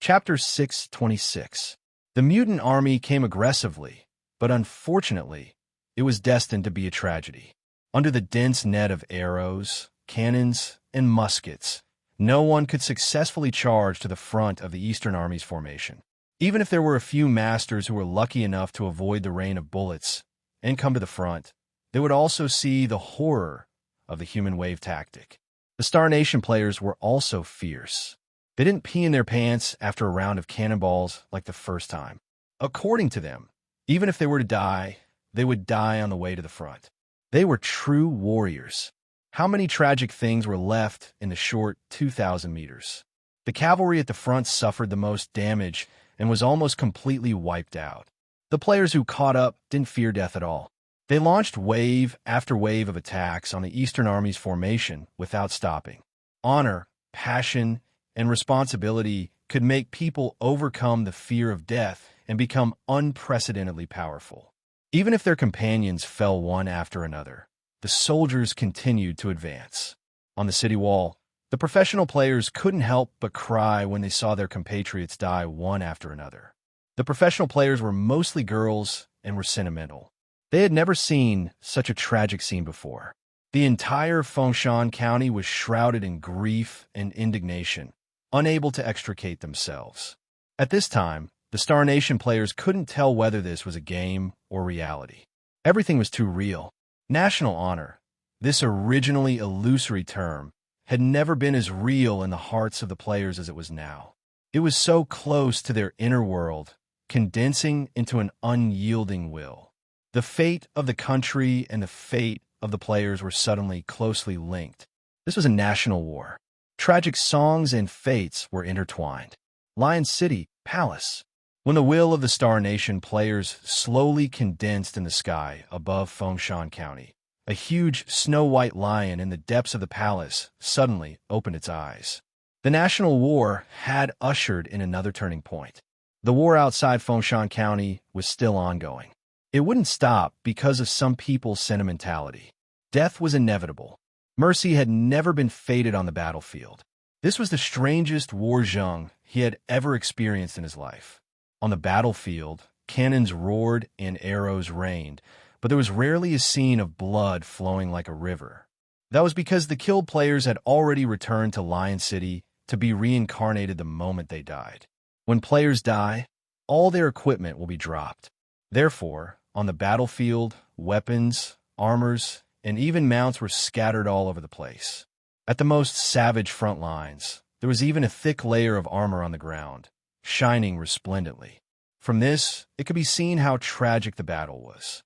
Chapter 626. The mutant army came aggressively, but unfortunately, it was destined to be a tragedy. Under the dense net of arrows, cannons, and muskets, no one could successfully charge to the front of the Eastern Army's formation. Even if there were a few masters who were lucky enough to avoid the rain of bullets and come to the front, they would also see the horror of the human wave tactic. The Star Nation players were also fierce. They didn't pee in their pants after a round of cannonballs like the first time. According to them, even if they were to die, they would die on the way to the front. They were true warriors. How many tragic things were left in the short 2,000 meters? The cavalry at the front suffered the most damage and was almost completely wiped out. The players who caught up didn't fear death at all. They launched wave after wave of attacks on the Eastern Army's formation without stopping. Honor, passion, and responsibility could make people overcome the fear of death and become unprecedentedly powerful. Even if their companions fell one after another, the soldiers continued to advance. On the city wall, the professional players couldn't help but cry when they saw their compatriots die one after another. The professional players were mostly girls and were sentimental. They had never seen such a tragic scene before. The entire Fengshan County was shrouded in grief and indignation, unable to extricate themselves. At this time, the Star Nation players couldn't tell whether this was a game or reality. Everything was too real. National honor, this originally illusory term, had never been as real in the hearts of the players as it was now. It was so close to their inner world, condensing into an unyielding will. The fate of the country and the fate of the players were suddenly closely linked. This was a national war. Tragic songs and fates were intertwined. Lion City, Palace. When the will of the Star Nation players slowly condensed in the sky above Fengshan County, a huge snow-white lion in the depths of the palace suddenly opened its eyes. The national war had ushered in another turning point. The war outside Fengshan County was still ongoing. It wouldn't stop because of some people's sentimentality. Death was inevitable. Mercy had never been fated on the battlefield. This was the strangest war zheng he had ever experienced in his life. On the battlefield, cannons roared and arrows rained, but there was rarely a scene of blood flowing like a river. That was because the killed players had already returned to Lion City to be reincarnated the moment they died. When players die, all their equipment will be dropped. Therefore, on the battlefield, weapons, armors, and even mounts were scattered all over the place. At the most savage front lines, there was even a thick layer of armor on the ground, shining resplendently. From this, it could be seen how tragic the battle was.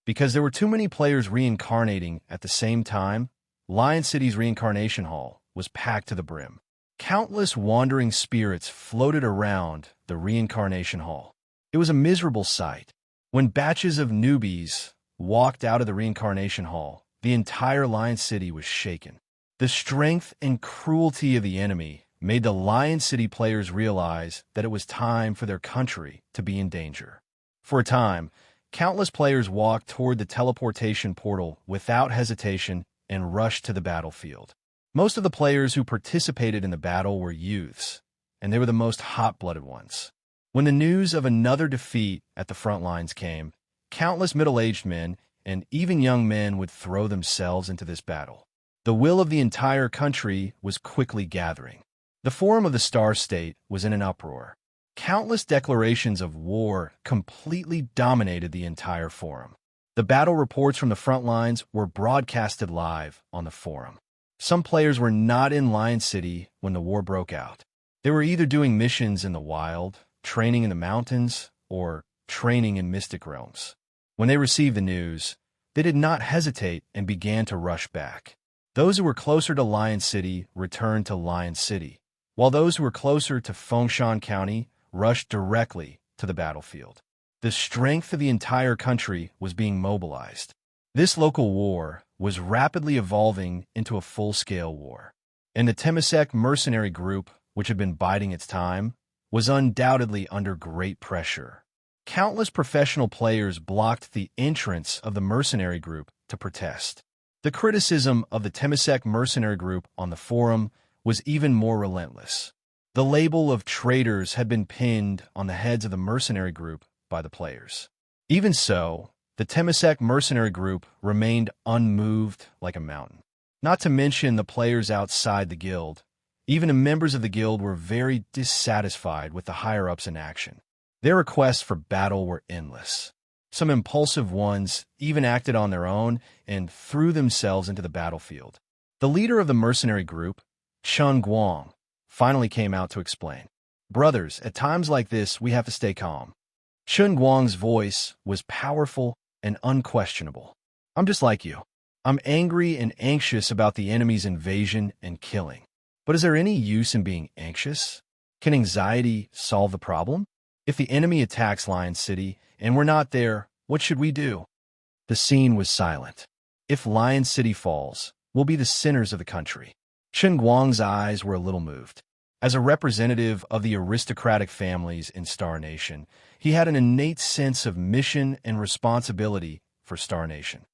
Because there were too many players reincarnating at the same time, Lion City's reincarnation hall was packed to the brim. Countless wandering spirits floated around the reincarnation hall. It was a miserable sight. When batches of newbies walked out of the reincarnation hall, the entire Lion City was shaken. The strength and cruelty of the enemy made the Lion City players realize that it was time for their country to be in danger. For a time, countless players walked toward the teleportation portal without hesitation and rushed to the battlefield. Most of the players who participated in the battle were youths, and they were the most hot-blooded ones. When the news of another defeat at the front lines came, countless middle-aged men and even young men would throw themselves into this battle. The will of the entire country was quickly gathering. The Forum of the Star State was in an uproar. Countless declarations of war completely dominated the entire forum. The battle reports from the front lines were broadcasted live on the forum. Some players were not in Lion City when the war broke out. They were either doing missions in the wild, training in the mountains, or training in mystic realms. When they received the news, they did not hesitate and began to rush back. Those who were closer to Lion City returned to Lion City, while those who were closer to Fengshan County rushed directly to the battlefield. The strength of the entire country was being mobilized. This local war was rapidly evolving into a full-scale war, and the Temasek mercenary group, which had been biding its time, was undoubtedly under great pressure. Countless professional players blocked the entrance of the mercenary group to protest. The criticism of the Temasek mercenary group on the forum was even more relentless. The label of traitors had been pinned on the heads of the mercenary group by the players. Even so, the Temasek mercenary group remained unmoved like a mountain. Not to mention the players outside the guild. Even the members of the guild were very dissatisfied with the higher-ups in action. Their requests for battle were endless. Some impulsive ones even acted on their own and threw themselves into the battlefield. The leader of the mercenary group, Chun Guang, finally came out to explain. "Brothers, at times like this, we have to stay calm." Chun Guang's voice was powerful and unquestionable. "I'm just like you. I'm angry and anxious about the enemy's invasion and killing. But is there any use in being anxious? Can anxiety solve the problem? If the enemy attacks Lion City and we're not there, what should we do?" The scene was silent. If Lion City falls, we'll be the sinners of the country. Chun Guang's eyes were a little moved. As a representative of the aristocratic families in Star Nation, he had an innate sense of mission and responsibility for Star Nation.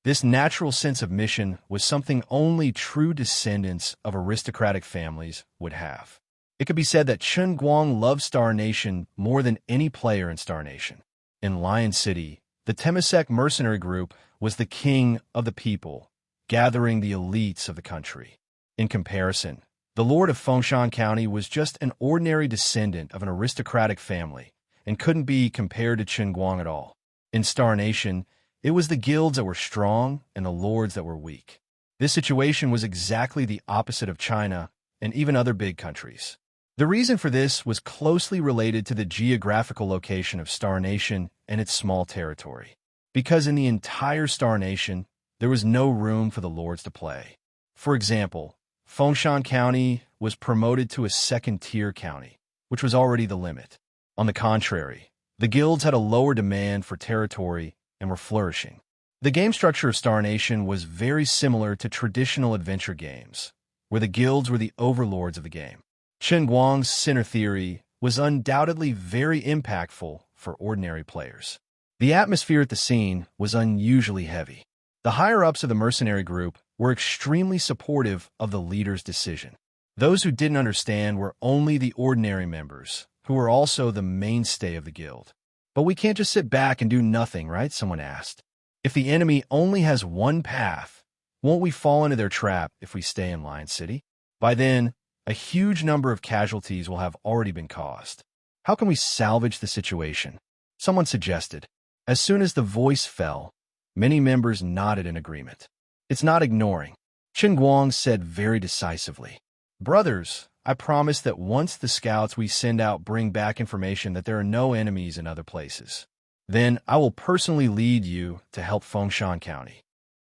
This natural sense of mission was something only true descendants of aristocratic families would have. It could be said that Chun Guang loved Star Nation more than any player in Star Nation. In Lion City, the Temasek mercenary group was the king of the people, gathering the elites of the country. In comparison, the Lord of Fengshan County was just an ordinary descendant of an aristocratic family and couldn't be compared to Chun Guang at all. In Star Nation, it was the guilds that were strong and the lords that were weak. This situation was exactly the opposite of China and even other big countries. The reason for this was closely related to the geographical location of Star Nation and its small territory. Because in the entire Star Nation, there was no room for the lords to play. For example, Fengshan County was promoted to a second-tier county, which was already the limit. On the contrary, the guilds had a lower demand for territory and were flourishing. The game structure of Star Nation was very similar to traditional adventure games, where the guilds were the overlords of the game. Chun Guang's center theory was undoubtedly very impactful for ordinary players. The atmosphere at the scene was unusually heavy. The higher-ups of the mercenary group were extremely supportive of the leader's decision. Those who didn't understand were only the ordinary members, who were also the mainstay of the guild. "But we can't just sit back and do nothing, right?" someone asked. "If the enemy only has one path, won't we fall into their trap if we stay in Lion City? By then, a huge number of casualties will have already been caused. How can we salvage the situation?" Someone suggested. As soon as the voice fell, many members nodded in agreement. "It's not ignoring," Chun Guang said very decisively. "Brothers, I promise that once the scouts we send out bring back information that there are no enemies in other places, then I will personally lead you to help Fengshan County."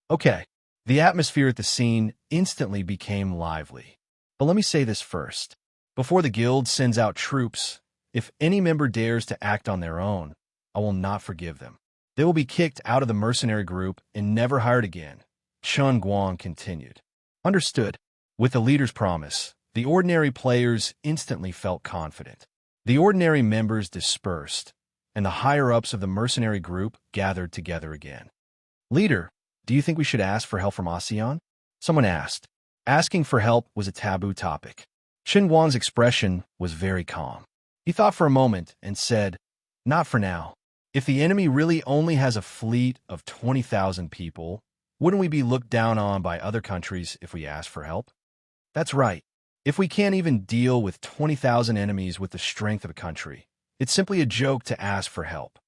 Okay, the atmosphere at the scene instantly became lively. But let me say this first. Before the guild sends out troops, if any member dares to act on their own, I will not forgive them. They will be kicked out of the mercenary group and never hired again, Chun Guang continued. Understood. With the leader's promise, the ordinary players instantly felt confident. The ordinary members dispersed, and the higher-ups of the mercenary group gathered together again. "Leader, do you think we should ask for help from ASEAN?" Someone asked. Asking for help was a taboo topic. Chun Guang's expression was very calm. He thought for a moment and said, "Not for now. If the enemy really only has a fleet of 20,000 people, wouldn't we be looked down on by other countries if we ask for help?" "That's right. If we can't even deal with 20,000 enemies with the strength of a country, it's simply a joke to ask for help."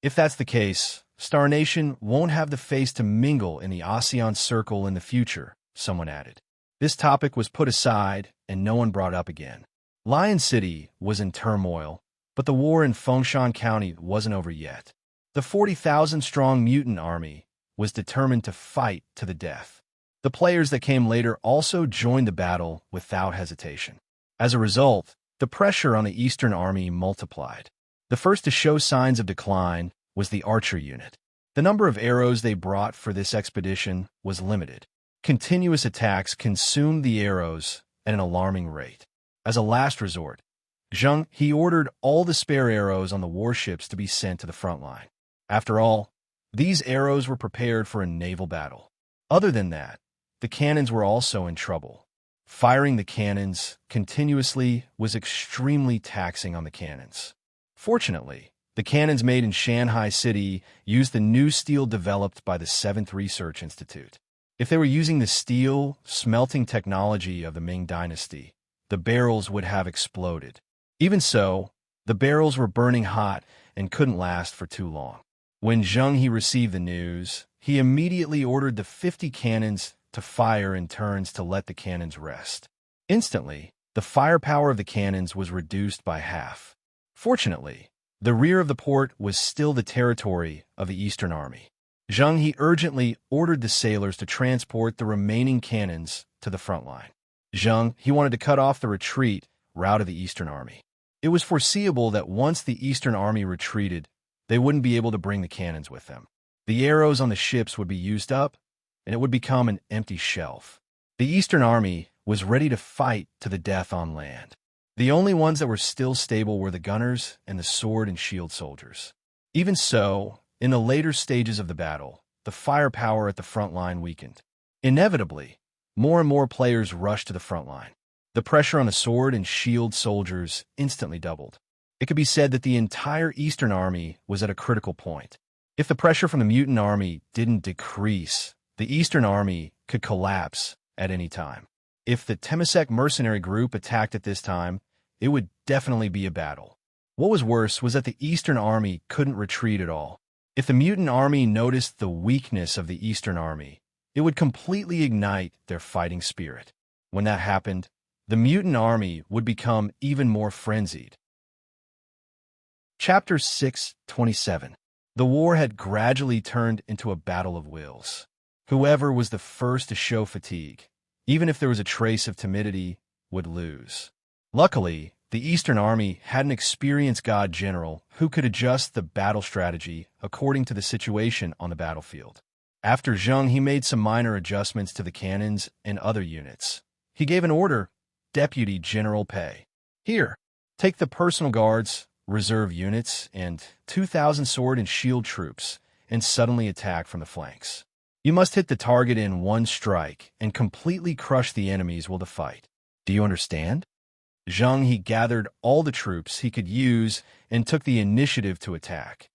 "If that's the case, Star Nation won't have the face to mingle in the ASEAN circle in the future," someone added. This topic was put aside and no one brought up again. Lion City was in turmoil, but the war in Fengshan County wasn't over yet. The 40,000-strong mutant army was determined to fight to the death. The players that came later also joined the battle without hesitation. As a result, the pressure on the Eastern Army multiplied. The first to show signs of decline was the archer unit. The number of arrows they brought for this expedition was limited. Continuous attacks consumed the arrows at an alarming rate. As a last resort, Zheng He ordered all the spare arrows on the warships to be sent to the front line. After all, these arrows were prepared for a naval battle. Other than that, the cannons were also in trouble. Firing the cannons continuously was extremely taxing on the cannons. Fortunately, the cannons made in Shanghai City used the new steel developed by the 7th Research Institute. If they were using the steel smelting technology of the Ming Dynasty, the barrels would have exploded. Even so, the barrels were burning hot and couldn't last for too long. When Zheng He received the news, he immediately ordered the 50 cannons to fire in turns to let the cannons rest. Instantly, the firepower of the cannons was reduced by half. Fortunately, the rear of the port was still the territory of the Eastern Army. Zheng He urgently ordered the sailors to transport the remaining cannons to the front line. He wanted to cut off the retreat route of the Eastern Army. It was foreseeable that once the Eastern Army retreated, they wouldn't be able to bring the cannons with them. The arrows on the ships would be used up, and it would become an empty shelf. The Eastern Army was ready to fight to the death on land. The only ones that were still stable were the gunners and the sword and shield soldiers. Even so, in the later stages of the battle, the firepower at the front line weakened. Inevitably, more and more players rushed to the front line. The pressure on the sword and shield soldiers instantly doubled. It could be said that the entire Eastern Army was at a critical point. If the pressure from the mutant army didn't decrease, the Eastern Army could collapse at any time. If the Temasek mercenary group attacked at this time, it would definitely be a battle. What was worse was that the Eastern Army couldn't retreat at all. If the mutant army noticed the weakness of the Eastern Army, it would completely ignite their fighting spirit. When that happened, the mutant army would become even more frenzied. Chapter 6:27. The war had gradually turned into a battle of wills. Whoever was the first to show fatigue, even if there was a trace of timidity, would lose. Luckily, the Eastern Army had an experienced god general who could adjust the battle strategy according to the situation on the battlefield. After Zheng, he made some minor adjustments to the cannons and other units. He gave an order, Deputy General Pei. Here, take the personal guards, reserve units, and 2,000 sword and shield troops, and suddenly attack from the flanks. You must hit the target in one strike and completely crush the enemies while the fight. Do you understand? Zheng He gathered all the troops he could use and took the initiative to attack.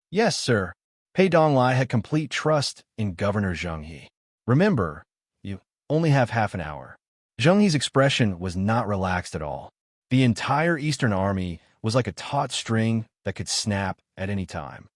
Yes, sir. Pei Donglai had complete trust in Governor Zheng He. Remember, you only have half an hour. Zheng He's expression was not relaxed at all. The entire Eastern Army was like a taut string that could snap at any time.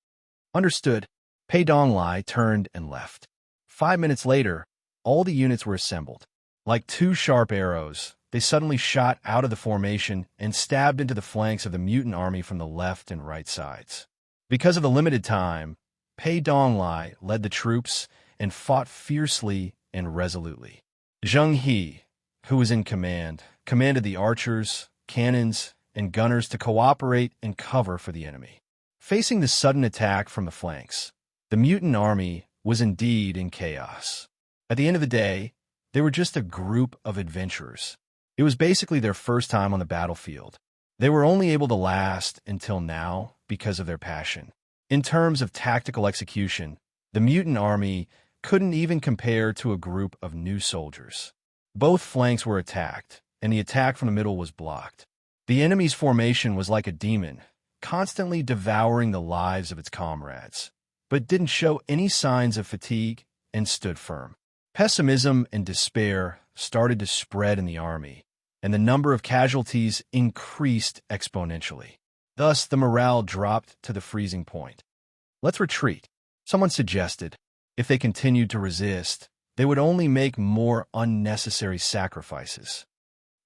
Understood. Pei Donglai turned and left. 5 minutes later, all the units were assembled. Like two sharp arrows, they suddenly shot out of the formation and stabbed into the flanks of the mutant army from the left and right sides. Because of the limited time, Pei Donglai led the troops and fought fiercely and resolutely. Zheng He, who was in command, commanded the archers, cannons, and gunners to cooperate and cover for the enemy. Facing the sudden attack from the flanks, the mutant army was indeed in chaos. At the end of the day, they were just a group of adventurers. It was basically their first time on the battlefield. They were only able to last until now because of their passion. In terms of tactical execution, the mutant army couldn't even compare to a group of new soldiers. Both flanks were attacked, and the attack from the middle was blocked. The enemy's formation was like a demon, constantly devouring the lives of its comrades, but didn't show any signs of fatigue and stood firm. Pessimism and despair started to spread in the army, and the number of casualties increased exponentially. Thus, the morale dropped to the freezing point. Let's retreat, someone suggested. If they continued to resist, they would only make more unnecessary sacrifices.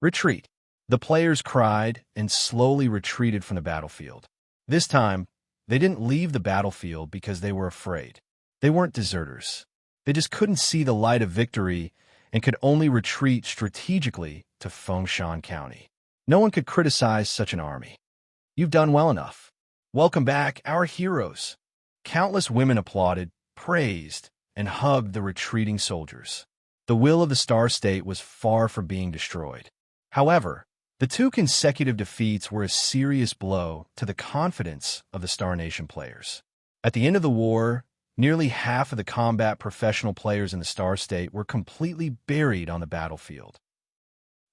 Retreat. The players cried and slowly retreated from the battlefield. This time, they didn't leave the battlefield because they were afraid. They weren't deserters. They just couldn't see the light of victory and could only retreat strategically to Fengshan County. No one could criticize such an army. You've done well enough. Welcome back, our heroes. Countless women applauded, praised, and hugged the retreating soldiers. The will of the Star State was far from being destroyed. However, the 2 consecutive defeats were a serious blow to the confidence of the Star Nation players. At the end of the war, nearly half of the combat professional players in the Star State were completely buried on the battlefield.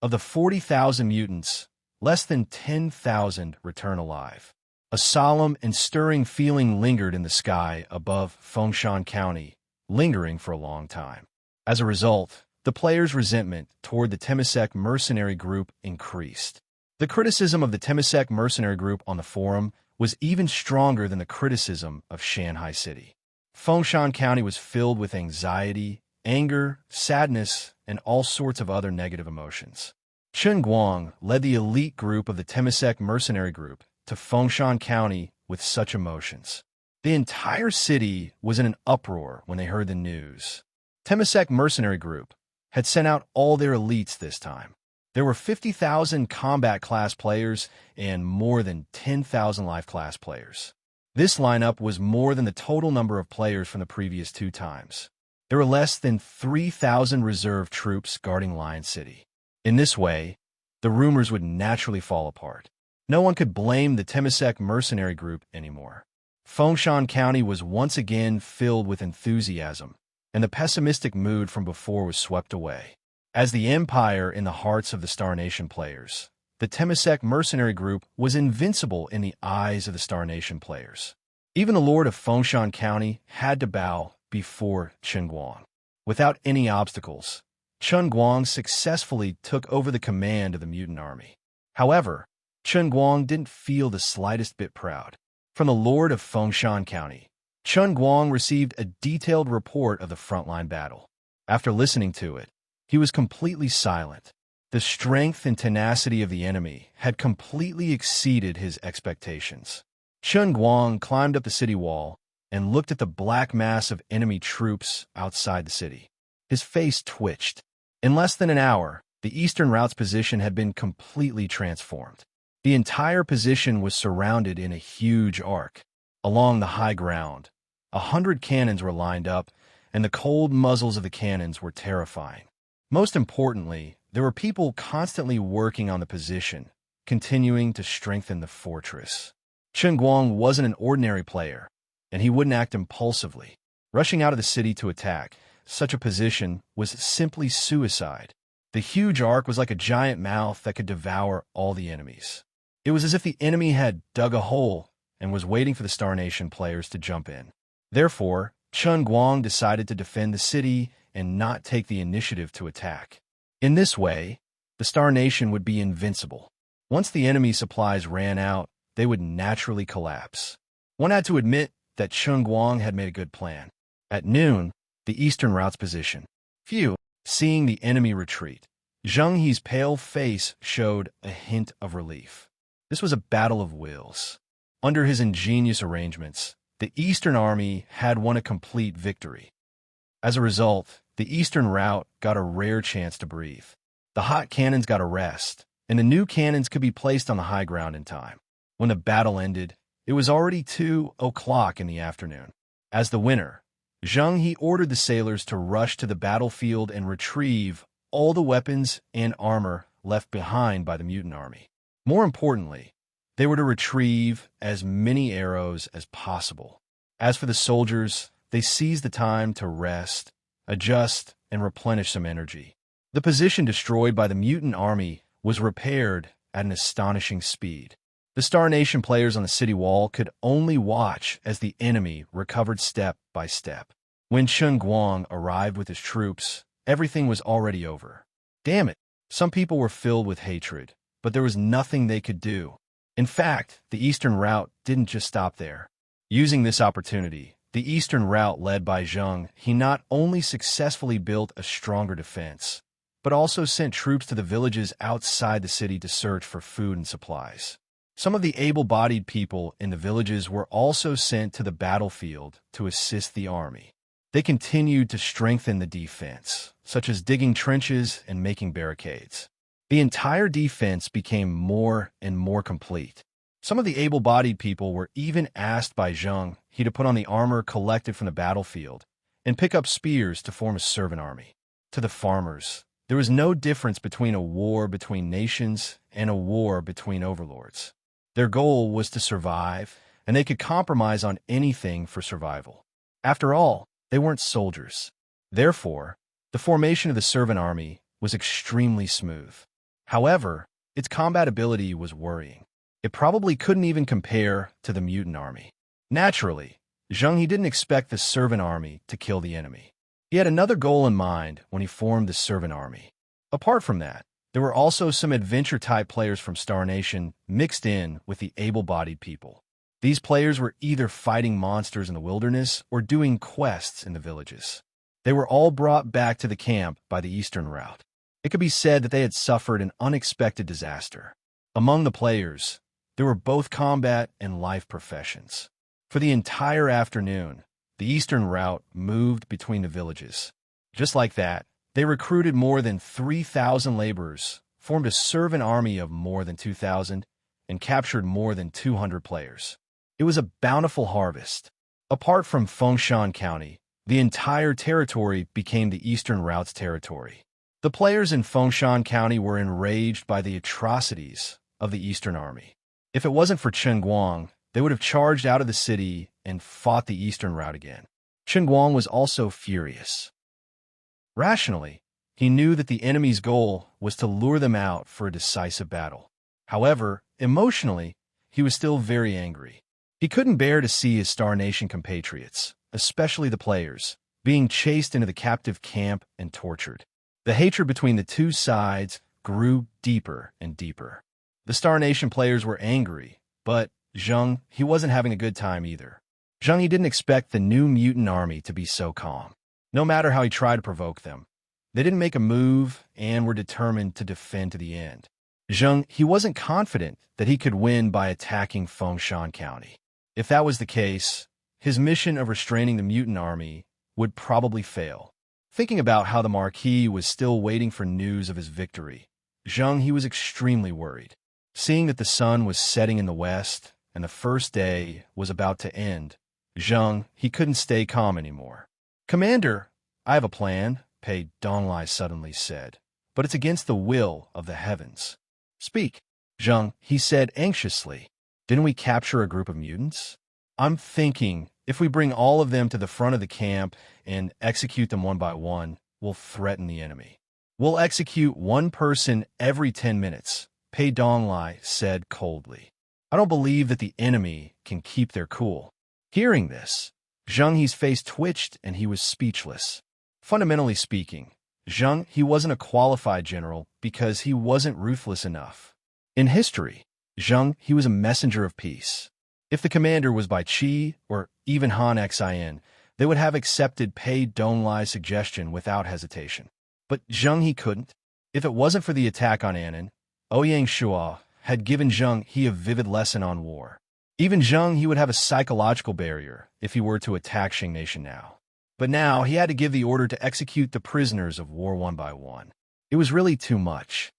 Of the 40,000 mutants, less than 10,000 return alive. A solemn and stirring feeling lingered in the sky above Fengshan County, lingering for a long time. As a result, the players' resentment toward the Temasek mercenary group increased. The criticism of the Temasek mercenary group on the forum was even stronger than the criticism of Shanghai City. Fengshan County was filled with anxiety, anger, sadness, and all sorts of other negative emotions. Chen Guang led the elite group of the Temasek mercenary group to Fengshan County with such emotions. The entire city was in an uproar when they heard the news. Temasek mercenary group had sent out all their elites this time. There were 50,000 combat class players and more than 10,000 life class players. This lineup was more than the total number of players from the previous 2 times. There were less than 3,000 reserve troops guarding Lion City. In this way, the rumors would naturally fall apart. No one could blame the Temasek mercenary group anymore. Fengshan County was once again filled with enthusiasm, and the pessimistic mood from before was swept away. As the empire in the hearts of the Star Nation players, the Temasek mercenary group was invincible in the eyes of the Star Nation players. Even the Lord of Fengshan County had to bow before Chen Guang. Without any obstacles, Chen Guang successfully took over the command of the mutant army. However, Chen Guang didn't feel the slightest bit proud. From the Lord of Fengshan County, Chen Guang received a detailed report of the frontline battle. After listening to it, he was completely silent. The strength and tenacity of the enemy had completely exceeded his expectations. Chen Guang climbed up the city wall and looked at the black mass of enemy troops outside the city. His face twitched. In less than an hour, the Eastern Route's position had been completely transformed. The entire position was surrounded in a huge arc. Along the high ground, 100 cannons were lined up, and the cold muzzles of the cannons were terrifying. Most importantly, there were people constantly working on the position, continuing to strengthen the fortress. Chen Guang wasn't an ordinary player, and he wouldn't act impulsively. Rushing out of the city to attack such a position was simply suicide. The huge arc was like a giant mouth that could devour all the enemies. It was as if the enemy had dug a hole and was waiting for the Star Nation players to jump in. Therefore, Chen Guang decided to defend the city and not take the initiative to attack. In this way, the Star Nation would be invincible. Once the enemy supplies ran out, they would naturally collapse. One had to admit that Chen Guang had made a good plan. At noon, the Eastern Route's position. Seeing the enemy retreat, Zheng He's pale face showed a hint of relief. This was a battle of wills. Under his ingenious arrangements, the Eastern Army had won a complete victory. As a result, the Eastern Route got a rare chance to breathe. The hot cannons got a rest, and the new cannons could be placed on the high ground in time. When the battle ended, it was already 2 o'clock in the afternoon. As the winner, Zheng He ordered the sailors to rush to the battlefield and retrieve all the weapons and armor left behind by the mutant army. More importantly, they were to retrieve as many arrows as possible. As for the soldiers, they seized the time to rest, adjust, and replenish some energy. The position destroyed by the mutant army was repaired at an astonishing speed. The Star Nation players on the city wall could only watch as the enemy recovered step by step. When Chen Guang arrived with his troops, everything was already over. Damn it! Some people were filled with hatred, but there was nothing they could do. In fact, the Eastern Route didn't just stop there. Using this opportunity, the Eastern Route led by Zheng He not only successfully built a stronger defense, but also sent troops to the villages outside the city to search for food and supplies. Some of the able-bodied people in the villages were also sent to the battlefield to assist the army. They continued to strengthen the defense, such as digging trenches and making barricades. The entire defense became more and more complete. Some of the able-bodied people were even asked by Zheng He to put on the armor collected from the battlefield and pick up spears to form a servant army. To the farmers, there was no difference between a war between nations and a war between overlords. Their goal was to survive, and they could compromise on anything for survival. After all, they weren't soldiers. Therefore, the formation of the servant army was extremely smooth. However, its combat ability was worrying. It probably couldn't even compare to the mutant army. Naturally, Zheng He didn't expect the servant army to kill the enemy. He had another goal in mind when he formed the servant army. Apart from that, there were also some adventure-type players from Star Nation mixed in with the able-bodied people. These players were either fighting monsters in the wilderness or doing quests in the villages. They were all brought back to the camp by the eastern route. It could be said that they had suffered an unexpected disaster. Among the players, there were both combat and life professions. For the entire afternoon, the eastern route moved between the villages. Just like that, they recruited more than 3,000 laborers, formed a servant army of more than 2,000, and captured more than 200 players. It was a bountiful harvest. Apart from Fengshan County, the entire territory became the Eastern Route's territory. The players in Fengshan County were enraged by the atrocities of the Eastern Army. If it wasn't for Chen Guang, they would have charged out of the city and fought the Eastern Route again. Chen Guang was also furious. Rationally, he knew that the enemy's goal was to lure them out for a decisive battle. However, emotionally, he was still very angry. He couldn't bear to see his Star Nation compatriots, especially the players, being chased into the captive camp and tortured. The hatred between the two sides grew deeper and deeper. The Star Nation players were angry, but Zheng He wasn't having a good time either. Zheng He didn't expect the new mutant army to be so calm. No matter how he tried to provoke them, they didn't make a move and were determined to defend to the end. Zheng He wasn't confident that he could win by attacking Fengshan County. If that was the case, his mission of restraining the mutant army would probably fail. Thinking about how the Marquis was still waiting for news of his victory, Zheng He was extremely worried. Seeing that the sun was setting in the west and the first day was about to end, Zheng He couldn't stay calm anymore. "Commander, I have a plan," Pei Donglai suddenly said, "but it's against the will of the heavens." "Speak," Zheng He said anxiously. "Didn't we capture a group of mutants? I'm thinking if we bring all of them to the front of the camp and execute them one by one, we'll threaten the enemy. We'll execute one person every 10 minutes, Pei Donglai said coldly. "I don't believe that the enemy can keep their cool." Hearing this, Zheng He's face twitched and he was speechless. Fundamentally speaking, Zheng He wasn't a qualified general because he wasn't ruthless enough. In history, Zheng He was a messenger of peace. If the commander was Bai Qi or even Han Xin, they would have accepted Pei Donglai's suggestion without hesitation. But Zheng He couldn't. If it wasn't for the attack on Annan, Ouyang Shua had given Zheng He a vivid lesson on war. Even Zheng He would have a psychological barrier if he were to attack Xing Nation now. But now he had to give the order to execute the prisoners of war one by one. It was really too much.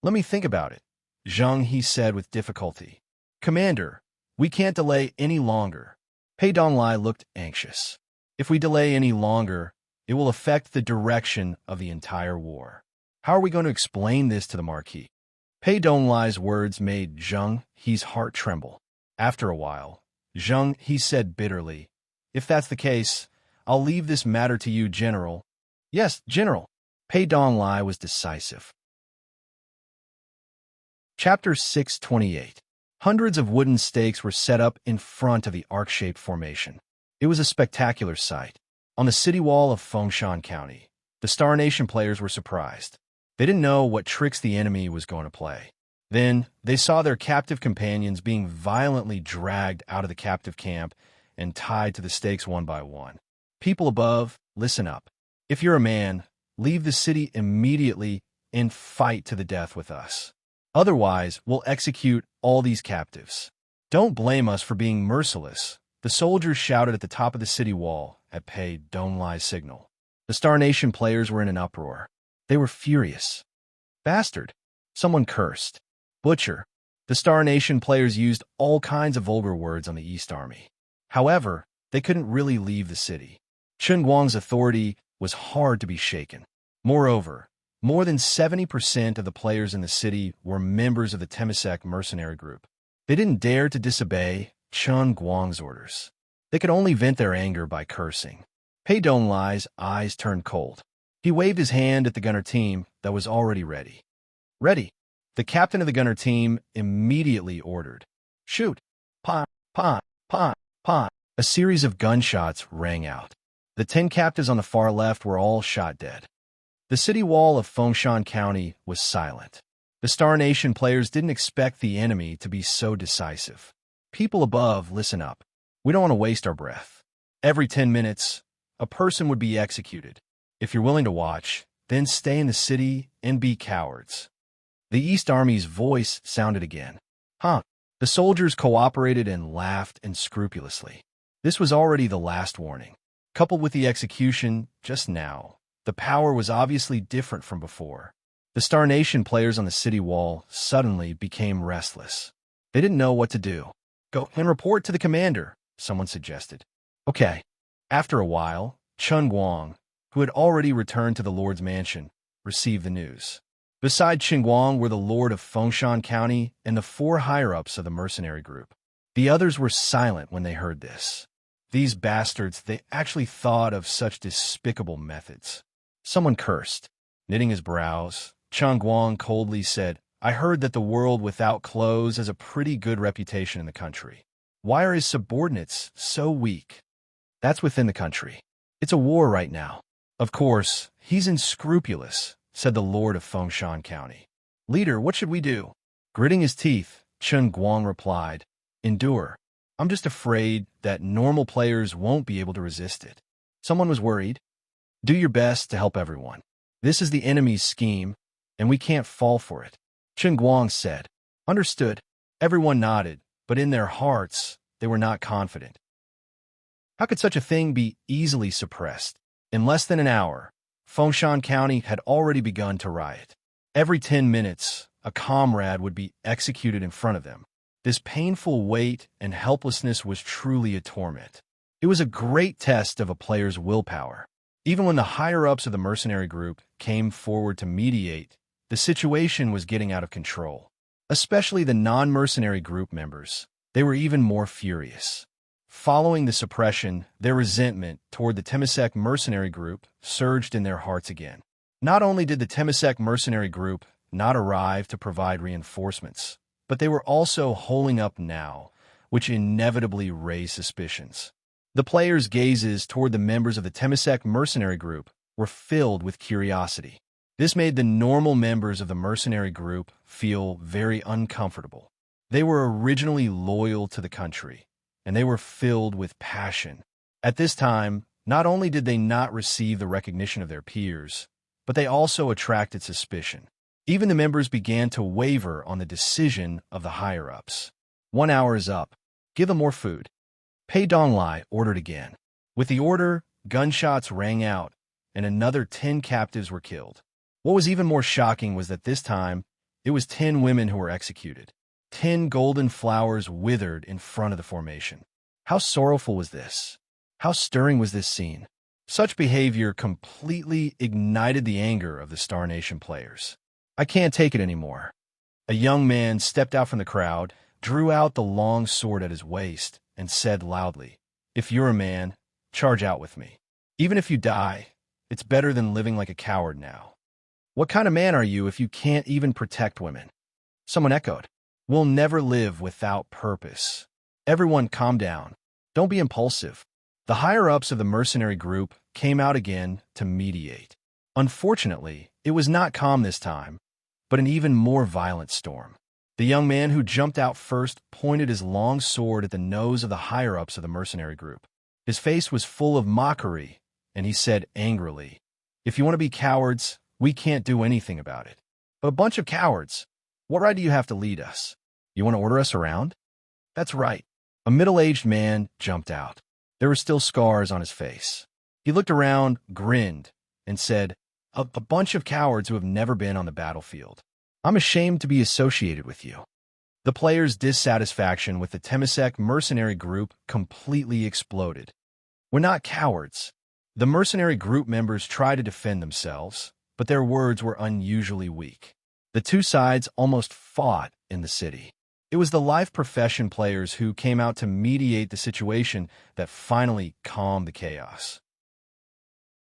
"Let me think about it," Zheng He said with difficulty. "Commander, we can't delay any longer." Pei Donglai looked anxious. "If we delay any longer, it will affect the direction of the entire war. How are we going to explain this to the Marquis?" Pei Donglai's words made Zheng He's heart tremble. After a while, Zheng He said bitterly, "If that's the case, I'll leave this matter to you, General." "Yes, General." Pei Donglai was decisive. Chapter 628. Hundreds of wooden stakes were set up in front of the arc-shaped formation. It was a spectacular sight. On the city wall of Fengshan County, the Star Nation players were surprised. They didn't know what tricks the enemy was going to play. Then, they saw their captive companions being violently dragged out of the captive camp and tied to the stakes one by one. "People above, listen up. If you're a man, leave the city immediately and fight to the death with us. Otherwise, we'll execute all these captives. Don't blame us for being merciless," the soldiers shouted at the top of the city wall at Pei Donglai's signal. The Star Nation players were in an uproar. They were furious. "Bastard," someone cursed. "Butcher." The Star Nation players used all kinds of vulgar words on the East Army. However, they couldn't really leave the city. Chen Guang's authority was hard to be shaken. Moreover, more than 70% of the players in the city were members of the Temasek mercenary group. They didn't dare to disobey Chen Guang's orders. They could only vent their anger by cursing. Pei Donglai's eyes turned cold. He waved his hand at the gunner team that was already ready. "Ready," The captain of the gunner team immediately ordered, "Shoot! Pot! Pot! Pot! Pot!" A series of gunshots rang out. The 10 captives on the far left were all shot dead. The city wall of Fengshan County was silent. The Star Nation players didn't expect the enemy to be so decisive. "People above, listen up. We don't want to waste our breath. Every 10 minutes, a person would be executed. If you're willing to watch, then stay in the city and be cowards." The East Army's voice sounded again. Huh. The soldiers cooperated and laughed unscrupulously. This was already the last warning. Coupled with the execution just now, the power was obviously different from before. The Star Nation players on the city wall suddenly became restless. They didn't know what to do. "Go and report to the commander," someone suggested. Okay. After a while, Chun Guang, who had already returned to the Lord's mansion, received the news. Beside Chun Guang were the Lord of Fengshan County and the 4 higher-ups of the mercenary group. The others were silent when they heard this. These bastards, they actually thought of such despicable methods. Someone cursed. Knitting his brows, Chun Guang coldly said, "I heard that the world without clothes has a pretty good reputation in the country. Why are his subordinates so weak?" "That's within the country. It's a war right now." "Of course, he's unscrupulous," said the Lord of Fengshan County. "Leader, what should we do?" Gritting his teeth, Chun Guang replied, "Endure. I'm just afraid that normal players won't be able to resist it." Someone was worried. "Do your best to help everyone. This is the enemy's scheme, and we can't fall for it," Chun Guang said. "Understood." Everyone nodded, but in their hearts, they were not confident. How could such a thing be easily suppressed? In less than an hour, Fengshan County had already begun to riot. Every 10 minutes, a comrade would be executed in front of them. This painful weight and helplessness was truly a torment. It was a great test of a player's willpower. Even when the higher-ups of the mercenary group came forward to mediate, the situation was getting out of control. Especially the non-mercenary group members. They were even more furious. Following the suppression, their resentment toward the Temasek mercenary group surged in their hearts again. Not only did the Temasek mercenary group not arrive to provide reinforcements, but they were also holding up now, which inevitably raised suspicions. The players' gazes toward the members of the Temasek mercenary group were filled with curiosity. This made the normal members of the mercenary group feel very uncomfortable. They were originally loyal to the country, and they were filled with passion. At this time, not only did they not receive the recognition of their peers, but they also attracted suspicion. Even the members began to waver on the decision of the higher-ups. 1 hour is up. Give them more food. Pei Donglai ordered again. With the order, gunshots rang out, and another 10 captives were killed. What was even more shocking was that this time, it was 10 women who were executed. 10 golden flowers withered in front of the formation. How sorrowful was this? How stirring was this scene? Such behavior completely ignited the anger of the Star Nation players. "I can't take it anymore." A young man stepped out from the crowd, drew out the long sword at his waist, and said loudly, "If you're a man, charge out with me. Even if you die, it's better than living like a coward now." "What kind of man are you if you can't even protect women?" Someone echoed, "We'll never live without purpose." Everyone calm down. Don't be impulsive. The higher-ups of the mercenary group came out again to mediate. Unfortunately, it was not calm this time, but an even more violent storm. The young man who jumped out first pointed his long sword at the nose of the higher-ups of the mercenary group. His face was full of mockery, and he said angrily, "If you want to be cowards, we can't do anything about it. But a bunch of cowards. What right do you have to lead us? You want to order us around?" "That's right." A middle-aged man jumped out. There were still scars on his face. He looked around, grinned, and said, a bunch of cowards who have never been on the battlefield. I'm ashamed to be associated with you." The players' dissatisfaction with the Temasek mercenary group completely exploded. "We're not cowards." The mercenary group members tried to defend themselves, but their words were unusually weak. The two sides almost fought in the city. It was the life profession players who came out to mediate the situation that finally calmed the chaos.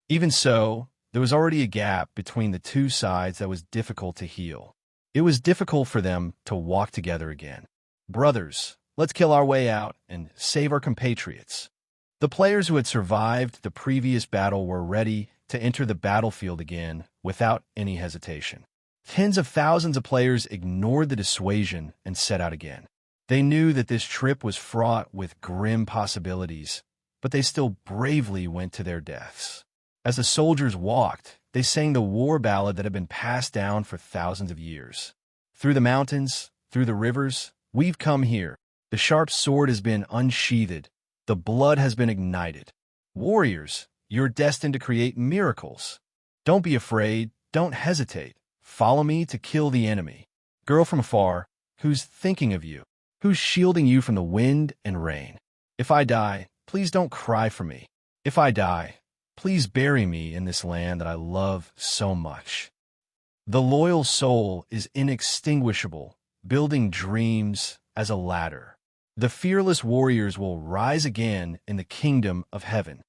Even so, there was already a gap between the two sides that was difficult to heal. It was difficult for them to walk together again. Brothers, let's kill our way out and save our compatriots. The players who had survived the previous battle were ready to enter the battlefield again without any hesitation. Tens of thousands of players ignored the dissuasion and set out again. They knew that this trip was fraught with grim possibilities, but they still bravely went to their deaths. As the soldiers walked, they sang the war ballad that had been passed down for thousands of years. Through the mountains, through the rivers, we've come here. The sharp sword has been unsheathed. The blood has been ignited. Warriors, you're destined to create miracles. Don't be afraid. Don't hesitate. Follow me to kill the enemy. Girl from afar, who's thinking of you? Who's shielding you from the wind and rain? If I die, please don't cry for me. If I die, please bury me in this land that I love so much. The loyal soul is inextinguishable, building dreams as a ladder. The fearless warriors will rise again in the kingdom of heaven.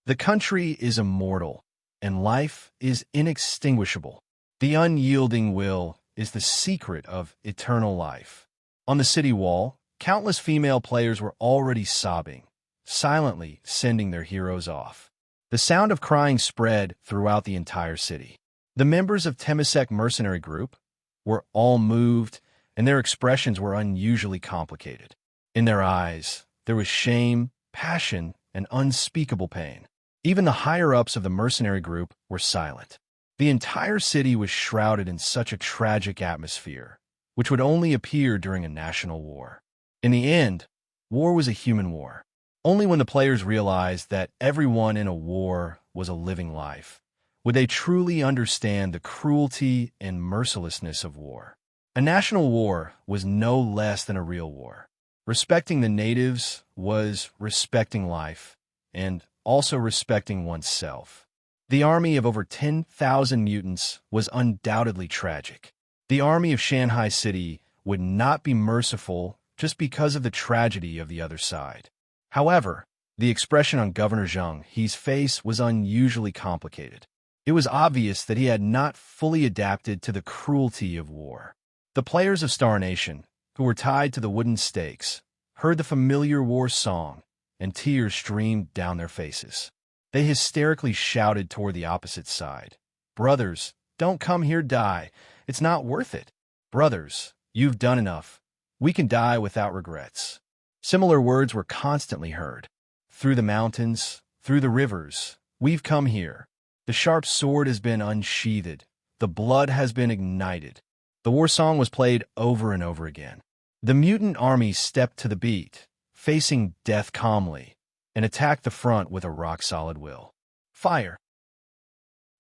The country is immortal, and life is inextinguishable. The unyielding will is the secret of eternal life. On the city wall, countless female players were already sobbing, silently sending their heroes off. The sound of crying spread throughout the entire city. The members of Temasek mercenary group were all moved, and their expressions were unusually complicated. In their eyes, there was shame, passion, and unspeakable pain. Even the higher-ups of the mercenary group were silent. The entire city was shrouded in such a tragic atmosphere, which would only appear during a national war. In the end, war was a human war. Only when the players realized that everyone in a war was a living life would they truly understand the cruelty and mercilessness of war. A national war was no less than a real war. Respecting the natives was respecting life and also respecting oneself. The army of over 10,000 mutants was undoubtedly tragic. The army of Shanghai City would not be merciful just because of the tragedy of the other side. However, the expression on Governor Zheng He's face was unusually complicated. It was obvious that he had not fully adapted to the cruelty of war. The players of Star Nation, who were tied to the wooden stakes, heard the familiar war song, and tears streamed down their faces. They hysterically shouted toward the opposite side. Brothers, don't come here die. It's not worth it. Brothers, you've done enough. We can die without regrets. Similar words were constantly heard. Through the mountains, through the rivers, we've come here. The sharp sword has been unsheathed. The blood has been ignited. The war song was played over and over again. The mutant army stepped to the beat, facing death calmly, and attacked the front with a rock-solid will. Fire!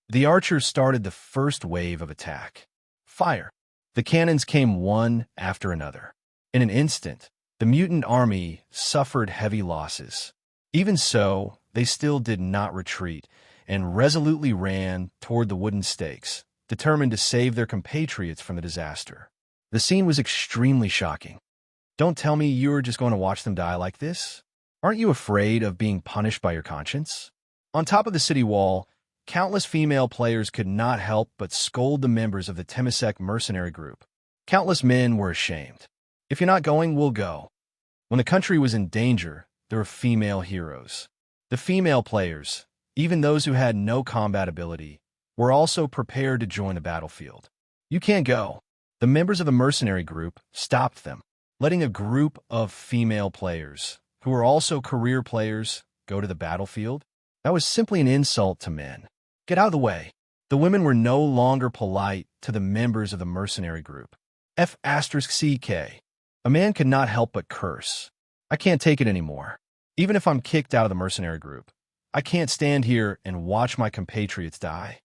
The archers started the first wave of attack. Fire! The cannons came one after another. In an instant, the mutant army suffered heavy losses. Even so, they still did not retreat and resolutely ran toward the wooden stakes, determined to save their compatriots from the disaster. The scene was extremely shocking. Don't tell me you're just going to watch them die like this. Aren't you afraid of being punished by your conscience? On top of the city wall, countless female players could not help but scold the members of the Temasek mercenary group. Countless men were ashamed. If you're not going, we'll go. When the country was in danger, there were female heroes. The female players, even those who had no combat ability, were also prepared to join the battlefield. You can't go. The members of the mercenary group stopped them, letting a group of female players, who were also career players, go to the battlefield. That was simply an insult to men. Get out of the way. The women were no longer polite to the members of the mercenary group. F*CK. A man could not help but curse. I can't take it anymore. Even if I'm kicked out of the mercenary group, I can't stand here and watch my compatriots die.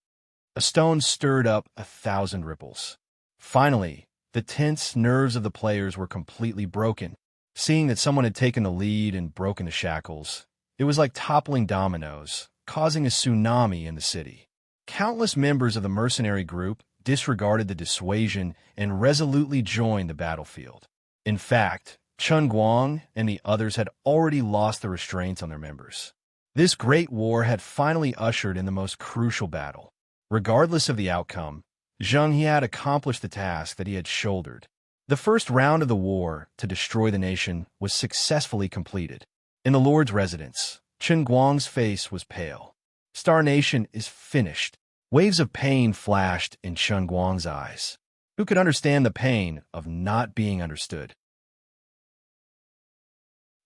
A stone stirred up 1,000 ripples. Finally, the tense nerves of the players were completely broken. Seeing that someone had taken the lead and broken the shackles, it was like toppling dominoes, causing a tsunami in the city. Countless members of the mercenary group disregarded the dissuasion and resolutely joined the battlefield. In fact, Chun Guang and the others had already lost the restraints on their members. This great war had finally ushered in the most crucial battle. Regardless of the outcome, Zheng He had accomplished the task that he had shouldered. The first round of the war to destroy the nation was successfully completed. In the Lord's residence, Chen Guang's face was pale. Star Nation is finished. Waves of pain flashed in Chen Guang's eyes. Who could understand the pain of not being understood?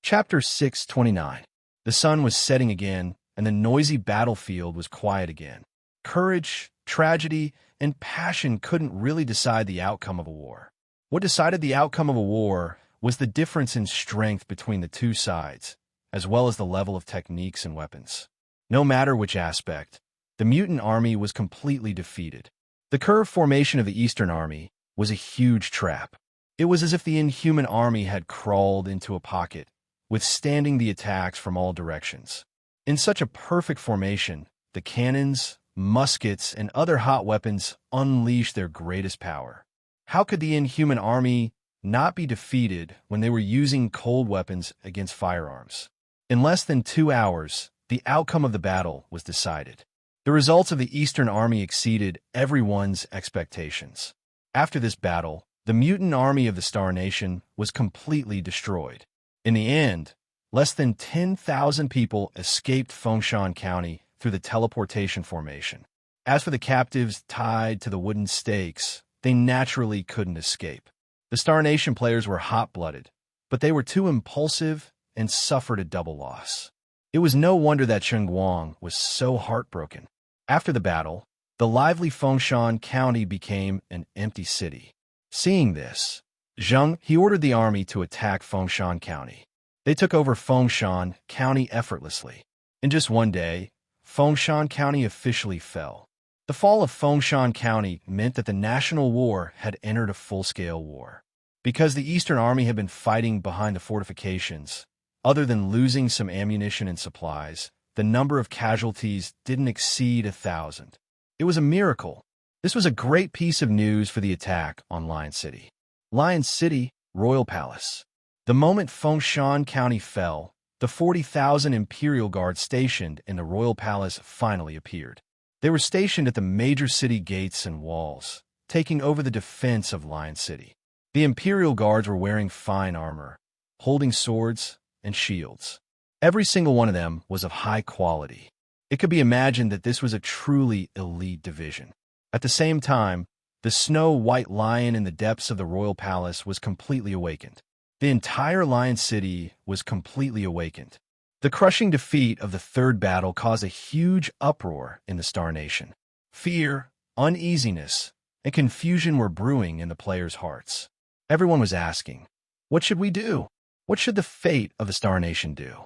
Chapter 629. The sun was setting again, and the noisy battlefield was quiet again. Courage, tragedy, and passion couldn't really decide the outcome of a war. What decided the outcome of a war was the difference in strength between the two sides, as well as the level of techniques and weapons. No matter which aspect, the mutant army was completely defeated. The curved formation of the Eastern Army was a huge trap. It was as if the Inhuman Army had crawled into a pocket, withstanding the attacks from all directions. In such a perfect formation, the cannons, muskets, and other hot weapons unleashed their greatest power. How could the Inhuman Army not be defeated when they were using cold weapons against firearms? In less than 2 hours, the outcome of the battle was decided. The results of the Eastern Army exceeded everyone's expectations. After this battle, the mutant army of the Star Nation was completely destroyed. In the end, less than 10,000 people escaped Fengshan County through the teleportation formation. As for the captives tied to the wooden stakes, they naturally couldn't escape. The Star Nation players were hot-blooded, but they were too impulsive and suffered a double loss. It was no wonder that Chen Guang was so heartbroken. After the battle, the lively Fengshan County became an empty city. Seeing this, Zheng He ordered the army to attack Fengshan County. They took over Fengshan County effortlessly. In just one day, Fengshan County officially fell. The fall of Fengshan County meant that the national war had entered a full-scale war. Because the Eastern Army had been fighting behind the fortifications, other than losing some ammunition and supplies, the number of casualties didn't exceed 1,000. It was a miracle. This was a great piece of news for the attack on Lion City. Lion City, Royal Palace. The moment Fengshan County fell, the 40,000 Imperial Guards stationed in the Royal Palace finally appeared. They were stationed at the major city gates and walls, taking over the defense of Lion City. The Imperial Guards were wearing fine armor, holding swords and shields. Every single one of them was of high quality. It could be imagined that this was a truly elite division. At the same time, the snow-white lion in the depths of the royal palace was completely awakened. The entire Lion City was completely awakened. The crushing defeat of the third battle caused a huge uproar in the Star Nation. Fear, uneasiness, and confusion were brewing in the players' hearts. Everyone was asking, what should we do? What should the fate of the Star Nation do?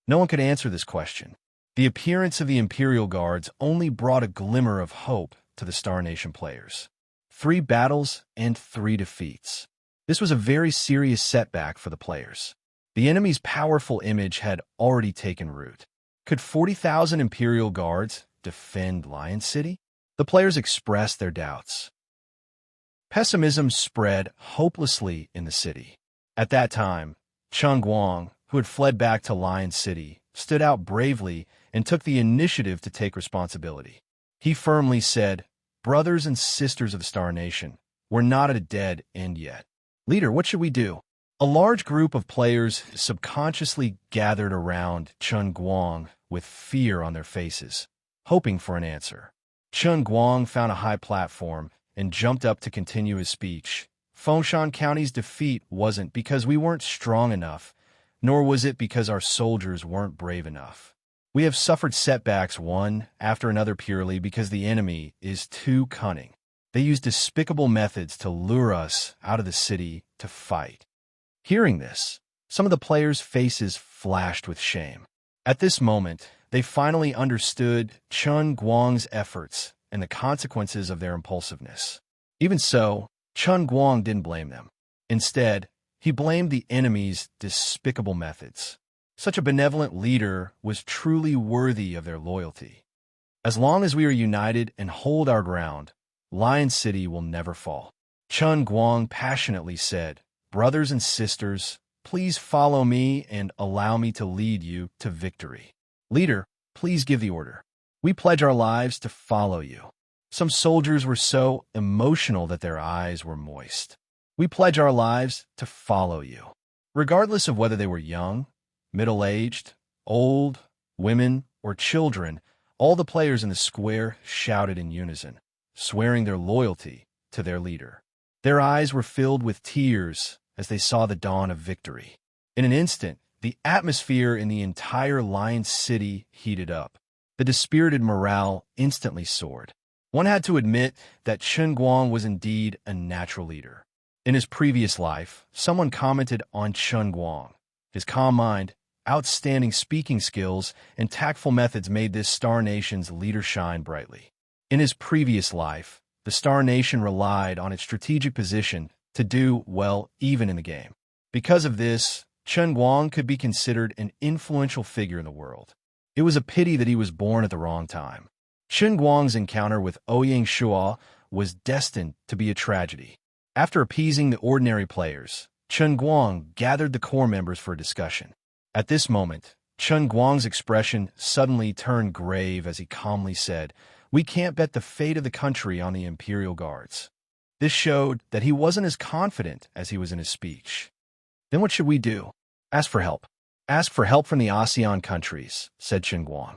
No one could answer this question. The appearance of the Imperial Guards only brought a glimmer of hope to the Star Nation players. 3 battles and 3 defeats. This was a very serious setback for the players. The enemy's powerful image had already taken root. Could 40,000 Imperial Guards defend Lion City? The players expressed their doubts. Pessimism spread hopelessly in the city. At that time, Chen Guang, who had fled back to Lion City, stood out bravely and took the initiative to take responsibility. He firmly said, "Brothers and sisters of the Star Nation, we're not at a dead end yet. Leader, what should we do?" A large group of players subconsciously gathered around Chen Guang with fear on their faces, hoping for an answer. Chen Guang found a high platform and jumped up to continue his speech. Fengshan County's defeat wasn't because we weren't strong enough, nor was it because our soldiers weren't brave enough. We have suffered setbacks one after another purely because the enemy is too cunning. They use despicable methods to lure us out of the city to fight. Hearing this, some of the players' faces flashed with shame. At this moment, they finally understood Chen Guang's efforts and the consequences of their impulsiveness. Even so, Chen Guang didn't blame them. Instead, he blamed the enemy's despicable methods. Such a benevolent leader was truly worthy of their loyalty. As long as we are united and hold our ground, Lion City will never fall. Chen Guang passionately said, "Brothers and sisters, please follow me and allow me to lead you to victory. Leader, please give the order. We pledge our lives to follow you." Some soldiers were so emotional that their eyes were moist. "We pledge our lives to follow you." Regardless of whether they were young, middle-aged, old, women, or children, all the players in the square shouted in unison, swearing their loyalty to their leader. Their eyes were filled with tears as they saw the dawn of victory. In an instant, the atmosphere in the entire Lion City heated up. The dispirited morale instantly soared. One had to admit that Chen Guang was indeed a natural leader. In his previous life, someone commented on Chen Guang. His calm mind, outstanding speaking skills, and tactful methods made this Star Nation's leader shine brightly. In his previous life, the Star Nation relied on its strategic position to do well even in the game. Because of this, Chen Guang could be considered an influential figure in the world. It was a pity that he was born at the wrong time. Chen Guang's encounter with Ouyang Shuo was destined to be a tragedy. After appeasing the ordinary players, Chen Guang gathered the core members for a discussion. At this moment, Chen Guang's expression suddenly turned grave as he calmly said, "We can't bet the fate of the country on the Imperial Guards." This showed that he wasn't as confident as he was in his speech. "Then what should we do?" "Ask for help. Ask for help from the ASEAN countries," said Chen Guang.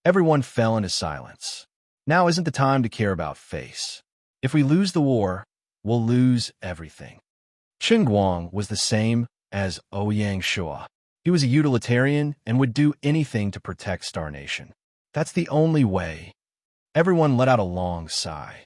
Everyone fell into silence. Now isn't the time to care about face. If we lose the war, we'll lose everything. Chen Guang was the same as Ouyang Shuo. He was a utilitarian and would do anything to protect Star Nation. That's the only way. Everyone let out a long sigh.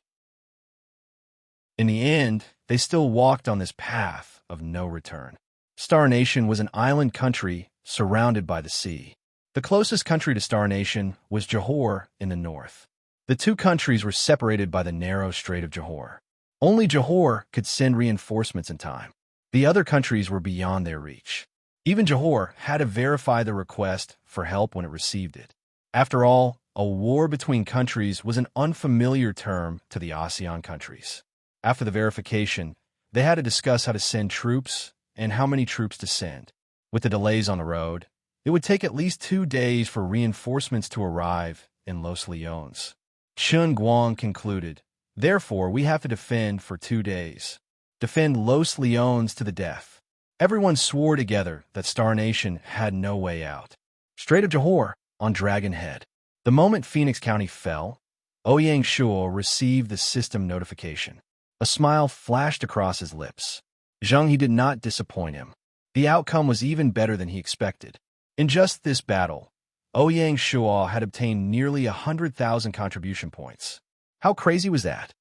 In the end, they still walked on this path of no return. Star Nation was an island country surrounded by the sea. The closest country to Star Nation was Johor in the north. The two countries were separated by the narrow Strait of Johor. Only Johor could send reinforcements in time. The other countries were beyond their reach. Even Johor had to verify the request for help when it received it. After all, a war between countries was an unfamiliar term to the ASEAN countries. After the verification, they had to discuss how to send troops and how many troops to send. With the delays on the road, it would take at least 2 days for reinforcements to arrive in Los Leones. Chen Guang concluded, "Therefore, we have to defend for 2 days. Defend Los Leones to the death." Everyone swore together that Star Nation had no way out. Strait of Johor on Dragon Head. The moment Phoenix County fell, Ouyang Shuo received the system notification. A smile flashed across his lips. Zheng He did not disappoint him. The outcome was even better than he expected. In just this battle, Ouyang Shuo had obtained nearly 100,000 contribution points. How crazy was that?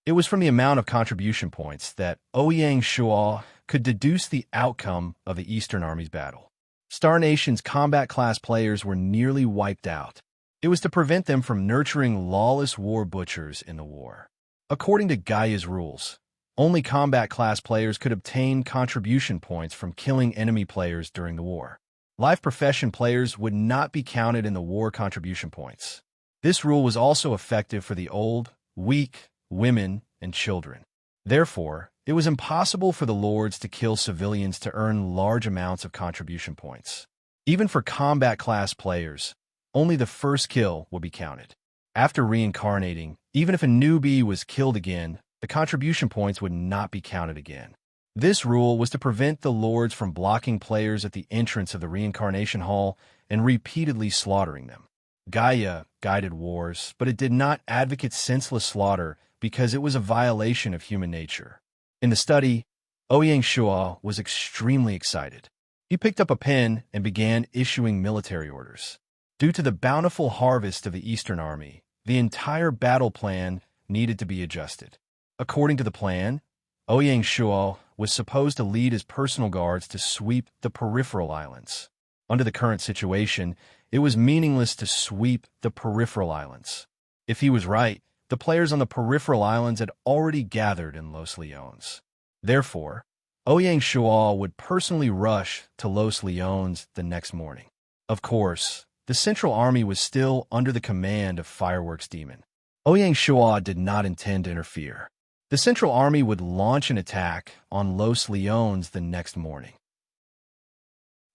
It was from the amount of contribution points that Ouyang Shuo could deduce the outcome of the Eastern Army's battle. Star Nation's combat class players were nearly wiped out. It was to prevent them from nurturing lawless war butchers in the war. According to Gaia's rules, only combat class players could obtain contribution points from killing enemy players during the war. Life profession players would not be counted in the war contribution points. This rule was also effective for the old, weak, women, and children. Therefore, it was impossible for the lords to kill civilians to earn large amounts of contribution points. Even for combat class players, only the first kill would be counted. After reincarnating, even if a newbie was killed again, the contribution points would not be counted again. This rule was to prevent the lords from blocking players at the entrance of the reincarnation hall and repeatedly slaughtering them. Gaia guided wars, but it did not advocate senseless slaughter because it was a violation of human nature. In the study, Ouyang Shuo was extremely excited. He picked up a pen and began issuing military orders. Due to the bountiful harvest of the Eastern Army, the entire battle plan needed to be adjusted. According to the plan, Ouyang Shuo was supposed to lead his personal guards to sweep the peripheral islands. Under the current situation, it was meaningless to sweep the peripheral islands. If he was right, the players on the peripheral islands had already gathered in Los Leones. Therefore, Ouyang Shuo would personally rush to Los Leones the next morning. Of course, the Central Army was still under the command of Fireworks Demon. Ouyang Shuo did not intend to interfere. The Central Army would launch an attack on Los Leones the next morning.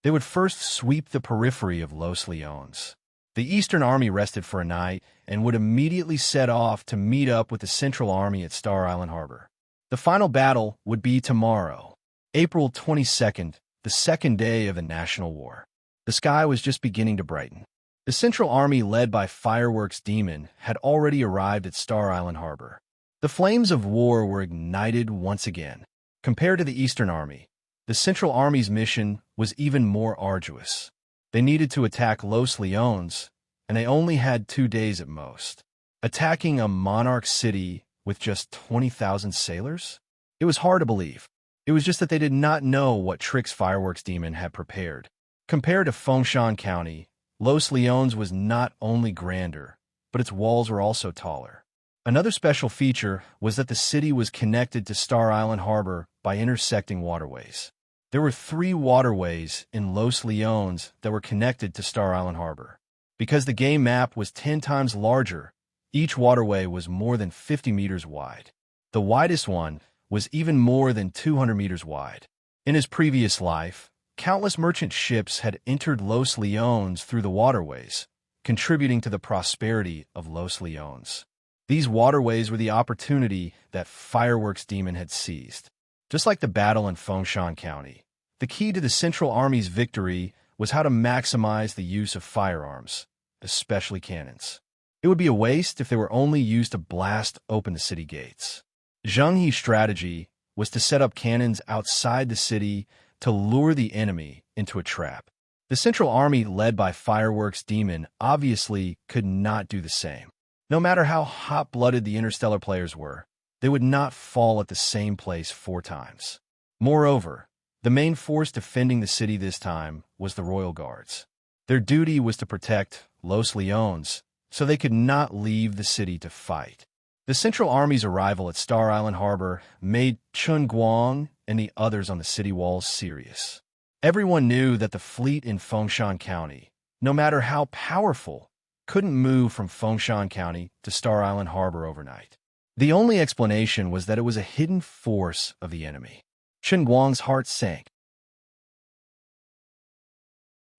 They would first sweep the periphery of Los Leones. The Eastern Army rested for a night and would immediately set off to meet up with the Central Army at Star Island Harbor. The final battle would be tomorrow, April 22nd, the second day of the National War. The sky was just beginning to brighten. The Central Army, led by Fireworks Demon, had already arrived at Star Island Harbor. The flames of war were ignited once again. Compared to the Eastern Army, the Central Army's mission was even more arduous. They needed to attack Los Leones, and they only had 2 days at most. Attacking a monarch city with just 20,000 sailors? It was hard to believe. It was just that they did not know what tricks Fireworks Demon had prepared. Compared to Fengshan County, Los Leones was not only grander, but its walls were also taller. Another special feature was that the city was connected to Star Island Harbor by intersecting waterways. There were 3 waterways in Los Leones that were connected to Star Island Harbor. Because the game map was 10 times larger, each waterway was more than 50 meters wide. The widest one was even more than 200 meters wide. In his previous life, countless merchant ships had entered Los Leones through the waterways, contributing to the prosperity of Los Leones. These waterways were the opportunity that Fireworks Demon had seized. Just like the battle in Fengshan County, the key to the Central Army's victory was how to maximize the use of firearms, especially cannons. It would be a waste if they were only used to blast open the city gates. Zheng He's strategy was to set up cannons outside the city to lure the enemy into a trap. The Central Army, led by Fireworks Demon, obviously could not do the same. No matter how hot-blooded the Interstellar players were, they would not fall at the same place 4 times. Moreover, the main force defending the city this time was the Royal Guards. Their duty was to protect Los Leones, so they could not leave the city to fight. The Central Army's arrival at Star Island Harbor made Chen Guang and the others on the city walls serious. Everyone knew that the fleet in Fengshan County, no matter how powerful, couldn't move from Fengshan County to Star Island Harbor overnight. The only explanation was that it was a hidden force of the enemy. Chen Guang's heart sank.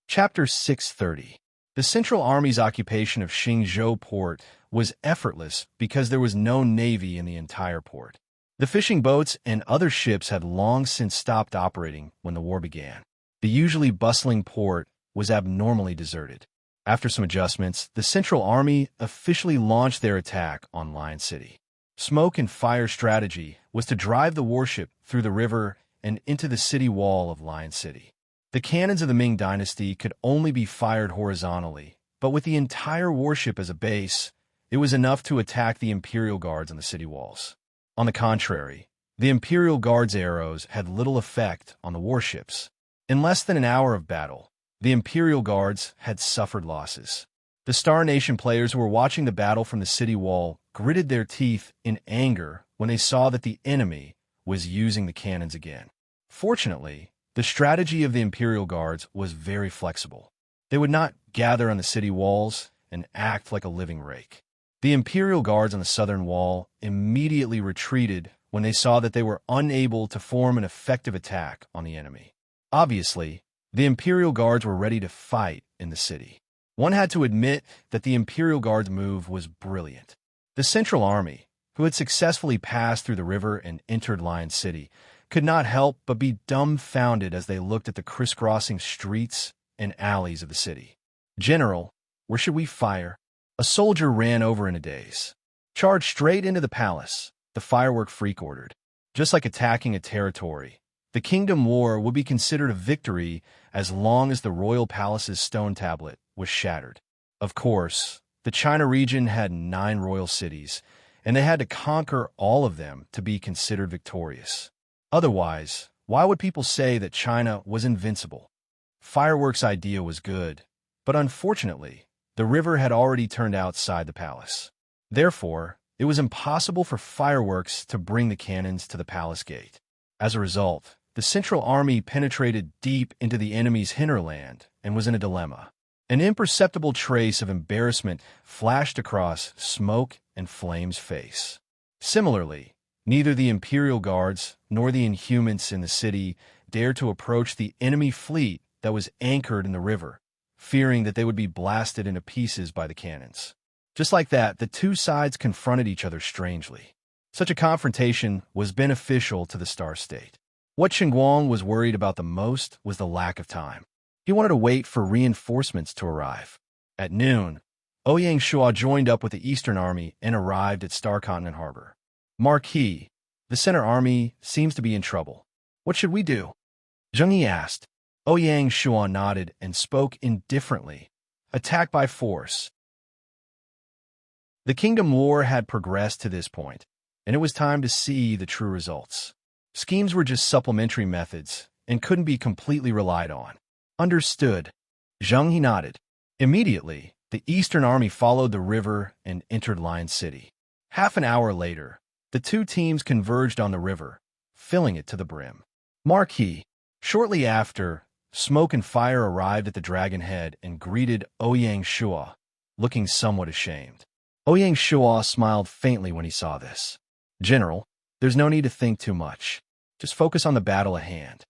Chapter 630. The Central Army's occupation of Xingzhou Port was effortless because there was no navy in the entire port. The fishing boats and other ships had long since stopped operating when the war began. The usually bustling port was abnormally deserted. After some adjustments, the Central Army officially launched their attack on Lion City. Smoke and fire strategy was to drive the warship through the river and into the city wall of Lion City. The cannons of the Ming Dynasty could only be fired horizontally, but with the entire warship as a base, it was enough to attack the Imperial Guards on the city walls. On the contrary, the Imperial Guards' arrows had little effect on the warships. In less than an hour of battle, the Imperial Guards had suffered losses. The Star Nation players who were watching the battle from the city wall gritted their teeth in anger when they saw that the enemy was using the cannons again. Fortunately, the strategy of the Imperial Guards was very flexible. They would not gather on the city walls and act like a living rake. The Imperial Guards on the southern wall immediately retreated when they saw that they were unable to form an effective attack on the enemy. Obviously, the Imperial Guards were ready to fight in the city. One had to admit that the Imperial Guards' move was brilliant. The Central Army, who had successfully passed through the river and entered Lion City, could not help but be dumbfounded as they looked at the crisscrossing streets and alleys of the city. "General, where should we fire?" A soldier ran over in a daze. "Charge straight into the palace," the firework freak ordered. Just like attacking a territory, the Kingdom War would be considered a victory as long as the royal palace's stone tablet was shattered. Of course, the China region had 9 royal cities, and they had to conquer all of them to be considered victorious. Otherwise, why would people say that China was invincible? Fireworks' idea was good, but unfortunately, the river had already turned outside the palace. Therefore, it was impossible for Fireworks to bring the cannons to the palace gate. As a result, the Central Army penetrated deep into the enemy's hinterland and was in a dilemma. An imperceptible trace of embarrassment flashed across Smoke and Flame's face. Similarly, neither the Imperial Guards nor the Inhumans in the city dared to approach the enemy fleet that was anchored in the river, fearing that they would be blasted into pieces by the cannons. Just like that, the two sides confronted each other strangely. Such a confrontation was beneficial to the Star State. What Qingguang was worried about the most was the lack of time. He wanted to wait for reinforcements to arrive. At noon, Ouyang Shua joined up with the Eastern Army and arrived at Star Continent Harbor. Marquis, the Center Army seems to be in trouble. What should we do? Zheng Yi asked. Ouyang Shua nodded and spoke indifferently. Attack by force. The Kingdom War had progressed to this point, and it was time to see the true results. Schemes were just supplementary methods and couldn't be completely relied on. Understood. Zheng He nodded. Immediately, the Eastern Army followed the river and entered Lion City. Half an hour later, the two teams converged on the river, filling it to the brim. Marquis. Shortly after, Smoke and Fire arrived at the Dragon Head and greeted Ouyang Shua, looking somewhat ashamed. Ouyang Shua smiled faintly when he saw this. General, there's no need to think too much. Just focus on the battle at hand.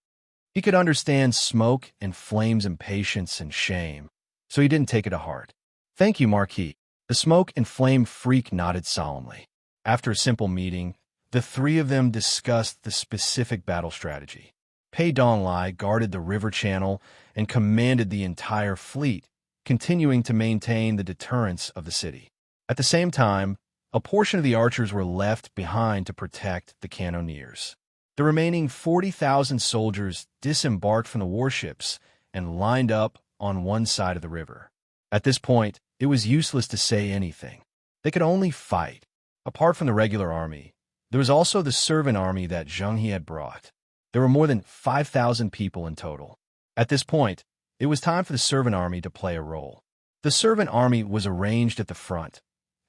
He could understand Smoke and Flame's impatience and shame, so he didn't take it to heart. Thank you, Marquis. The Smoke and Flame freak nodded solemnly. After a simple meeting, the three of them discussed the specific battle strategy. Pei Donglai guarded the river channel and commanded the entire fleet, continuing to maintain the deterrence of the city. At the same time, a portion of the archers were left behind to protect the cannoneers. The remaining 40,000 soldiers disembarked from the warships and lined up on one side of the river. At this point, it was useless to say anything. They could only fight. Apart from the regular army, there was also the servant army that Zheng He had brought. There were more than 5,000 people in total. At this point, it was time for the servant army to play a role. The servant army was arranged at the front,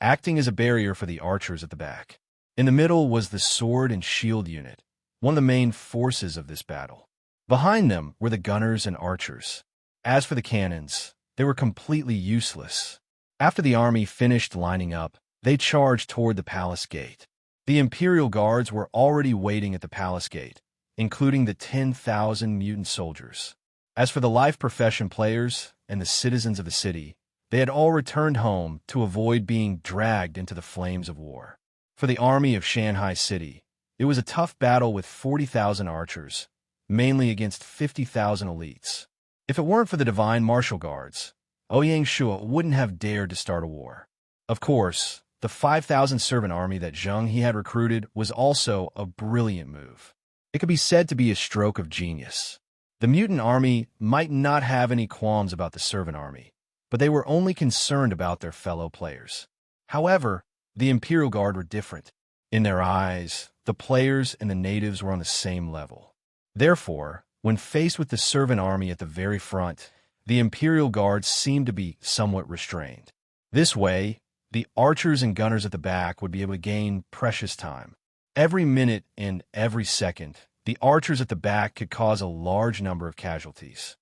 acting as a barrier for the archers at the back. In the middle was the sword and shield unit, one of the main forces of this battle. Behind them were the gunners and archers. As for the cannons, they were completely useless. After the army finished lining up, they charged toward the palace gate. The Imperial Guards were already waiting at the palace gate, including the 10,000 mutant soldiers. As for the life profession players and the citizens of the city, they had all returned home to avoid being dragged into the flames of war. For the army of Shanghai City, it was a tough battle with 40,000 archers, mainly against 50,000 elites. If it weren't for the Divine Martial Guards, Ouyang Shua wouldn't have dared to start a war. Of course, the 5,000 servant army that Zheng He had recruited was also a brilliant move. It could be said to be a stroke of genius. The mutant army might not have any qualms about the servant army, but they were only concerned about their fellow players. However, the Imperial Guard were different. In their eyes, the players and the natives were on the same level. Therefore, when faced with the servant army at the very front, the Imperial Guard seemed to be somewhat restrained. This way, the archers and gunners at the back would be able to gain precious time. Every minute and every second, the archers at the back could cause a large number of casualties.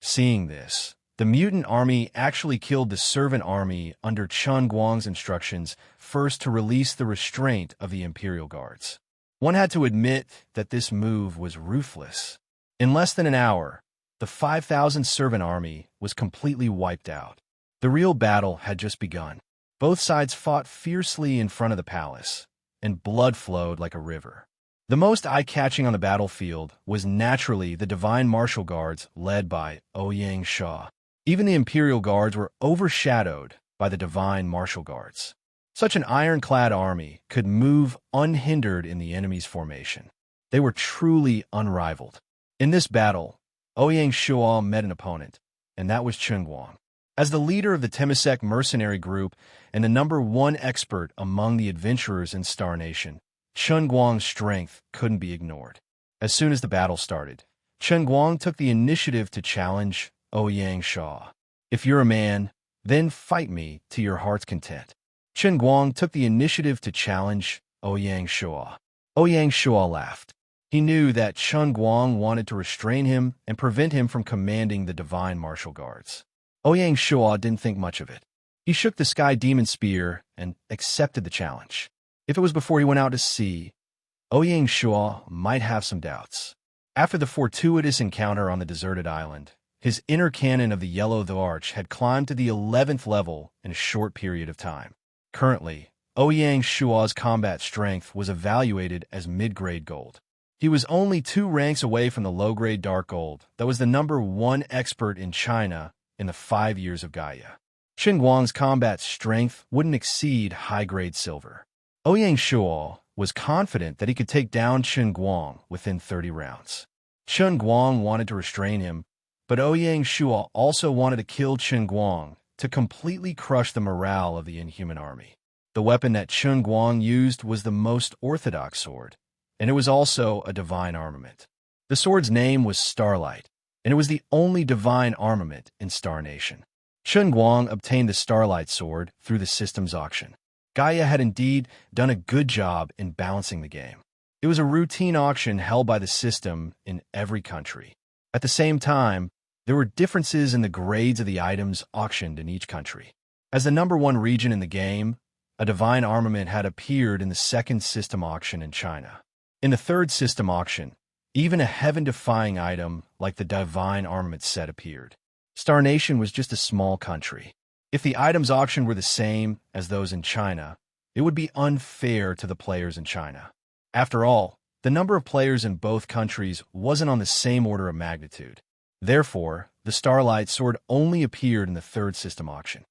Seeing this, the mutant army actually killed the servant army under Chen Guang's instructions first to release the restraint of the Imperial Guards. One had to admit that this move was ruthless. In less than an hour, the 5,000 servant army was completely wiped out. The real battle had just begun. Both sides fought fiercely in front of the palace, and blood flowed like a river. The most eye-catching on the battlefield was naturally the Divine Martial Guards led by Ouyang Shua. Even the Imperial Guards were overshadowed by the Divine Martial Guards. Such an ironclad army could move unhindered in the enemy's formation. They were truly unrivaled. In this battle, Ouyang Shua met an opponent, and that was Qingguang. As the leader of the Temasek mercenary group and the #1 expert among the adventurers in Star Nation, Qingguang's strength couldn't be ignored. As soon as the battle started, Qingguang took the initiative to challenge Ouyang Shua. If you're a man, then fight me to your heart's content. Qingguang took the initiative to challenge Ouyang Shua. Ouyang Shua laughed. He knew that Qingguang wanted to restrain him and prevent him from commanding the Divine Martial Guards. Ouyang Shua didn't think much of it. He shook the Sky Demon Spear and accepted the challenge. If it was before he went out to sea, Ouyang Shua might have some doubts. After the fortuitous encounter on the deserted island, His inner cannon of the Yellow Arch had climbed to the 11th level in a short period of time. Currently, Ouyang Shua's combat strength was evaluated as mid-grade gold. He was only 2 ranks away from the low-grade dark gold that was the #1 expert in China in the 5 years of Gaia. Chen Guang's combat strength wouldn't exceed high-grade silver. Ouyang Shua was confident that he could take down Chen Guang within 30 rounds. Chen Guang wanted to restrain him, but Ouyang Shua also wanted to kill Chen Guang to completely crush the morale of the Inhuman army. The weapon that Chen Guang used was the most orthodox sword, and it was also a divine armament. The sword's name was Starlight, and it was the only divine armament in Star Nation. Chen Guang obtained the Starlight sword through the system's auction. Gaia had indeed done a good job in balancing the game. It was a routine auction held by the system in every country. At the same time, there were differences in the grades of the items auctioned in each country. As the #1 region in the game, a divine armament had appeared in the 2nd system auction in China. In the 3rd system auction, even a heaven-defying item like the divine armament set appeared. Star Nation was just a small country. If the items auctioned were the same as those in China, it would be unfair to the players in China. After all, the number of players in both countries wasn't on the same order of magnitude. Therefore, the Starlight sword only appeared in the 3rd system auction.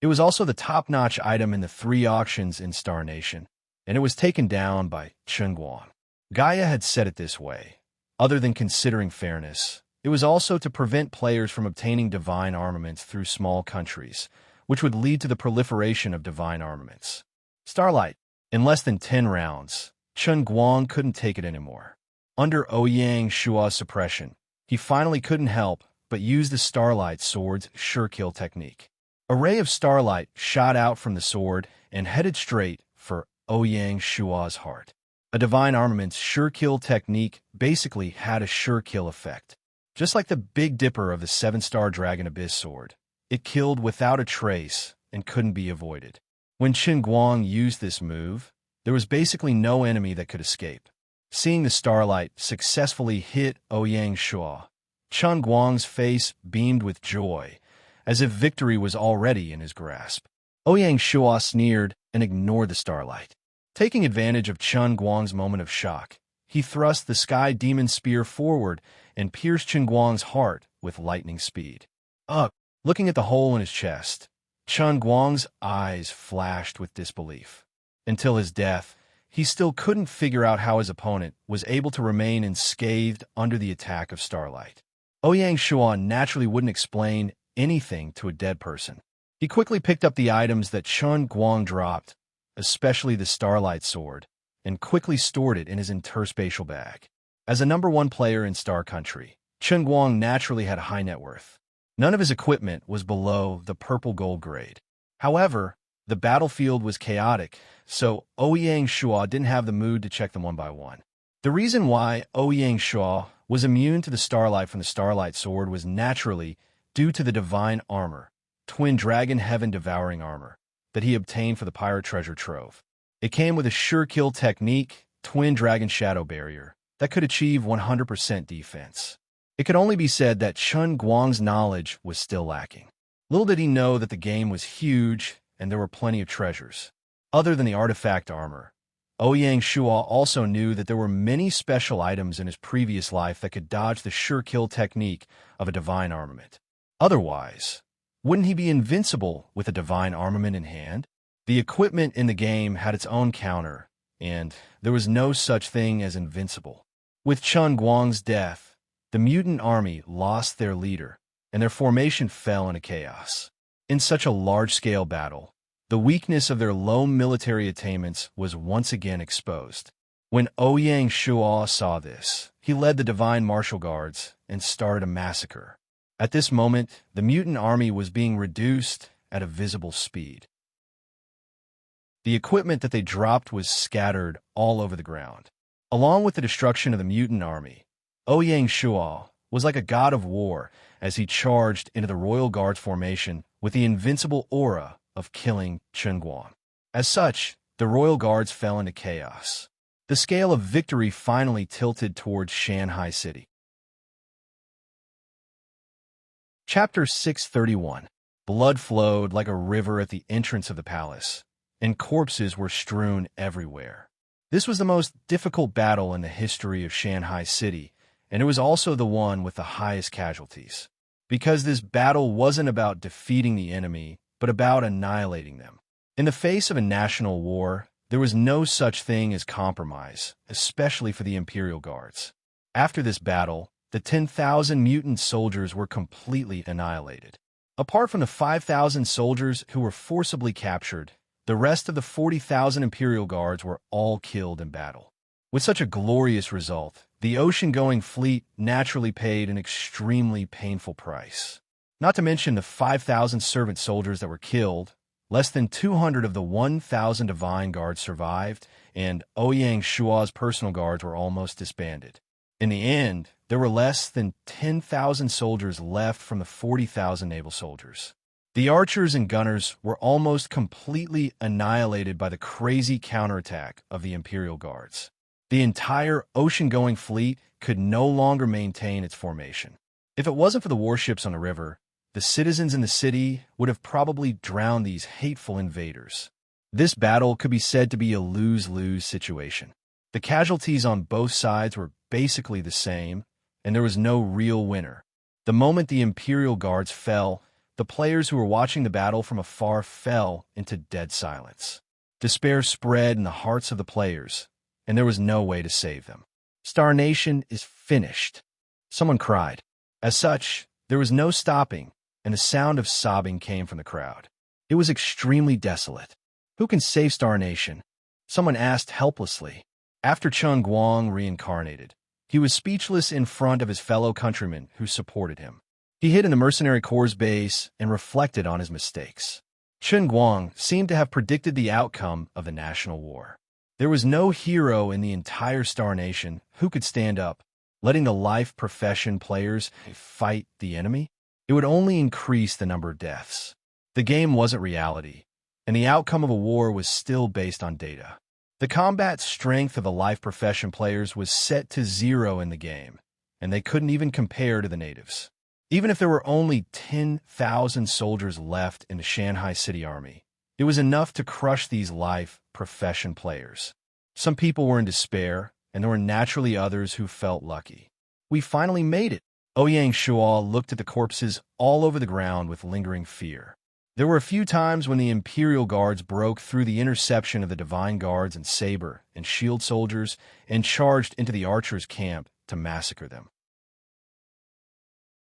It was also the top-notch item in the 3 auctions in Star Nation, and it was taken down by Chen Guang. Gaia had said it this way. Other than considering fairness, it was also to prevent players from obtaining divine armaments through small countries, which would lead to the proliferation of divine armaments. Starlight. In less than 10 rounds, Chen Guang couldn't take it anymore. Under Ouyang Shua's suppression, he finally couldn't help but use the Starlight sword's sure kill technique. A ray of starlight shot out from the sword and headed straight for Ouyang Shua's heart. A divine armament's sure kill technique basically had a sure kill effect. Just like the Big Dipper of the 7-star Dragon Abyss sword, it killed without a trace and couldn't be avoided. When Chen Guang used this move, there was basically no enemy that could escape. Seeing the starlight successfully hit Ouyang Shua, Chen Guang's face beamed with joy, as if victory was already in his grasp. Ouyang Shua sneered and ignored the starlight. Taking advantage of Chen Guang's moment of shock, he thrust the Sky Demon Spear forward and pierced Chen Guang's heart with lightning speed. Looking at the hole in his chest, Chen Guang's eyes flashed with disbelief. Until his death, he still couldn't figure out how his opponent was able to remain unscathed under the attack of starlight. Ouyang Shua naturally wouldn't explain anything to a dead person. He quickly picked up the items that Chen Guang dropped, especially the Starlight sword, and quickly stored it in his interspatial bag. As a #1 player in Star Country, Chen Guang naturally had a high net worth. None of his equipment was below the purple gold grade. However, the battlefield was chaotic, so Ouyang Shua didn't have the mood to check them one by one. The reason why Ouyang Shua was immune to the starlight from the Starlight sword was naturally due to the divine armor, Twin Dragon Heaven Devouring Armor, that he obtained for the Pirate Treasure Trove. It came with a sure kill technique, Twin Dragon Shadow Barrier, that could achieve 100% defense. It could only be said that Chen Guang's knowledge was still lacking. Little did he know that the game was huge and there were plenty of treasures. Other than the artifact armor, Ouyang Shua also knew that there were many special items in his previous life that could dodge the sure kill technique of a divine armament. Otherwise, wouldn't he be invincible with a divine armament in hand? The equipment in the game had its own counter, and there was no such thing as invincible. With Chen Guang's death, the mutant army lost their leader, and their formation fell into chaos. In such a large-scale battle, the weakness of their low military attainments was once again exposed. When Ouyang Shua saw this, he led the Divine Martial Guards and started a massacre. At this moment, the mutant army was being reduced at a visible speed. The equipment that they dropped was scattered all over the ground. Along with the destruction of the mutant army, Ouyang Shua was like a god of war as he charged into the Royal Guards formation with the invincible aura of killing Chen Guang. As such, the Royal Guards fell into chaos. The scale of victory finally tilted towards Shanghai City. Chapter 631. Blood flowed like a river at the entrance of the palace, and corpses were strewn everywhere. This was the most difficult battle in the history of Shanghai City, and it was also the one with the highest casualties. Because this battle wasn't about defeating the enemy, but about annihilating them. In the face of a national war, there was no such thing as compromise, especially for the Imperial Guards. After this battle, the 10,000 mutant soldiers were completely annihilated. Apart from the 5,000 soldiers who were forcibly captured, the rest of the 40,000 Imperial Guards were all killed in battle. With such a glorious result, the ocean-going fleet naturally paid an extremely painful price. Not to mention the 5,000 servant soldiers that were killed, less than 200 of the 1,000 Divine Guards survived, and Ouyang Shua's personal guards were almost disbanded. In the end, there were less than 10,000 soldiers left from the 40,000 naval soldiers. The archers and gunners were almost completely annihilated by the crazy counterattack of the Imperial Guards. The entire ocean-going fleet could no longer maintain its formation. If it wasn't for the warships on the river, the citizens in the city would have probably drowned these hateful invaders. This battle could be said to be a lose-lose situation. The casualties on both sides were basically the same, and there was no real winner. The moment the Imperial Guards fell, the players who were watching the battle from afar fell into dead silence. Despair spread in the hearts of the players, and there was no way to save them. Star Nation is finished, someone cried. As such, there was no stopping, and the sound of sobbing came from the crowd. It was extremely desolate. Who can save Star Nation? Someone asked helplessly. After Cheng Guang reincarnated, he was speechless in front of his fellow countrymen who supported him. He hid in the Mercenary Corps' base and reflected on his mistakes. Cheng Guang seemed to have predicted the outcome of the national war. There was no hero in the entire Star Nation who could stand up, letting the life profession players fight the enemy. It would only increase the number of deaths. The game wasn't reality, and the outcome of a war was still based on data. The combat strength of the life profession players was set to 0 in the game, and they couldn't even compare to the natives. Even if there were only 10,000 soldiers left in the Shanghai City Army, it was enough to crush these life profession players. Some people were in despair, and there were naturally others who felt lucky. We finally made it. Ouyang Shua looked at the corpses all over the ground with lingering fear. There were a few times when the Imperial Guards broke through the interception of the Divine Guards and Saber and Shield soldiers and charged into the archers' camp to massacre them.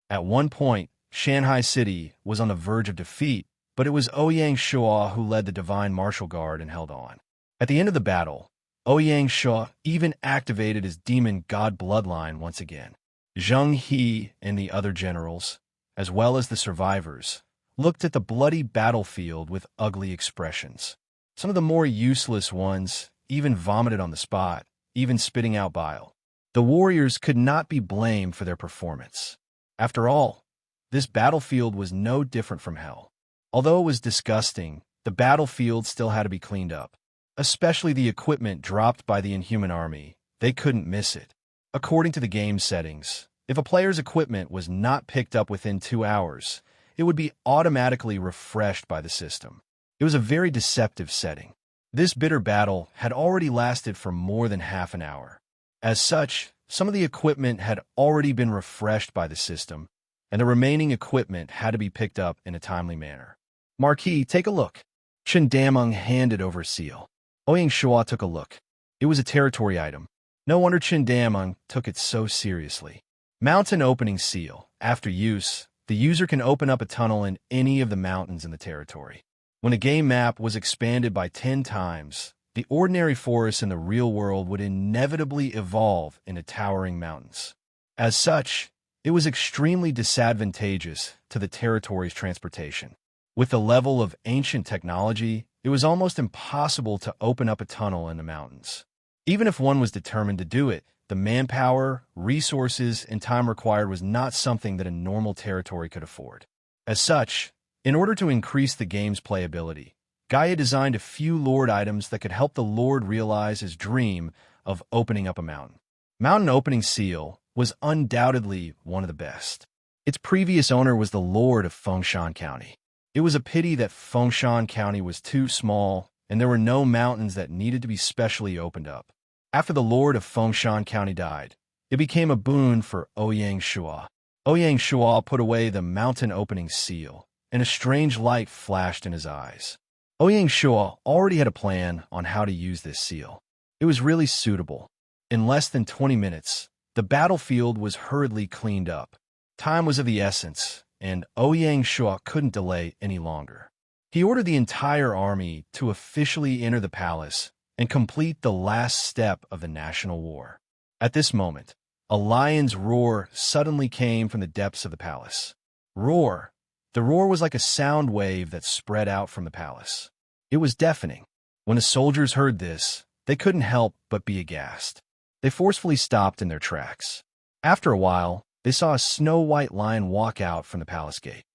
At one point, Shanghai City was on the verge of defeat, but it was Ouyang Shua who led the Divine Martial Guard and held on. At the end of the battle, Ouyang Shua even activated his demon god bloodline once again. Zheng He and the other generals, as well as the survivors, looked at the bloody battlefield with ugly expressions. Some of the more useless ones even vomited on the spot, even spitting out bile. The warriors could not be blamed for their performance. After all, this battlefield was no different from hell. Although it was disgusting, the battlefield still had to be cleaned up. Especially the equipment dropped by the Inhuman Army. They couldn't miss it. According to the game settings, if a player's equipment was not picked up within 2 hours, it would be automatically refreshed by the system. It was a very deceptive setting. This bitter battle had already lasted for more than half an hour. As such, some of the equipment had already been refreshed by the system, and the remaining equipment had to be picked up in a timely manner. Marquis, take a look. Chen Dameng handed over a seal. Ouyang Shua took a look. It was a territory item. No wonder Chen Dameng took it so seriously. Mountain opening seal. After use, the user can open up a tunnel in any of the mountains in the territory. When a game map was expanded by 10 times, the ordinary forests in the real world would inevitably evolve into towering mountains. As such, it was extremely disadvantageous to the territory's transportation. With the level of ancient technology, it was almost impossible to open up a tunnel in the mountains. Even if one was determined to do it, the manpower, resources, and time required was not something that a normal territory could afford. As such, in order to increase the game's playability, Gaia designed a few Lord items that could help the Lord realize his dream of opening up a mountain. Mountain Opening Seal was undoubtedly one of the best. Its previous owner was the lord of Fengshan County. It was a pity that Fengshan County was too small and there were no mountains that needed to be specially opened up. After the lord of Fengshan County died, it became a boon for Ouyang Shua. Ouyang Shua put away the mountain opening seal, and a strange light flashed in his eyes. Ouyang Shua already had a plan on how to use this seal. It was really suitable. In less than 20 minutes, the battlefield was hurriedly cleaned up. Time was of the essence, and Ouyang Shua couldn't delay any longer. He ordered the entire army to officially enter the palace and complete the last step of the national war. At this moment, a lion's roar suddenly came from the depths of the palace. Roar! The roar was like a sound wave that spread out from the palace. It was deafening. When the soldiers heard this, they couldn't help but be aghast. They forcefully stopped in their tracks. After a while, they saw a snow-white lion walk out from the palace gate.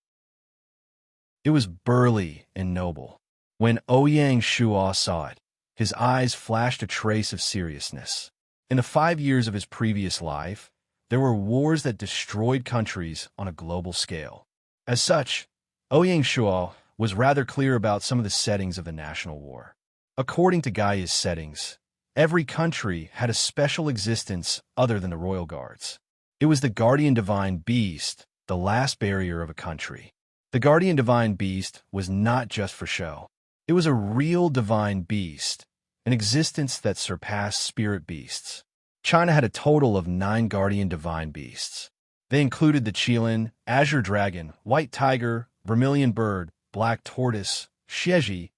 It was burly and noble. When Ouyang Shua saw it, his eyes flashed a trace of seriousness. In the 5 years of his previous life, there were wars that destroyed countries on a global scale. As such, Ouyang Shua was rather clear about some of the settings of the national war. According to Gaia's settings, every country had a special existence other than the royal guards. It was the guardian divine beast, the last barrier of a country. The guardian divine beast was not just for show. It was a real divine beast, an existence that surpassed spirit beasts. China had a total of 9 guardian divine beasts. They included the Qilin, azure dragon, white tiger, vermilion bird, black tortoise, Xieji,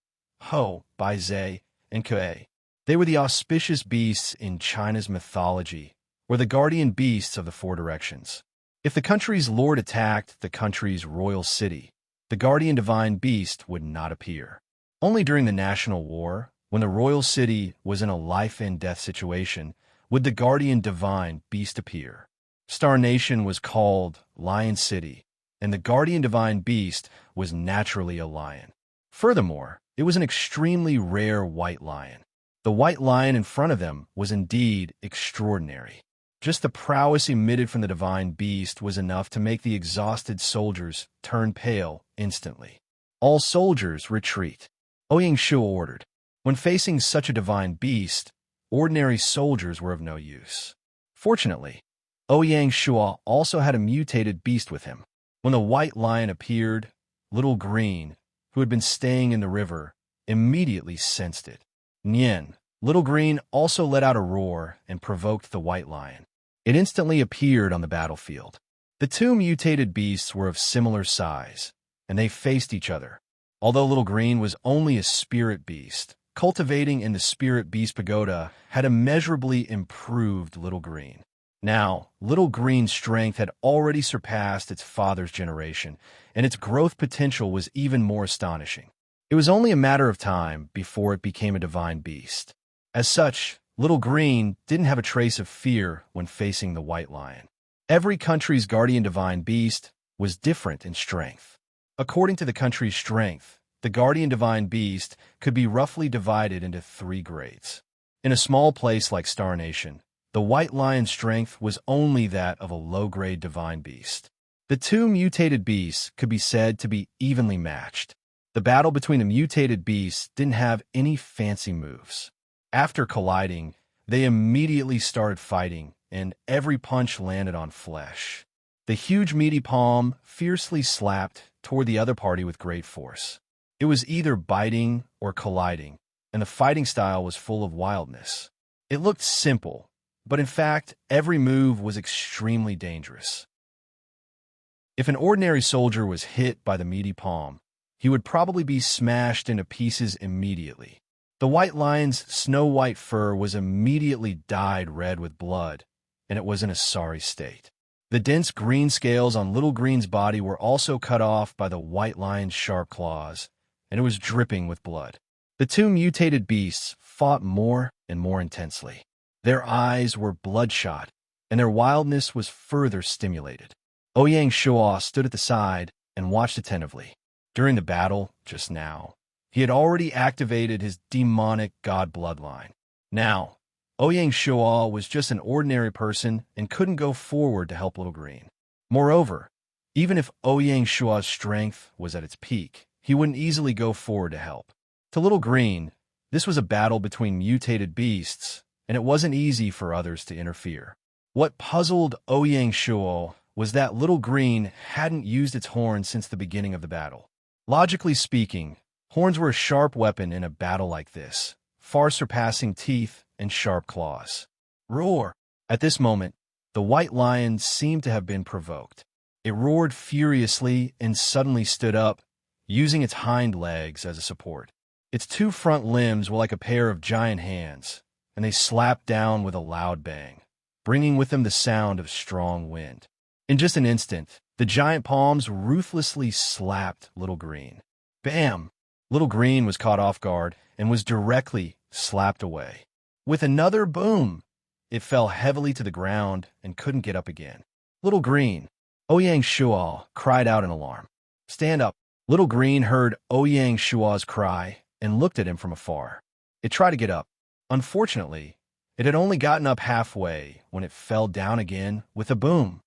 Ho, Baizhe, and Kuei. They were the auspicious beasts in China's mythology, or the guardian beasts of the 4 directions. If the country's lord attacked the country's royal city, the guardian divine beast would not appear. Only during the national war, when the royal city was in a life-and-death situation, would the guardian divine beast appear. Star Nation was called Lion City, and the guardian divine beast was naturally a lion. Furthermore, it was an extremely rare white lion. The white lion in front of them was indeed extraordinary. Just the prowess emitted from the divine beast was enough to make the exhausted soldiers turn pale instantly. All soldiers retreat, Ouyang Shua ordered. When facing such a divine beast, ordinary soldiers were of no use. Fortunately, Ouyang Shua also had a mutated beast with him. When the white lion appeared, Little Green, who had been staying in the river, immediately sensed it. Nian, Little Green also let out a roar and provoked the white lion. It instantly appeared on the battlefield. The 2 mutated beasts were of similar size, and they faced each other. Although Little Green was only a spirit beast, cultivating in the Spirit Beast Pagoda had immeasurably improved Little Green. Now, Little Green's strength had already surpassed its father's generation, and its growth potential was even more astonishing. It was only a matter of time before it became a divine beast. As such, Little Green didn't have a trace of fear when facing the white lion. Every country's guardian divine beast was different in strength. According to the country's strength, the guardian divine beast could be roughly divided into 3 grades. In a small place like Star Nation, the white lion's strength was only that of a low-grade divine beast. The 2 mutated beasts could be said to be evenly matched. The battle between the mutated beasts didn't have any fancy moves. After colliding, they immediately started fighting, and every punch landed on flesh. The huge meaty palm fiercely slapped toward the other party with great force. It was either biting or colliding, and the fighting style was full of wildness. It looked simple, but in fact, every move was extremely dangerous. If an ordinary soldier was hit by the meaty palm, he would probably be smashed into pieces immediately. The white lion's snow-white fur was immediately dyed red with blood, and it was in a sorry state. The dense green scales on Little Green's body were also cut off by the white lion's sharp claws, and it was dripping with blood. The 2 mutated beasts fought more and more intensely. Their eyes were bloodshot, and their wildness was further stimulated. Ouyang Shua stood at the side and watched attentively. During the battle, just now, he had already activated his demonic god bloodline. Now, Ouyang Shua was just an ordinary person and couldn't go forward to help Little Green. Moreover, Even if Ouyang Shua's strength was at its peak, he wouldn't easily go forward to help. To Little Green, this was a battle between mutated beasts, and it wasn't easy for others to interfere. What puzzled Ouyang Shuo was that Little Green hadn't used its horns since the beginning of the battle. Logically speaking, horns were a sharp weapon in a battle like this, far surpassing teeth and sharp claws. Roar! At this moment, the white lion seemed to have been provoked. It roared furiously and suddenly stood up, using its hind legs as a support. Its two front limbs were like a pair of giant hands, and they slapped down with a loud bang, bringing with them the sound of strong wind. In just an instant, the giant palms ruthlessly slapped Little Green. Bam! Little Green was caught off guard and was directly slapped away. With another boom, it fell heavily to the ground and couldn't get up again. Little Green, Ouyang Shuo cried out in alarm. Stand up! Little Green heard Ouyang Shuo's cry and looked at him from afar. It tried to get up. Unfortunately, it had only gotten up halfway when it fell down again with a boom.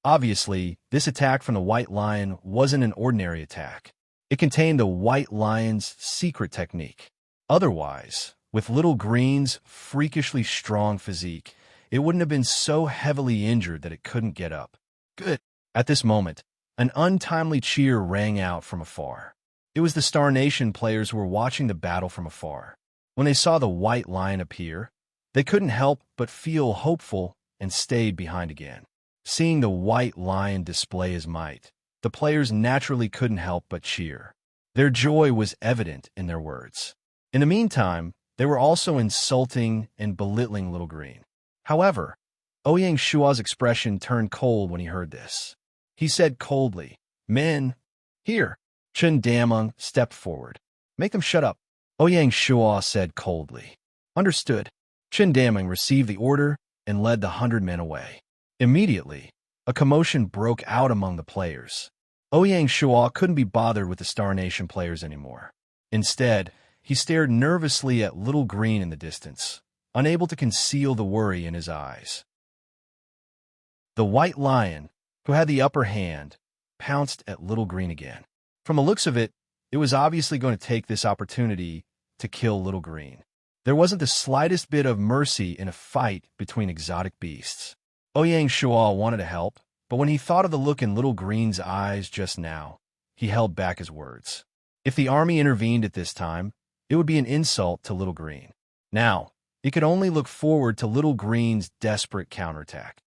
Obviously, this attack from the white lion wasn't an ordinary attack. It contained the white lion's secret technique. Otherwise, with Little Green's freakishly strong physique, it wouldn't have been so heavily injured that it couldn't get up. Good. At this moment, an untimely cheer rang out from afar. It was the Star Nation players who were watching the battle from afar. When they saw the white lion appear, they couldn't help but feel hopeful and stayed behind again. Seeing the white lion display his might, the players naturally couldn't help but cheer. Their joy was evident in their words. In the meantime, they were also insulting and belittling Little Green. However, Ouyang Shua's expression turned cold when he heard this. He said coldly, Men, here. Chen Dameng stepped forward. Make them shut up. Ouyang Shua said coldly. Understood. Chen Dameng received the order and led the 100 men away. Immediately, a commotion broke out among the players. Ouyang Shuo couldn't be bothered with the Star Nation players anymore. Instead, he stared nervously at Little Green in the distance, unable to conceal the worry in his eyes. The white lion, who had the upper hand, pounced at Little Green again. From the looks of it, it was obviously going to take this opportunity to kill Little Green. There wasn't the slightest bit of mercy in a fight between exotic beasts. Ouyang Shuo wanted to help, but when he thought of the look in Little Green's eyes just now, he held back his words. If the army intervened at this time, it would be an insult to Little Green. Now, it could only look forward to Little Green's desperate counterattack.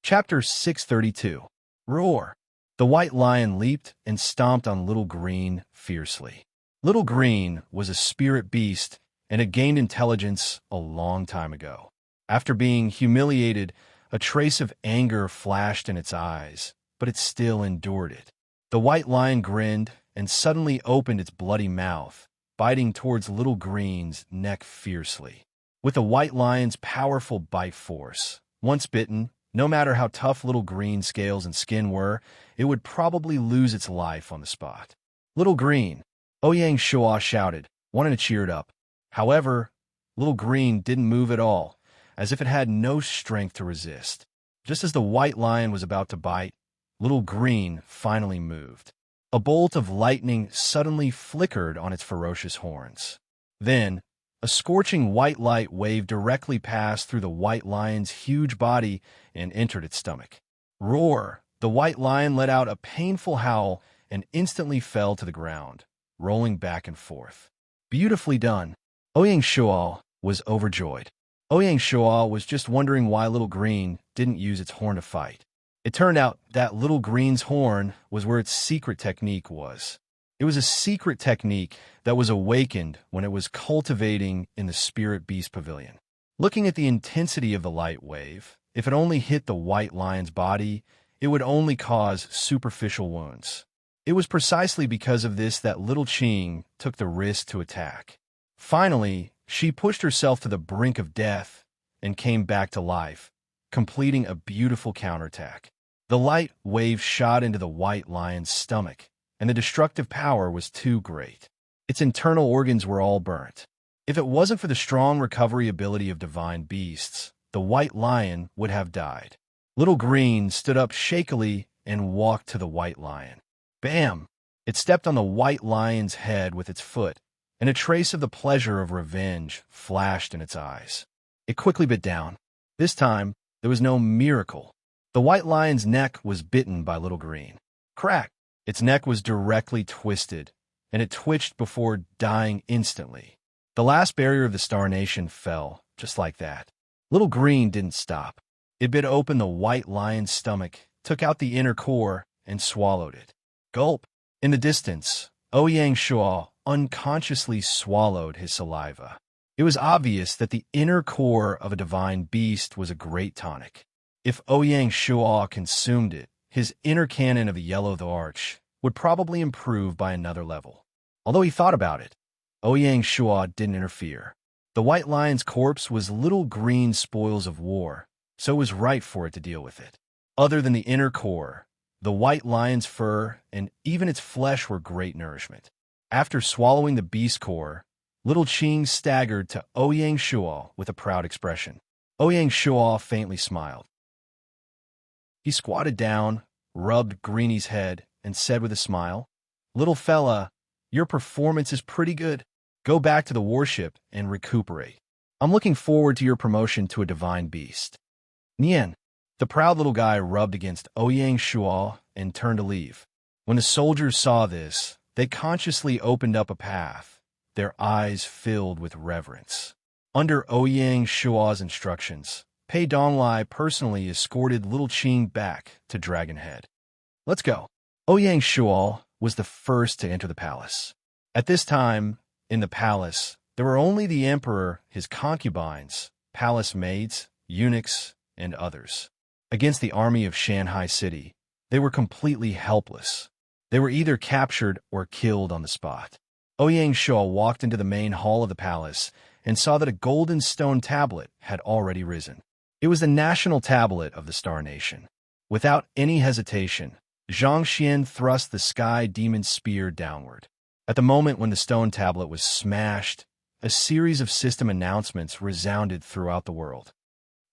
Chapter 632. Roar! The white lion leaped and stomped on Little Green fiercely. Little Green was a spirit beast and had gained intelligence a long time ago. After being humiliated, a trace of anger flashed in its eyes, but it still endured it. The white lion grinned and suddenly opened its bloody mouth, biting towards Little Green's neck fiercely. With the white lion's powerful bite force, once bitten, no matter how tough Little Green's scales and skin were, it would probably lose its life on the spot. Little Green, Ouyang Shuo shouted, wanting to cheer it up. However, Little Green didn't move at all, as if it had no strength to resist. Just as the white lion was about to bite, Little Green finally moved. A bolt of lightning suddenly flickered on its ferocious horns. Then, a scorching white light wave directly passed through the white lion's huge body and entered its stomach. Roar! The white lion let out a painful howl and instantly fell to the ground, rolling back and forth. Beautifully done. Ouyang Shuo was overjoyed. Ouyang Shuo was just wondering why Little Green didn't use its horn to fight. It turned out that Little Green's horn was where its secret technique was. It was a secret technique that was awakened when it was cultivating in the Spirit Beast Pavilion. Looking at the intensity of the light wave, if it only hit the white lion's body, it would only cause superficial wounds. It was precisely because of this that Little Qing took the risk to attack. Finally, she pushed herself to the brink of death and came back to life, completing a beautiful counterattack. The light wave shot into the white lion's stomach, and the destructive power was too great. Its internal organs were all burnt. If it wasn't for the strong recovery ability of divine beasts, the white lion would have died. Little Green stood up shakily and walked to the white lion. Bam! It stepped on the white lion's head with its foot, and a trace of the pleasure of revenge flashed in its eyes. It quickly bit down. This time, there was no miracle. The white lion's neck was bitten by Little Green. Crack! Its neck was directly twisted, and it twitched before dying instantly. The last barrier of the Star Nation fell, just like that. Little Green didn't stop. It bit open the white lion's stomach, took out the inner core, and swallowed it. Gulp! In the distance, Ouyang Shuo unconsciously swallowed his saliva. It was obvious that the inner core of a divine beast was a great tonic. If Ouyang Shuo consumed it, his inner cannon of the Yellow the Arch would probably improve by another level. Although he thought about it, Ouyang Shuo didn't interfere. The white lion's corpse was Little Green's spoils of war, so it was right for it to deal with it. Other than the inner core, the white lion's fur and even its flesh were great nourishment. After swallowing the beast core, Little Qing staggered to Ouyang Shuo with a proud expression. Ouyang Shuo faintly smiled. He squatted down, rubbed Greenie's head, and said with a smile, "Little fella, your performance is pretty good. Go back to the warship and recuperate. I'm looking forward to your promotion to a divine beast." Nian. The proud little guy rubbed against Ouyang Shuo and turned to leave. When the soldiers saw this, they consciously opened up a path, their eyes filled with reverence. Under Ouyang Shuo's instructions, Pei Donglai personally escorted Little Qing back to Dragon Head. "Let's go." Ouyang Shuo was the first to enter the palace. At this time, in the palace, there were only the emperor, his concubines, palace maids, eunuchs, and others. Against the army of Shanghai City, they were completely helpless. They were either captured or killed on the spot. Ouyang Shuo walked into the main hall of the palace and saw that a golden stone tablet had already risen. It was the national tablet of the Star Nation. Without any hesitation, Zhang Xian thrust the sky demon's spear downward. At the moment when the stone tablet was smashed, a series of system announcements resounded throughout the world.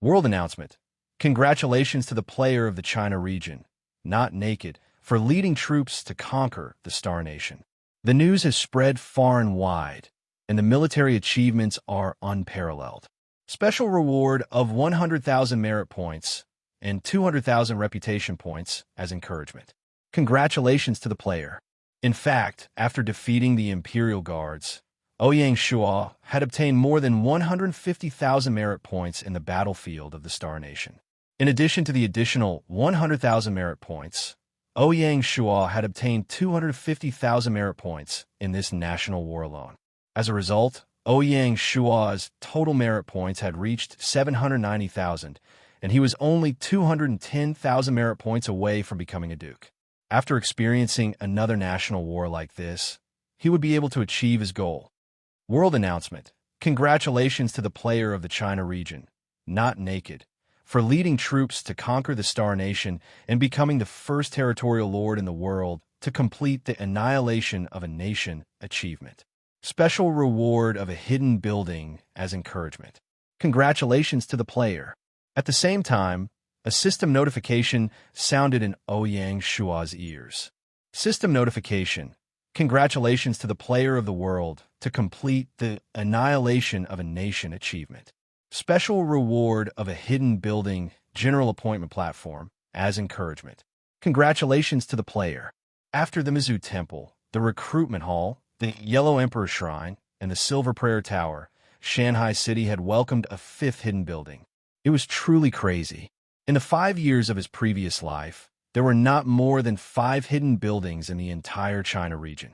World announcement. Congratulations to the player of the China region, not naked, for leading troops to conquer the Star Nation. The news has spread far and wide, and the military achievements are unparalleled. Special reward of 100,000 merit points and 200,000 reputation points as encouragement. Congratulations to the player. In fact, after defeating the Imperial Guards, Ouyang Shuo had obtained more than 150,000 merit points in the battlefield of the Star Nation. In addition to the additional 100,000 merit points, Ouyang Shuo had obtained 250,000 merit points in this national war alone. As a result, Ouyang Shuo's total merit points had reached 790,000, and he was only 210,000 merit points away from becoming a duke. After experiencing another national war like this, he would be able to achieve his goal. World announcement. Congratulations to the player of the China region, not naked, for leading troops to conquer the Star Nation and becoming the first territorial lord in the world to complete the annihilation of a nation achievement. Special reward of a hidden building as encouragement. Congratulations to the player. At the same time, a system notification sounded in Ouyang Shuo's ears. System notification. Congratulations to the player of the world to complete the annihilation of a nation achievement. Special reward of a hidden building general appointment platform as encouragement. Congratulations to the player. After the Mizu Temple, the Recruitment Hall, the Yellow Emperor Shrine, and the Silver Prayer Tower, Shanghai City had welcomed a fifth hidden building. It was truly crazy. In the 5 years of his previous life, there were not more than 5 hidden buildings in the entire China region.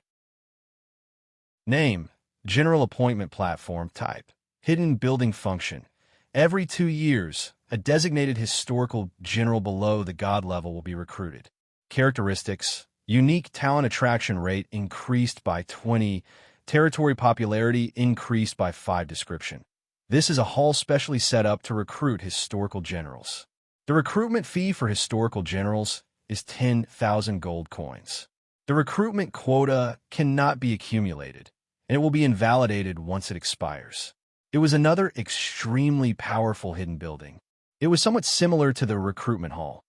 Name, General Appointment Platform Type, Hidden Building Function. Every 2 years, a designated historical general below the god level will be recruited. Characteristics, unique talent attraction rate increased by 20, territory popularity increased by 5 description. This is a hall specially set up to recruit historical generals. The recruitment fee for historical generals is 10,000 gold coins. The recruitment quota cannot be accumulated, and it will be invalidated once it expires. It was another extremely powerful hidden building. It was somewhat similar to the recruitment hall.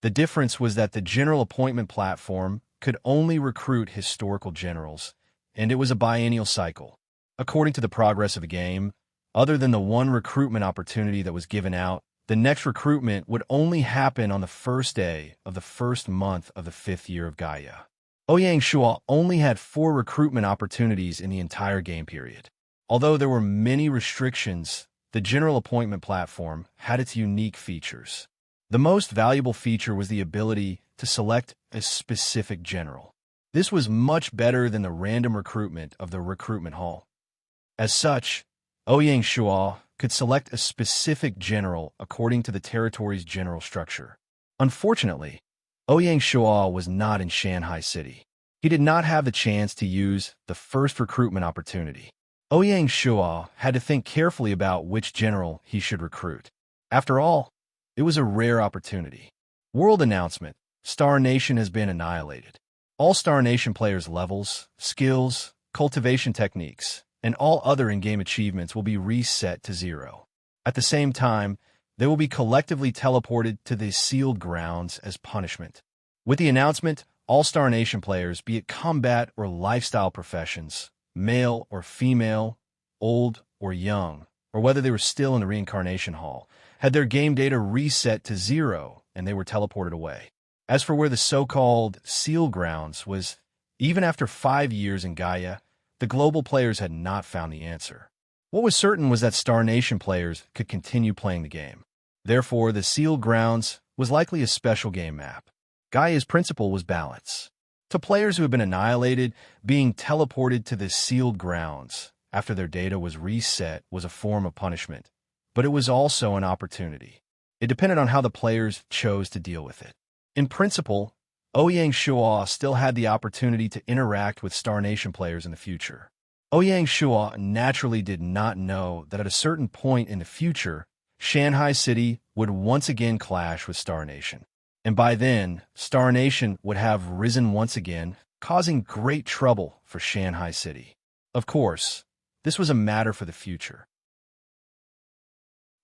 The difference was that the general appointment platform could only recruit historical generals, and it was a biennial cycle. According to the progress of the game, other than the one recruitment opportunity that was given out, the next recruitment would only happen on the first day of the first month of the 5th year of Gaia. Ouyang Shua only had 4 recruitment opportunities in the entire game period. Although there were many restrictions, the general appointment platform had its unique features. The most valuable feature was the ability to select a specific general. This was much better than the random recruitment of the recruitment hall. As such, Ouyang Shua could select a specific general according to the territory's general structure. Unfortunately, Ouyang Shua was not in Shanghai City. He did not have the chance to use the first recruitment opportunity. Ouyang Shua had to think carefully about which general he should recruit. After all, it was a rare opportunity. World announcement: Star Nation has been annihilated. All Star Nation players' levels, skills, cultivation techniques, and all other in-game achievements will be reset to 0. At the same time, they will be collectively teleported to the sealed grounds as punishment. With the announcement, all Star Nation players, be it combat or lifestyle professions, male or female, old or young, or whether they were still in the reincarnation hall, had their game data reset to 0 and they were teleported away. As for where the so-called seal grounds was, even after 5 years in Gaia, the global players had not found the answer. What was certain was that Star Nation players could continue playing the game. Therefore, the sealed grounds was likely a special game map. Gaia's principle was balance. To players who had been annihilated, being teleported to the sealed grounds after their data was reset was a form of punishment, but it was also an opportunity. It depended on how the players chose to deal with it. In principle, Ouyang Shua still had the opportunity to interact with Star Nation players in the future. Ouyang Shua naturally did not know that at a certain point in the future, Shanghai City would once again clash with Star Nation. And by then, Star Nation would have risen once again, causing great trouble for Shanghai City. Of course, this was a matter for the future.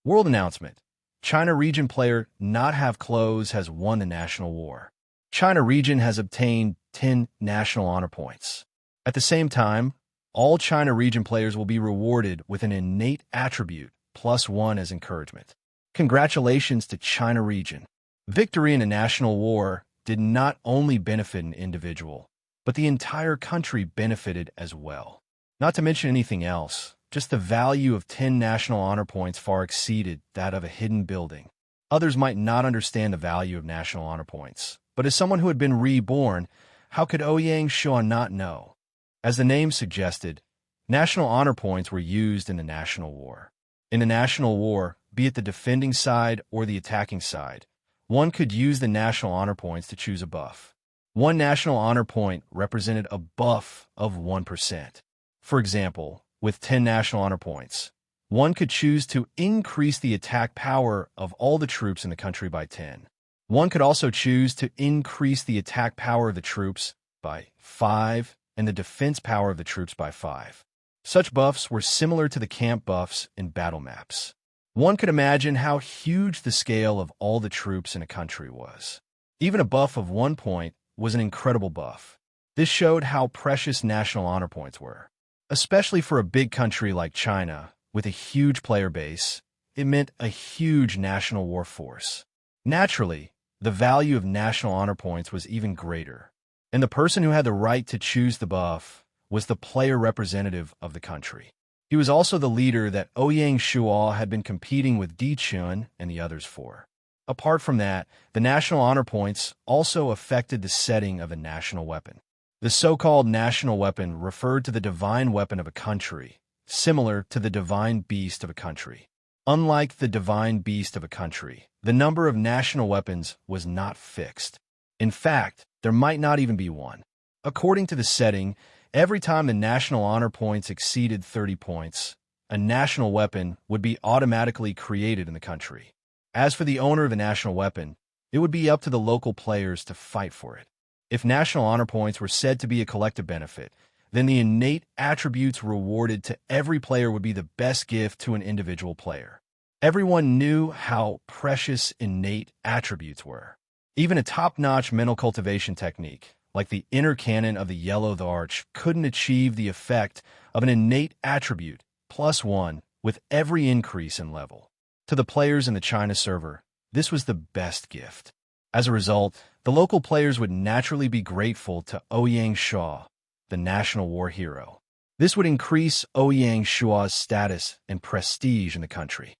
World announcement: China region player not have clothes has won the national war. China region has obtained 10 national honor points. At the same time, all China region players will be rewarded with an innate attribute +1 as encouragement. Congratulations to China region. Victory in a national war did not only benefit an individual, but the entire country benefited as well. Not to mention anything else, just the value of 10 national honor points far exceeded that of a hidden building. Others might not understand the value of national honor points, but as someone who had been reborn, how could Ouyang Shua not know? As the name suggested, national honor points were used in the national war. In the national war, be it the defending side or the attacking side, one could use the national honor points to choose a buff. One national honor point represented a buff of 1%. For example, with 10 national honor points, one could choose to increase the attack power of all the troops in the country by 10. One could also choose to increase the attack power of the troops by 5 and the defense power of the troops by 5. Such buffs were similar to the camp buffs in battle maps. One could imagine how huge the scale of all the troops in a country was. Even a buff of 1 point was an incredible buff. This showed how precious national honor points were. Especially for a big country like China, with a huge player base, it meant a huge national war force. Naturally, the value of national honor points was even greater, and the person who had the right to choose the buff was the player representative of the country. He was also the leader that Ouyang Shua had been competing with Di Chun and the others for. Apart from that, the national honor points also affected the setting of a national weapon. The so-called national weapon referred to the divine weapon of a country, similar to the divine beast of a country. Unlike the divine beast of a country, the number of national weapons was not fixed. In fact, there might not even be one. According to the setting, every time the national honor points exceeded 30 points, a national weapon would be automatically created in the country. As for the owner of the national weapon, it would be up to the local players to fight for it. If national honor points were said to be a collective benefit, then the innate attributes rewarded to every player would be the best gift to an individual player. Everyone knew how precious innate attributes were. Even a top-notch mental cultivation technique, like the inner canon of the yellow arch, couldn't achieve the effect of an innate attribute +1 with every increase in level. To the players in the China server, this was the best gift. As a result, the local players would naturally be grateful to Ouyang Shuo, the national war hero. This would increase Ouyang Shuo's status and prestige in the country.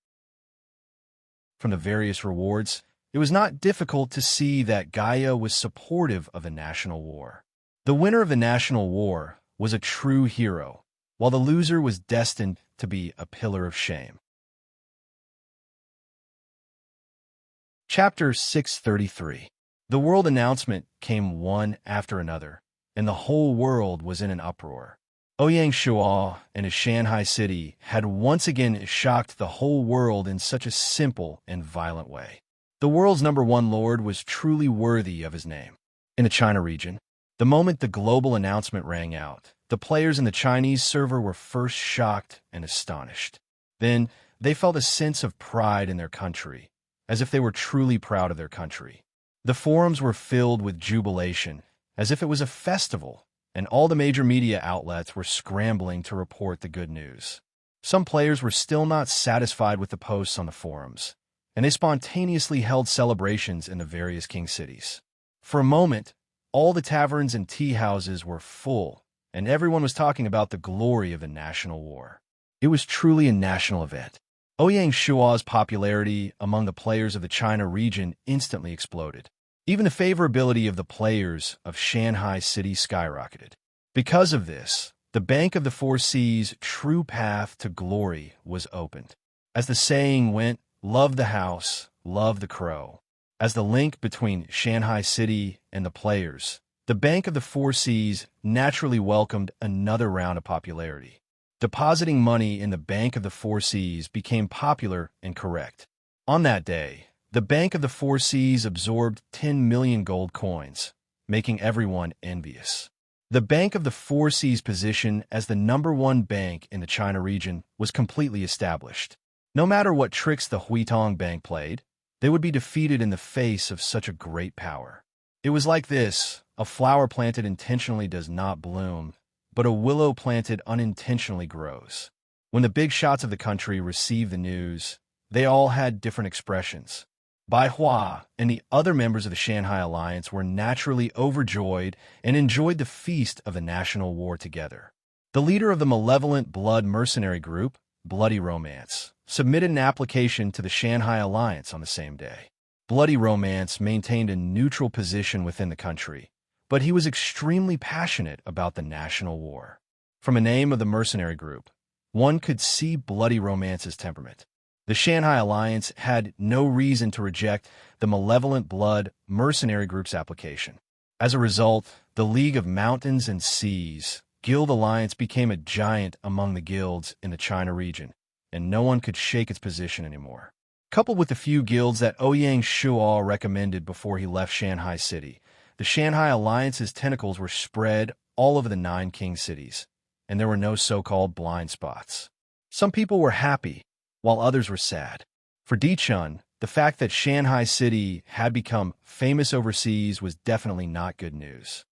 From the various rewards, it was not difficult to see that Gaia was supportive of the national war. The winner of the national war was a true hero, while the loser was destined to be a pillar of shame. Chapter 633. The world announcement came one after another, and the whole world was in an uproar. Ouyang Shuo and his Shanghai city had once again shocked the whole world in such a simple and violent way. The world's #1 lord was truly worthy of his name. In the China region, the moment the global announcement rang out, the players in the Chinese server were first shocked and astonished. Then, they felt a sense of pride in their country, as if they were truly proud of their country. The forums were filled with jubilation, as if it was a festival, and all the major media outlets were scrambling to report the good news. Some players were still not satisfied with the posts on the forums, and they spontaneously held celebrations in the various king cities. For a moment, all the taverns and tea houses were full, and everyone was talking about the glory of the national war. It was truly a national event. Ouyang Shuo's popularity among the players of the China region instantly exploded. Even the favorability of the players of Shanghai City skyrocketed. Because of this, the Bank of the Four Seas' true path to glory was opened. As the saying went, love the house, love the crow. As the link between Shanghai City and the players, the Bank of the Four Seas naturally welcomed another round of popularity. Depositing money in the Bank of the Four Seas became popular and correct. On that day, the Bank of the Four Seas absorbed 10 million gold coins, making everyone envious. The Bank of the Four Seas' position as the #1 bank in the China region was completely established. No matter what tricks the Huitong Bank played, they would be defeated in the face of such a great power. It was like this: a flower planted intentionally does not bloom, but a willow planted unintentionally grows. When the big shots of the country received the news, they all had different expressions. Bai Hua and the other members of the Shanghai Alliance were naturally overjoyed and enjoyed the feast of the national war together. The leader of the malevolent blood mercenary group, Bloody Romance, submitted an application to the Shanghai Alliance on the same day. Bloody Romance maintained a neutral position within the country, but he was extremely passionate about the national war. From the name of the mercenary group, one could see Bloody Romance's temperament. The Shanghai Alliance had no reason to reject the malevolent blood mercenary group's application. As a result, the League of Mountains and Seas Guild Alliance became a giant among the guilds in the China region, and no one could shake its position anymore. Coupled with the few guilds that Ouyang Shuo recommended before he left Shanghai City, the Shanghai Alliance's tentacles were spread all over the 9 king cities, and there were no so-called blind spots. Some people were happy, while others were sad. For Dichun, the fact that Shanghai City had become famous overseas was definitely not good news.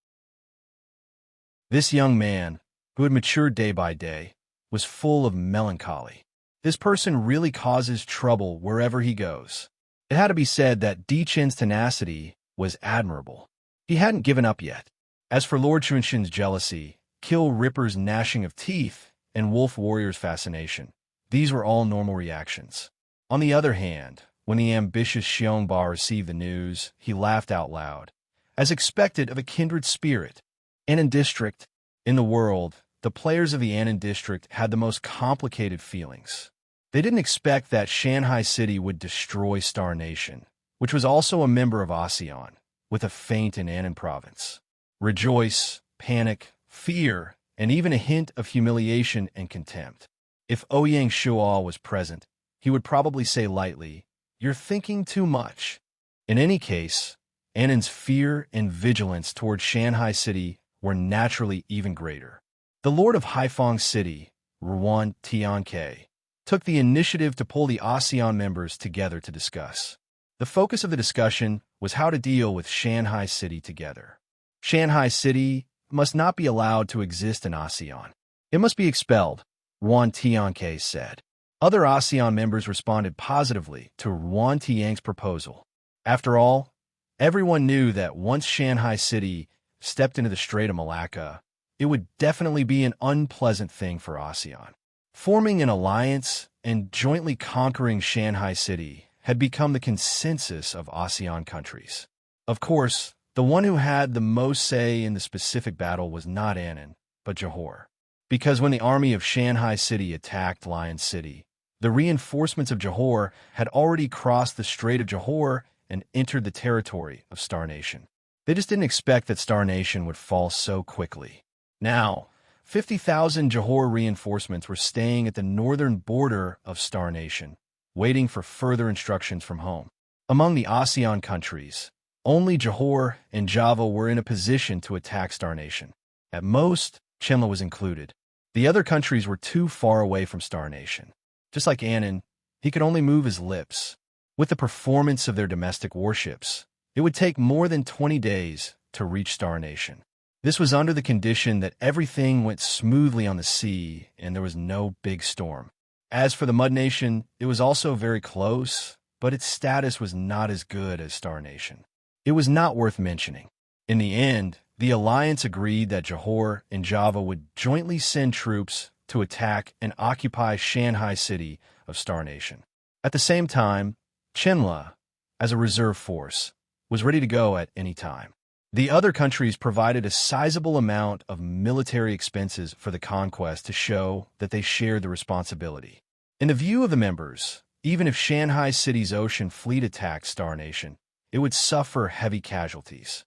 This young man, who had matured day by day, was full of melancholy. This person really causes trouble wherever he goes. It had to be said that Dichun's tenacity was admirable. He hadn't given up yet. As for Lord Chunshin's jealousy, Kill Ripper's gnashing of teeth, and Wolf Warrior's fascination, these were all normal reactions. On the other hand, when the ambitious Xiongba received the news, he laughed out loud, as expected of a kindred spirit. Annan District. In the world, the players of the Annan District had the most complicated feelings. They didn't expect that Shanghai City would destroy Star Nation, which was also a member of ASEAN, with a feint in Annan Province. Rejoice, panic, fear, and even a hint of humiliation and contempt. If Ouyang Shuo was present, he would probably say lightly, "You're thinking too much." In any case, Annan's fear and vigilance toward Shanghai City were naturally even greater. The Lord of Haifeng City, Ruan Tianke, took the initiative to pull the ASEAN members together to discuss. The focus of the discussion was how to deal with Shanghai City together. Shanghai City must not be allowed to exist in ASEAN. It must be expelled, Yuan Tianke said. Other ASEAN members responded positively to Yuan Tianke's proposal. After all, everyone knew that once Shanghai City stepped into the Strait of Malacca, it would definitely be an unpleasant thing for ASEAN. Forming an alliance and jointly conquering Shanghai City had become the consensus of ASEAN countries. Of course, the one who had the most say in the specific battle was not Annan, but Johor. Because when the army of Shanghai City attacked Lion City, the reinforcements of Johor had already crossed the Strait of Johor and entered the territory of Star Nation. They just didn't expect that Star Nation would fall so quickly. Now, 50,000 Johor reinforcements were staying at the northern border of Star Nation, waiting for further instructions from home. Among the ASEAN countries, only Johor and Java were in a position to attack Star Nation. At most, Chinla was included. The other countries were too far away from Star Nation. Just like Annan, he could only move his lips. With the performance of their domestic warships, it would take more than 20 days to reach Star Nation. This was under the condition that everything went smoothly on the sea and there was no big storm. As for the Mud Nation, it was also very close, but its status was not as good as Star Nation. It was not worth mentioning. In the end, the alliance agreed that Johor and Java would jointly send troops to attack and occupy Shanghai City of Star Nation. At the same time, Chinla, as a reserve force, was ready to go at any time. The other countries provided a sizable amount of military expenses for the conquest to show that they shared the responsibility. In the view of the members, even if Shanghai City's ocean fleet attacked Star Nation, it would suffer heavy casualties.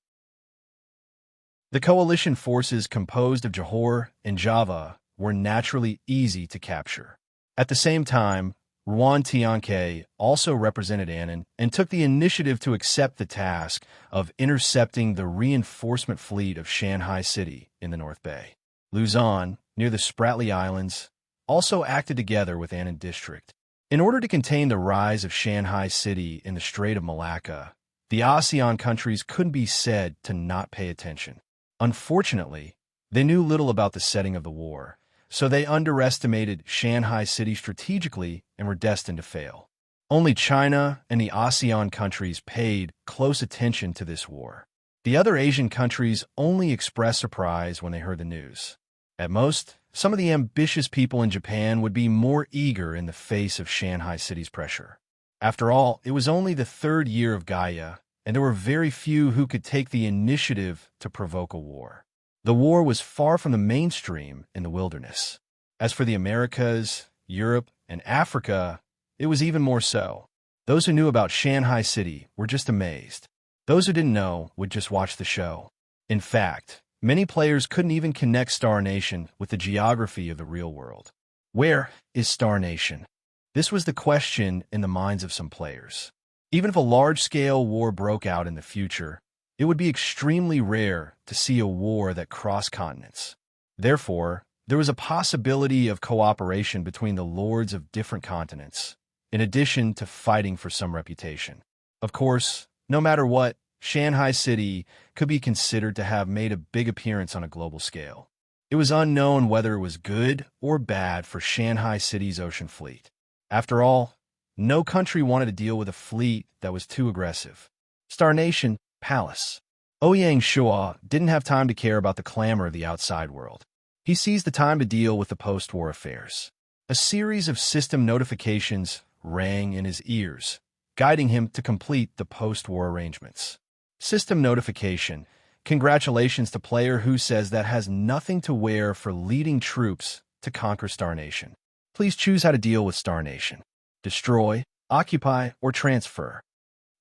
The coalition forces composed of Johor and Java were naturally easy to capture. At the same time, Yuan Tianke also represented Annan and took the initiative to accept the task of intercepting the reinforcement fleet of Shanghai City in the North Bay. Luzon, near the Spratly Islands, also acted together with Annan District. In order to contain the rise of Shanghai City in the Strait of Malacca, the ASEAN countries couldn't be said to not pay attention. Unfortunately, they knew little about the setting of the war, so they underestimated Shanghai City strategically and were destined to fail. Only China and the ASEAN countries paid close attention to this war. The other Asian countries only expressed surprise when they heard the news. At most, some of the ambitious people in Japan would be more eager in the face of Shanghai City's pressure. After all, it was only the third year of Gaia, and there were very few who could take the initiative to provoke a war. The war was far from the mainstream in the wilderness. As for the Americas, Europe, and Africa, it was even more so. Those who knew about Shanghai City were just amazed. Those who didn't know would just watch the show. In fact, many players couldn't even connect Star Nation with the geography of the real world. Where is Star Nation? This was the question in the minds of some players. Even if a large-scale war broke out in the future, it would be extremely rare to see a war that crossed continents. Therefore, there was a possibility of cooperation between the lords of different continents, in addition to fighting for some reputation. Of course, no matter what, Shanghai City could be considered to have made a big appearance on a global scale. It was unknown whether it was good or bad for Shanghai City's ocean fleet. After all, no country wanted to deal with a fleet that was too aggressive. Star Nation, Palace. Ouyang Shua didn't have time to care about the clamor of the outside world. He seized the time to deal with the post-war affairs. A series of system notifications rang in his ears, guiding him to complete the post-war arrangements. System notification. Congratulations to player who says that has nothing to wear for leading troops to conquer Star Nation. Please choose how to deal with Star Nation. Destroy, occupy, or transfer.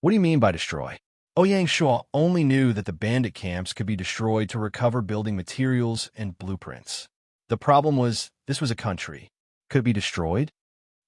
What do you mean by destroy? Ouyang Shua only knew that the bandit camps could be destroyed to recover building materials and blueprints. The problem was, this was a country. Could it be destroyed?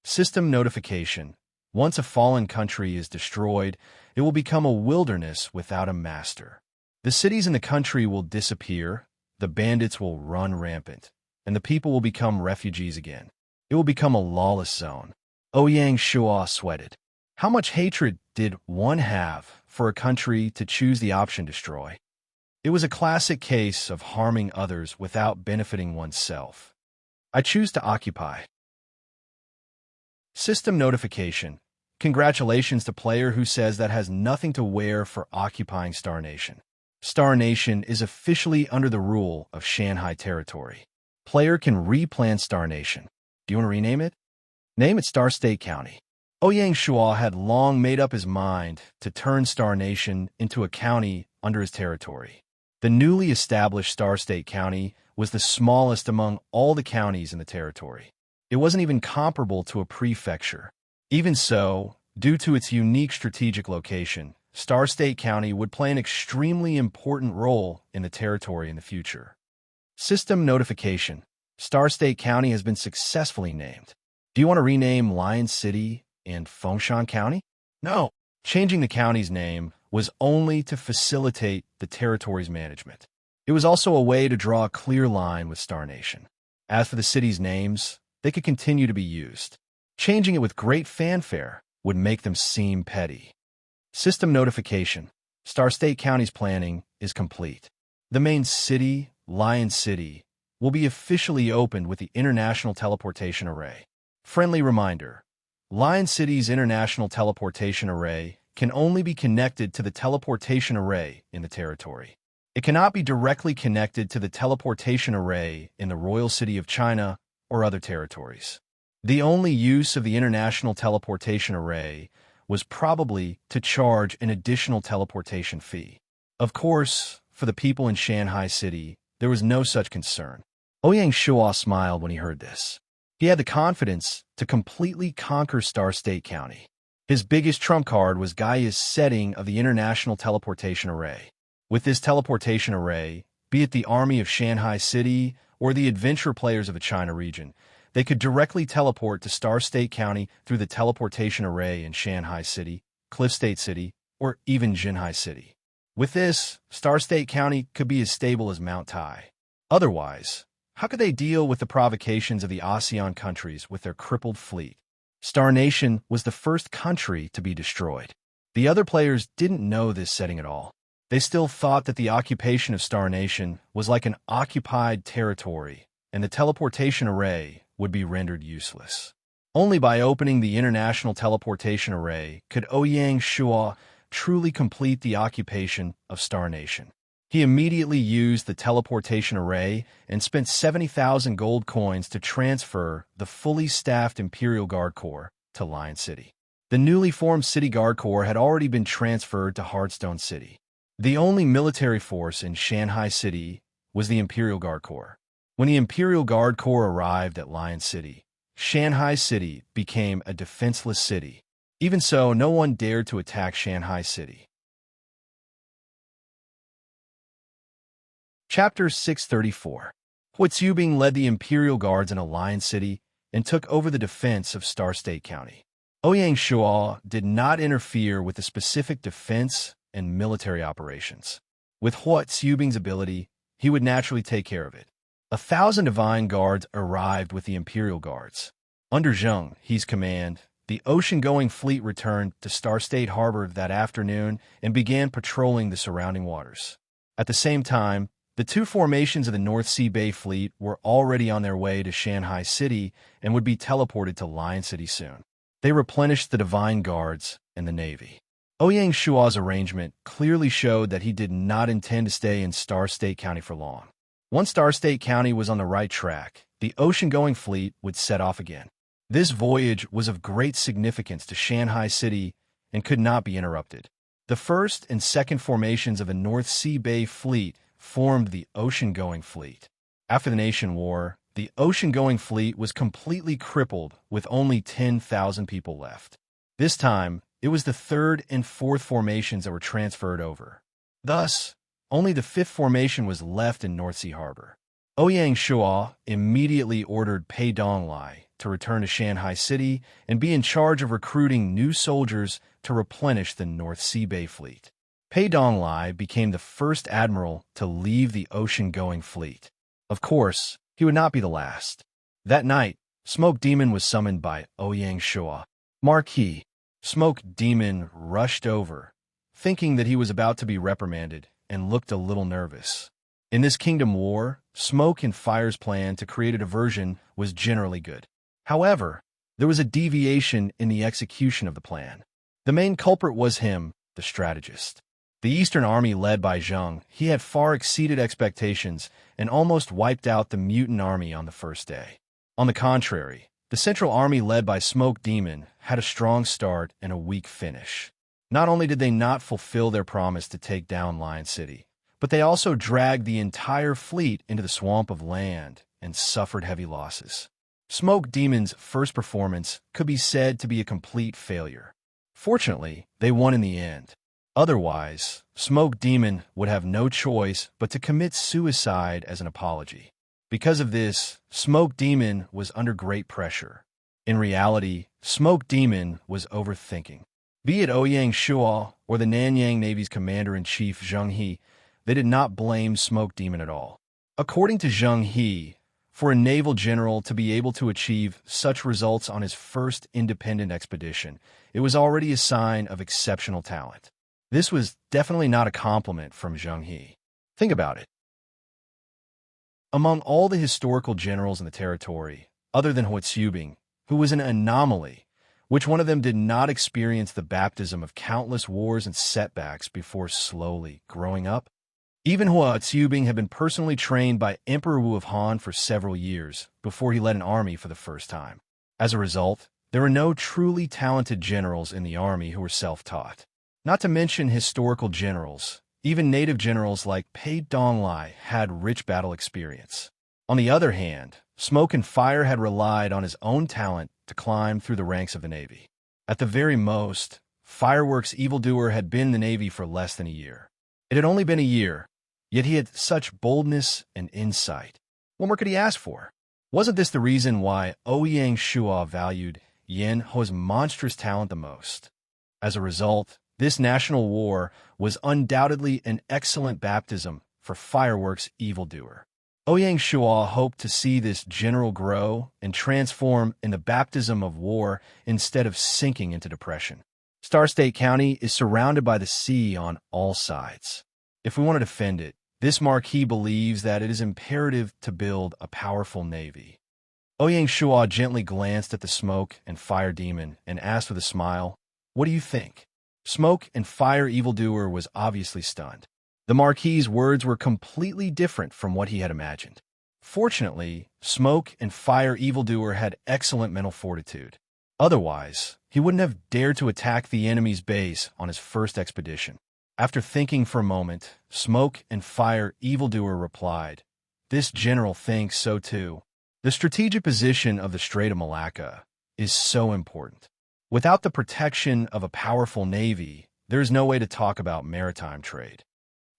System notification. Once a fallen country is destroyed, it will become a wilderness without a master. The cities in the country will disappear, the bandits will run rampant, and the people will become refugees again. it will become a lawless zone. Ouyang Shua sweated. How much hatred did one have for a country to choose the option destroy? It was a classic case of harming others without benefiting oneself. I choose to occupy. System notification. Congratulations to player who says that has nothing to wear for occupying Star Nation. Star Nation is officially under the rule of Shanghai territory. Player can replan Star Nation. Do you want to rename it? Name it Star State County. Ouyang Shua had long made up his mind to turn Star Nation into a county under his territory. The newly established Star State County was the smallest among all the counties in the territory. It wasn't even comparable to a prefecture. Even so, due to its unique strategic location, Star State County would play an extremely important role in the territory in the future. System notification. Star State County has been successfully named. Do you want to rename Lion City and Fengshan County? No. Changing the county's name was only to facilitate the territory's management. It was also a way to draw a clear line with Star Nation. As for the city's names, they could continue to be used. Changing it with great fanfare would make them seem petty. System notification. Star State County's planning is complete. The main city, Lion City, will be officially opened with the International Teleportation Array. Friendly reminder. Lion City's International Teleportation Array can only be connected to the teleportation array in the territory. It cannot be directly connected to the teleportation array in the Royal City of China or other territories. The only use of the International Teleportation Array was probably to charge an additional teleportation fee. Of course, for the people in Shanghai City, there was no such concern. Ouyang Shua smiled when he heard this. He had the confidence to completely conquer Star State County. His biggest trump card was Gaia's setting of the International Teleportation Array. With this teleportation array, be it the army of Shanghai City or the adventure players of the China region, they could directly teleport to Star State County through the teleportation array in Shanghai City, Cliff State City, or even Jinhai City. With this, Star State County could be as stable as Mount Tai. Otherwise, how could they deal with the provocations of the ASEAN countries with their crippled fleet? Star Nation was the first country to be destroyed. The other players didn't know this setting at all. They still thought that the occupation of Star Nation was like an occupied territory, and the teleportation array would be rendered useless. Only by opening the International Teleportation Array could Ouyang Shua truly complete the occupation of Star Nation. He immediately used the teleportation array and spent 70,000 gold coins to transfer the fully staffed Imperial Guard Corps to Lion City. The newly formed City Guard Corps had already been transferred to Heartstone City. The only military force in Shanghai City was the Imperial Guard Corps. When the Imperial Guard Corps arrived at Lion City, Shanghai City became a defenseless city. Even so, no one dared to attack Shanghai City. Chapter 634. Huizubing led the Imperial Guards in Lion City and took over the defense of Star State County. Ouyang Shua did not interfere with the specific defense and military operations. With Huizubing's ability, he would naturally take care of it. 1,000 divine guards arrived with the Imperial Guards. Under Zheng He's command, the ocean-going fleet returned to Star State Harbor that afternoon and began patrolling the surrounding waters. At the same time, the two formations of the North Sea Bay Fleet were already on their way to Shanghai City and would be teleported to Lion City soon. They replenished the Divine Guards and the Navy. Ouyang Shua's arrangement clearly showed that he did not intend to stay in Star State County for long. Once Star State County was on the right track, the ocean-going fleet would set off again. This voyage was of great significance to Shanghai City and could not be interrupted. The first and second formations of the North Sea Bay Fleet formed the ocean-going fleet. After the Nation War, the ocean-going fleet was completely crippled with only 10,000 people left. This time, it was the third and fourth formations that were transferred over. Thus, only the fifth formation was left in North Sea Harbor. Ouyang Shua immediately ordered Pei Donglai to return to Shanghai City and be in charge of recruiting new soldiers to replenish the North Sea Bay Fleet. Pei Donglai became the first admiral to leave the ocean-going fleet. Of course, he would not be the last. That night, Smoke Demon was summoned by Ouyang Shua. Marquis. Smoke Demon rushed over, thinking that he was about to be reprimanded, and looked a little nervous. In this kingdom war, Smoke and Fire's plan to create a diversion was generally good. However, there was a deviation in the execution of the plan. The main culprit was him, the strategist. The Eastern Army led by Zheng, he had far exceeded expectations and almost wiped out the mutant army on the first day. On the contrary, the Central Army led by Smoke Demon had a strong start and a weak finish. Not only did they not fulfill their promise to take down Lion City, but they also dragged the entire fleet into the swamp of land and suffered heavy losses. Smoke Demon's first performance could be said to be a complete failure. Fortunately, they won in the end. Otherwise, Smoke Demon would have no choice but to commit suicide as an apology. Because of this, Smoke Demon was under great pressure. In reality, Smoke Demon was overthinking. Be it Ouyang Shua or the Nanyang Navy's commander-in-chief Zheng He, they did not blame Smoke Demon at all. According to Zheng He, for a naval general to be able to achieve such results on his first independent expedition, it was already a sign of exceptional talent. This was definitely not a compliment from Zheng He. Think about it. Among all the historical generals in the territory, other than Huitzubing, who was an anomaly, which one of them did not experience the baptism of countless wars and setbacks before slowly growing up? Even Huitzubing had been personally trained by Emperor Wu of Han for several years before he led an army for the first time. As a result, there were no truly talented generals in the army who were self-taught. Not to mention historical generals, even native generals like Pei Donglai had rich battle experience. On the other hand, Smoke and Fire had relied on his own talent to climb through the ranks of the Navy. At the very most, Fireworks' evildoer had been in the Navy for less than a year. It had only been a year, yet he had such boldness and insight. What more could he ask for? Wasn't this the reason why Ouyang Shua valued Yan Ho's monstrous talent the most? As a result, this national war was undoubtedly an excellent baptism for Fireworks' evildoer. Ouyang Shua hoped to see this general grow and transform in the baptism of war instead of sinking into depression. Star State County is surrounded by the sea on all sides. If we want to defend it, this Marquis believes that it is imperative to build a powerful navy. Ouyang Shua gently glanced at the Smoke and Fire Demon and asked with a smile, "What do you think?" Smoke and Fire evildoer was obviously stunned. The Marquis's words were completely different from what he had imagined. Fortunately, Smoke and Fire evildoer had excellent mental fortitude. Otherwise, he wouldn't have dared to attack the enemy's base on his first expedition. After thinking for a moment, Smoke and Fire evildoer replied, "This general thinks so too. The strategic position of the Strait of Malacca is so important. Without the protection of a powerful navy, there is no way to talk about maritime trade."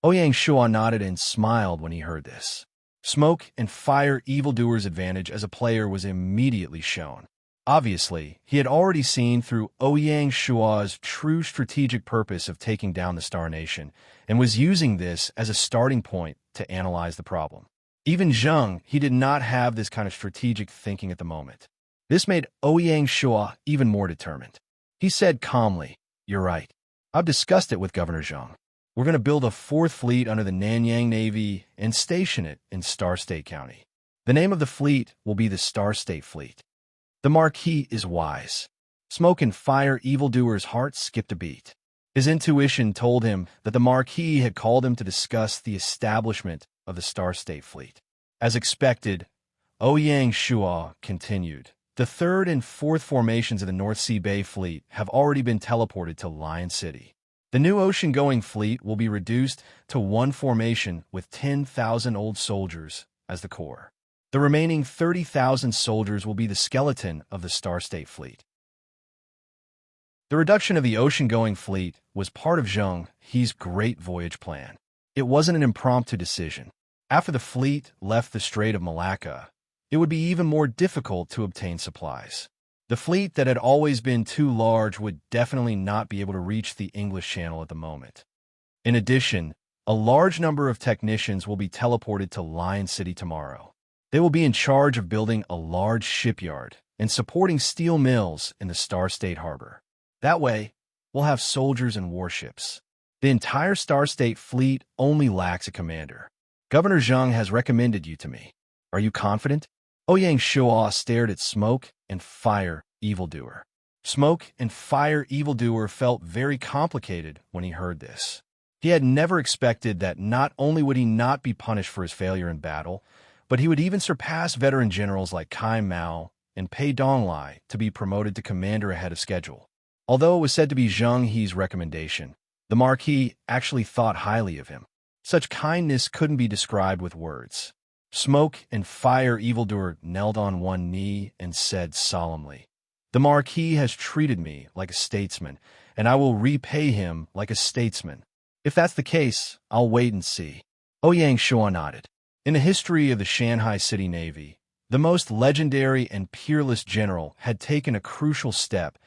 Ouyang Shua nodded and smiled when he heard this. Smoke and Fire evildoer's advantage as a player was immediately shown. Obviously, he had already seen through Ouyang Shua's true strategic purpose of taking down the Star Nation, and was using this as a starting point to analyze the problem. Even Zheng, he did not have this kind of strategic thinking at the moment. This made Ouyang Shua even more determined. He said calmly, "You're right. I've discussed it with Governor Zheng. We're going to build a fourth fleet under the Nanyang Navy and station it in Star State County. The name of the fleet will be the Star State Fleet." The Marquis is wise. Smoke and Fire evildoer's heart skipped a beat. His intuition told him that the Marquis had called him to discuss the establishment of the Star State Fleet. As expected, Ouyang Shua continued. The third and fourth formations of the North Sea Bay Fleet have already been teleported to Lion City. The new ocean-going fleet will be reduced to one formation with 10,000 old soldiers as the core. The remaining 30,000 soldiers will be the skeleton of the Star State Fleet. The reduction of the ocean-going fleet was part of Zheng He's great voyage plan. It wasn't an impromptu decision. After the fleet left the Strait of Malacca, it would be even more difficult to obtain supplies. The fleet that had always been too large would definitely not be able to reach the English Channel at the moment. In addition, a large number of technicians will be teleported to Lion City tomorrow. They will be in charge of building a large shipyard and supporting steel mills in the Star State harbor. That way, we'll have soldiers and warships. The entire Star State fleet only lacks a commander. Governor Zheng has recommended you to me. Are you confident? Ouyang Shuo stared at Smoke and Fire Evildoer. Smoke and Fire Evildoer felt very complicated when he heard this. He had never expected that not only would he not be punished for his failure in battle, but he would even surpass veteran generals like Kai Mao and Pei Donglai to be promoted to commander ahead of schedule. Although it was said to be Zheng He's recommendation, the Marquis actually thought highly of him. Such kindness couldn't be described with words. Smoke and Fire Evildoer knelt on one knee and said solemnly, "The Marquis has treated me like a statesman, and I will repay him like a statesman. If that's the case, I'll wait and see." Ouyang Shuo nodded. In the history of the Shanghai City Navy, the most legendary and peerless general had taken a crucial step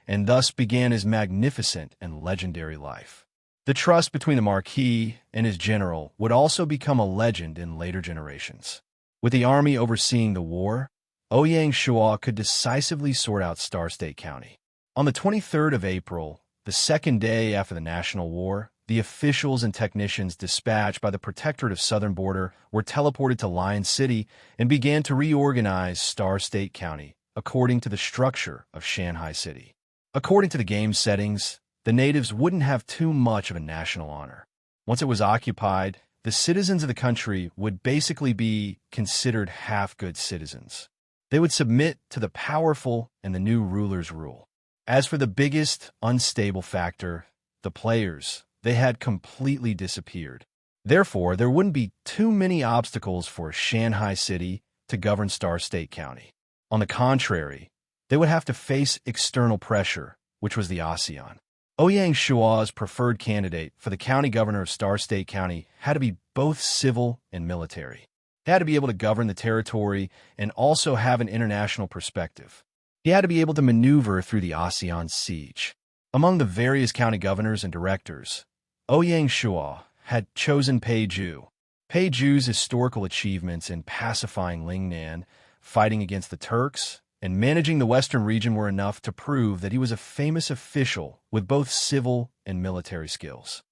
and thus began his magnificent and legendary life. The trust between the Marquis and his general would also become a legend in later generations. With the army overseeing the war, Ouyang Shuo could decisively sort out Star State County. On the 23rd of April, the second day after the National War, the officials and technicians dispatched by the Protectorate of Southern Border were teleported to Lion City and began to reorganize Star State County according to the structure of Shanghai City. According to the game settings, the natives wouldn't have too much of a national honor. Once it was occupied, the citizens of the country would basically be considered half-good citizens. They would submit to the powerful and the new ruler's rule. As for the biggest unstable factor, the players, they had completely disappeared. Therefore, there wouldn't be too many obstacles for Shanghai City to govern Star State County. On the contrary, they would have to face external pressure, which was the ASEAN. Ouyang Shuo's preferred candidate for the county governor of Star State County had to be both civil and military. He had to be able to govern the territory and also have an international perspective. He had to be able to maneuver through the ASEAN siege. Among the various county governors and directors, Ouyang Shuo had chosen Pei Ju. Pei Ju's historical achievements in pacifying Lingnan, fighting against the Turks, and managing the western region were enough to prove that he was a famous official with both civil and military skills.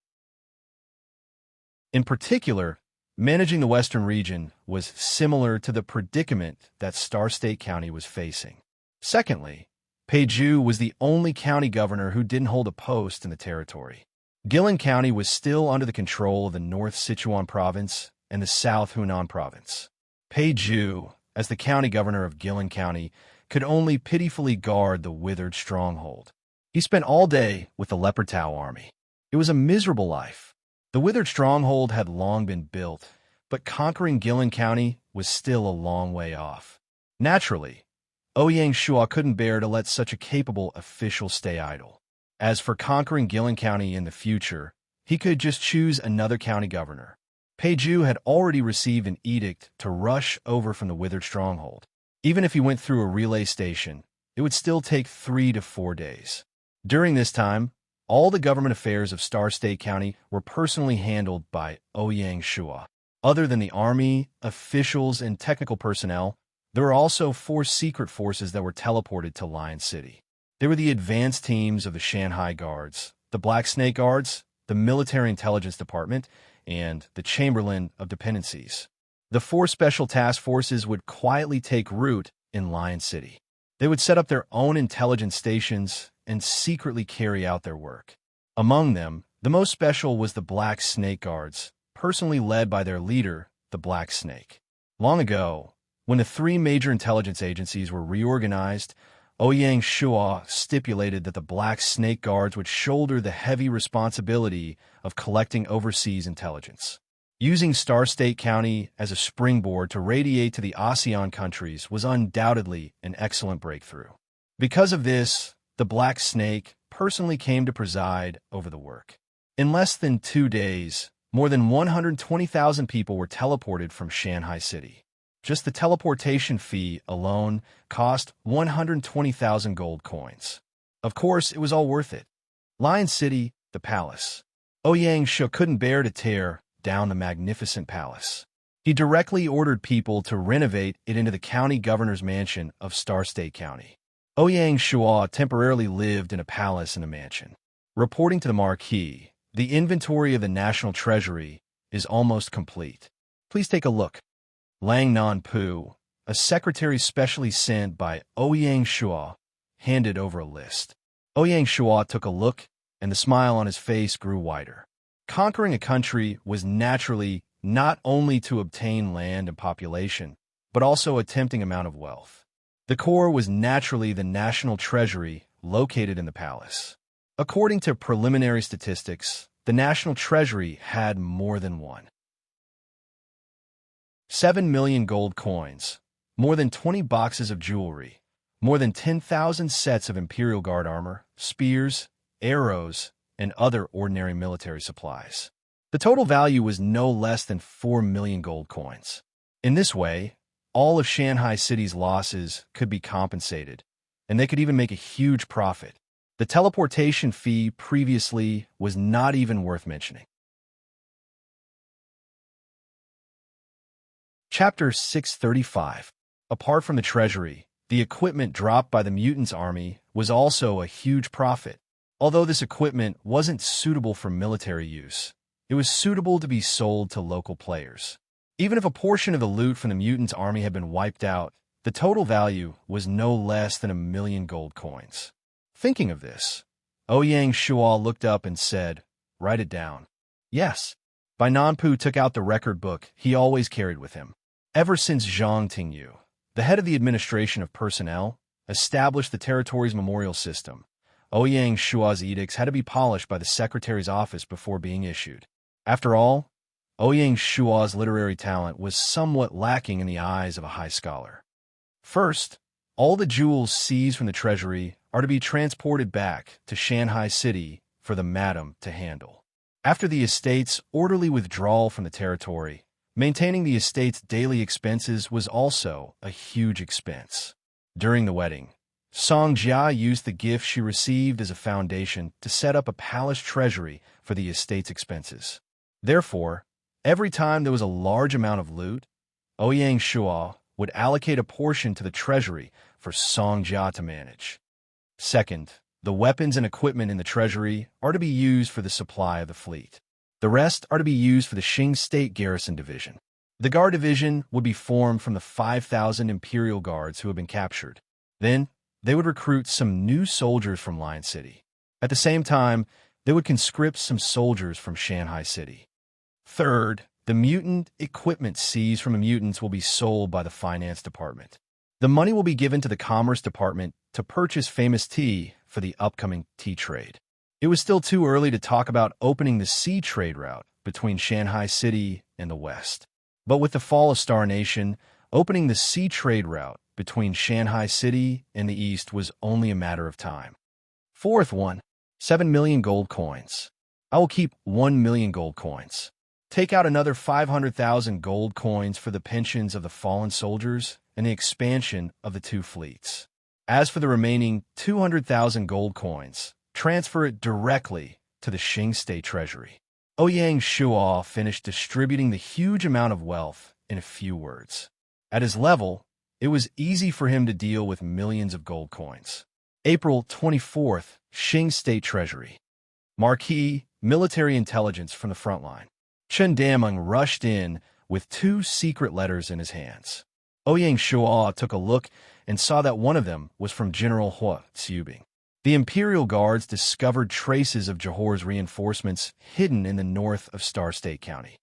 In particular, managing the western region was similar to the predicament that Star State County was facing. Secondly, Pei Ju was the only county governor who didn't hold a post in the territory. Guilin County was still under the control of the North Sichuan Province and the South Hunan Province. Pei Ju, as the county governor of Guilin County, could only pitifully guard the withered stronghold. He spent all day with the Leopard Tau army. It was a miserable life. The withered stronghold had long been built, but conquering Guilin County was still a long way off. Naturally, Ouyang Shuo couldn't bear to let such a capable official stay idle. As for conquering Guilin County in the future, he could just choose another county governor. Pei Ju had already received an edict to rush over from the withered stronghold. Even if he went through a relay station, it would still take 3 to 4 days. During this time, all the government affairs of Star State County were personally handled by Ouyang Shuo. Other than the army, officials, and technical personnel, there were also 4 secret forces that were teleported to Lion City. They were the advanced teams of the Shanghai Guards, the Black Snake Guards, the Military Intelligence Department, and the Chamberlain of Dependencies. The 4 special task forces would quietly take root in Lion City. They would set up their own intelligence stations and secretly carry out their work. Among them, the most special was the Black Snake Guards, personally led by their leader, the Black Snake. Long ago, when the 3 major intelligence agencies were reorganized, Ouyang Shuo stipulated that the Black Snake Guards would shoulder the heavy responsibility of collecting overseas intelligence. Using Star State County as a springboard to radiate to the ASEAN countries was undoubtedly an excellent breakthrough. Because of this, the Black Snake personally came to preside over the work. In less than 2 days, more than 120,000 people were teleported from Shanghai City. Just the teleportation fee alone cost 120,000 gold coins. Of course, it was all worth it. Lion City, the palace. Ouyang Shuo couldn't bear to tear down the magnificent palace. He directly ordered people to renovate it into the county governor's mansion of Star State County. Ouyang Shua temporarily lived in a palace in a mansion. Reporting to the Marquis, the inventory of the National Treasury is almost complete. Please take a look. Lang Non Pu, a secretary specially sent by Ouyang Shua, handed over a list. Ouyang Shua took a look, and the smile on his face grew wider. Conquering a country was naturally not only to obtain land and population, but also a tempting amount of wealth. The core was naturally the national treasury located in the palace. According to preliminary statistics, the national treasury had more than 7 million gold coins, more than 20 boxes of jewelry, more than 10,000 sets of Imperial Guard armor, spears, arrows, and other ordinary military supplies. The total value was no less than 4 million gold coins. In this way, all of Shanghai City's losses could be compensated, and they could even make a huge profit. The teleportation fee previously was not even worth mentioning. Chapter 635. Apart from the treasury, the equipment dropped by the mutants' army was also a huge profit. Although this equipment wasn't suitable for military use, it was suitable to be sold to local players. Even if a portion of the loot from the mutants' army had been wiped out, the total value was no less than 1 million gold coins. Thinking of this, Ouyang Shua looked up and said, "Write it down." Yes. Bai Nanpu took out the record book he always carried with him. Ever since Zhang Tingyu, the head of the administration of personnel, established the territory's memorial system, Ouyang Shua's edicts had to be polished by the secretary's office before being issued. After all, Ouyang Shua's literary talent was somewhat lacking in the eyes of a high scholar. First, all the jewels seized from the treasury are to be transported back to Shanghai City for the madam to handle. After the estate's orderly withdrawal from the territory, maintaining the estate's daily expenses was also a huge expense. During the wedding, Song Jia used the gift she received as a foundation to set up a palace treasury for the estate's expenses. Therefore, every time there was a large amount of loot, Ouyang Shua would allocate a portion to the treasury for Song Jia to manage. Second, the weapons and equipment in the treasury are to be used for the supply of the fleet. The rest are to be used for the Qing State Garrison Division. The Guard Division would be formed from the 5,000 Imperial Guards who had been captured. Then, they would recruit some new soldiers from Lion City. At the same time, they would conscript some soldiers from Shanghai City. Third, the mutant equipment seized from the mutants will be sold by the finance department. The money will be given to the commerce department to purchase famous tea for the upcoming tea trade. It was still too early to talk about opening the sea trade route between Shanghai City and the West. But with the fall of Star Nation, opening the sea trade route between Shanghai City and the East was only a matter of time. Fourth one, 7 million gold coins. I will keep 1 million gold coins. Take out another 500,000 gold coins for the pensions of the fallen soldiers and the expansion of the two fleets. As for the remaining 200,000 gold coins, transfer it directly to the Qing State Treasury. Ouyang Shua finished distributing the huge amount of wealth in a few words. At his level, it was easy for him to deal with millions of gold coins. April 24th, Qing State Treasury. Marquis, military intelligence from the front line. Chen Dameng rushed in with 2 secret letters in his hands. Ouyang Shua took a look and saw that one of them was from General Hua Xiubing. The Imperial Guards discovered traces of Johor's reinforcements hidden in the north of Star State County.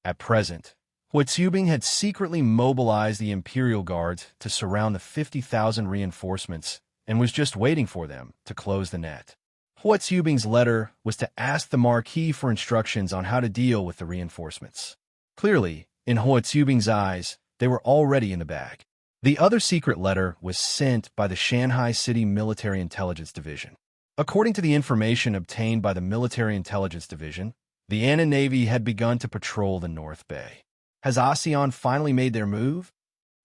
At present, Hua Xiubing had secretly mobilized the Imperial Guards to surround the 50,000 reinforcements and was just waiting for them to close the net. Hua Xiubing's letter was to ask the Marquis for instructions on how to deal with the reinforcements. Clearly, in Hua Xiubing's eyes, they were already in the bag. The other secret letter was sent by the Shanghai City Military Intelligence Division. According to the information obtained by the Military Intelligence Division, the Anna Navy had begun to patrol the North Bay. Has ASEAN finally made their move?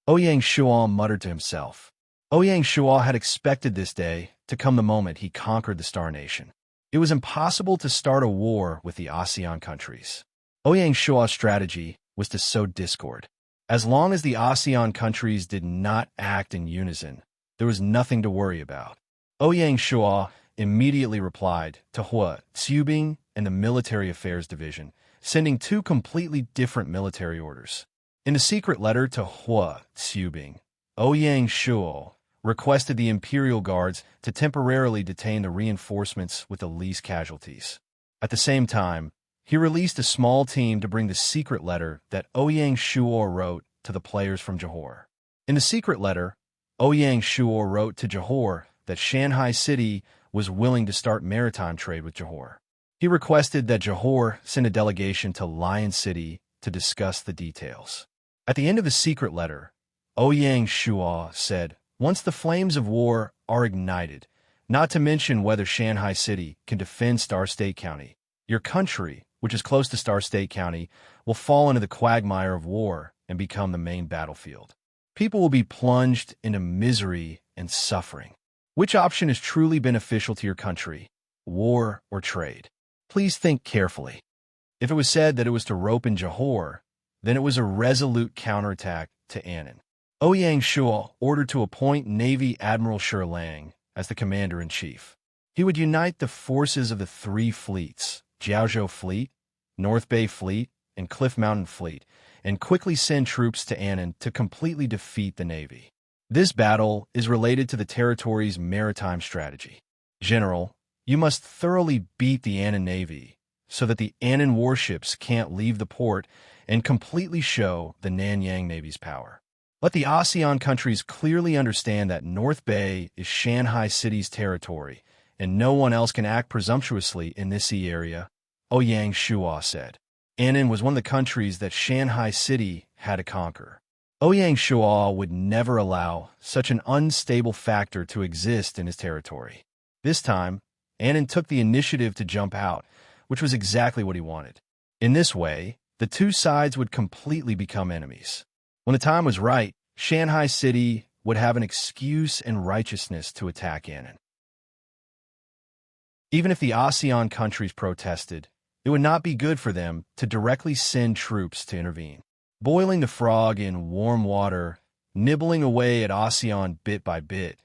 Ouyang Shua muttered to himself. Ouyang Shua had expected this day to come the moment he conquered the Star Nation. It was impossible to start a war with the ASEAN countries. Ouyang Shua's strategy was to sow discord. As long as the ASEAN countries did not act in unison, there was nothing to worry about. Ouyang Shua immediately replied to Hua Tsubing and the Military Affairs Division, sending two completely different military orders. In a secret letter to Hua Tsubing, Ouyang Shua requested the Imperial Guards to temporarily detain the reinforcements with the least casualties. At the same time, he released a small team to bring the secret letter that Ouyang Shua wrote to the players from Johor. In the secret letter, Ouyang Shua wrote to Johor that Shanghai City was willing to start maritime trade with Johor. He requested that Johor send a delegation to Lion City to discuss the details. At the end of the secret letter, Ouyang Shua said, "Once the flames of war are ignited, not to mention whether Shanghai City can defend Star State County, your country, which is close to Star State County, will fall into the quagmire of war and become the main battlefield. People will be plunged into misery and suffering. Which option is truly beneficial to your country, war or trade? Please think carefully." If it was said that it was to rope in Johor, then it was a resolute counterattack to Annan. Ouyang Shua ordered to appoint Navy Admiral Shi Lang as the commander-in-chief. He would unite the forces of the three fleets, Jiaozhou Fleet, North Bay Fleet, and Cliff Mountain Fleet, and quickly send troops to Annan to completely defeat the Navy. This battle is related to the territory's maritime strategy. General, you must thoroughly beat the Annan Navy so that the Annan warships can't leave the port and completely show the Nanyang Navy's power. Let the ASEAN countries clearly understand that North Bay is Shanghai City's territory, and no one else can act presumptuously in this sea area, Ouyang Shua said. Annan was one of the countries that Shanghai City had to conquer. Ouyang Shua would never allow such an unstable factor to exist in his territory. This time, Annan took the initiative to jump out, which was exactly what he wanted. In this way, the two sides would completely become enemies. When the time was right, Shanghai City would have an excuse and righteousness to attack Annan. Even if the ASEAN countries protested, it would not be good for them to directly send troops to intervene. Boiling the frog in warm water, nibbling away at ASEAN bit by bit,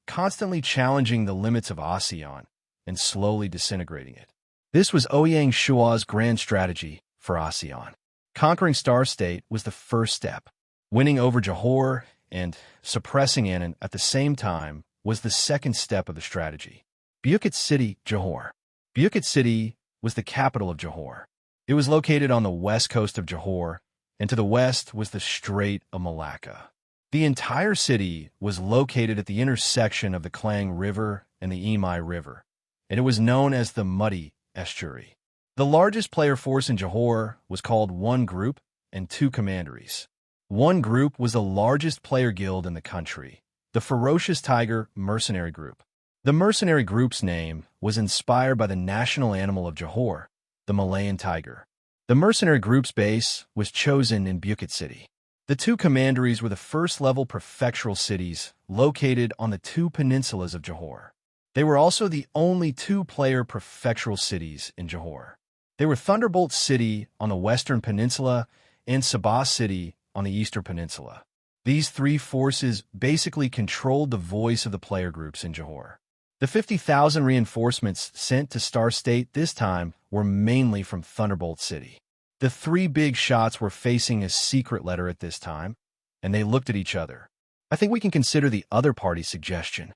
constantly challenging the limits of ASEAN, and slowly disintegrating it. This was Ouyang Shua's grand strategy for ASEAN. Conquering Star State was the first step. Winning over Johor and suppressing Annan at the same time was the second step of the strategy. Bukit City, Johor. Bukit City was the capital of Johor. It was located on the west coast of Johor, and to the west was the Strait of Malacca. The entire city was located at the intersection of the Klang River and the Imai River, and it was known as the Muddy Estuary. The largest player force in Johor was called One Group and Two Commanderies. One Group was the largest player guild in the country, the Ferocious Tiger Mercenary Group. The Mercenary Group's name was inspired by the national animal of Johor, the Malayan tiger. The Mercenary Group's base was chosen in Bukit City. The two commanderies were the first-level prefectural cities located on the two peninsulas of Johor. They were also the only two-player prefectural cities in Johor. They were Thunderbolt City on the western peninsula and Sabah City on the eastern peninsula. These three forces basically controlled the voice of the player groups in Johor. The 50,000 reinforcements sent to Star State this time were mainly from Thunderbolt City. The three big shots were facing a secret letter at this time, and they looked at each other. I think we can consider the other party's suggestion.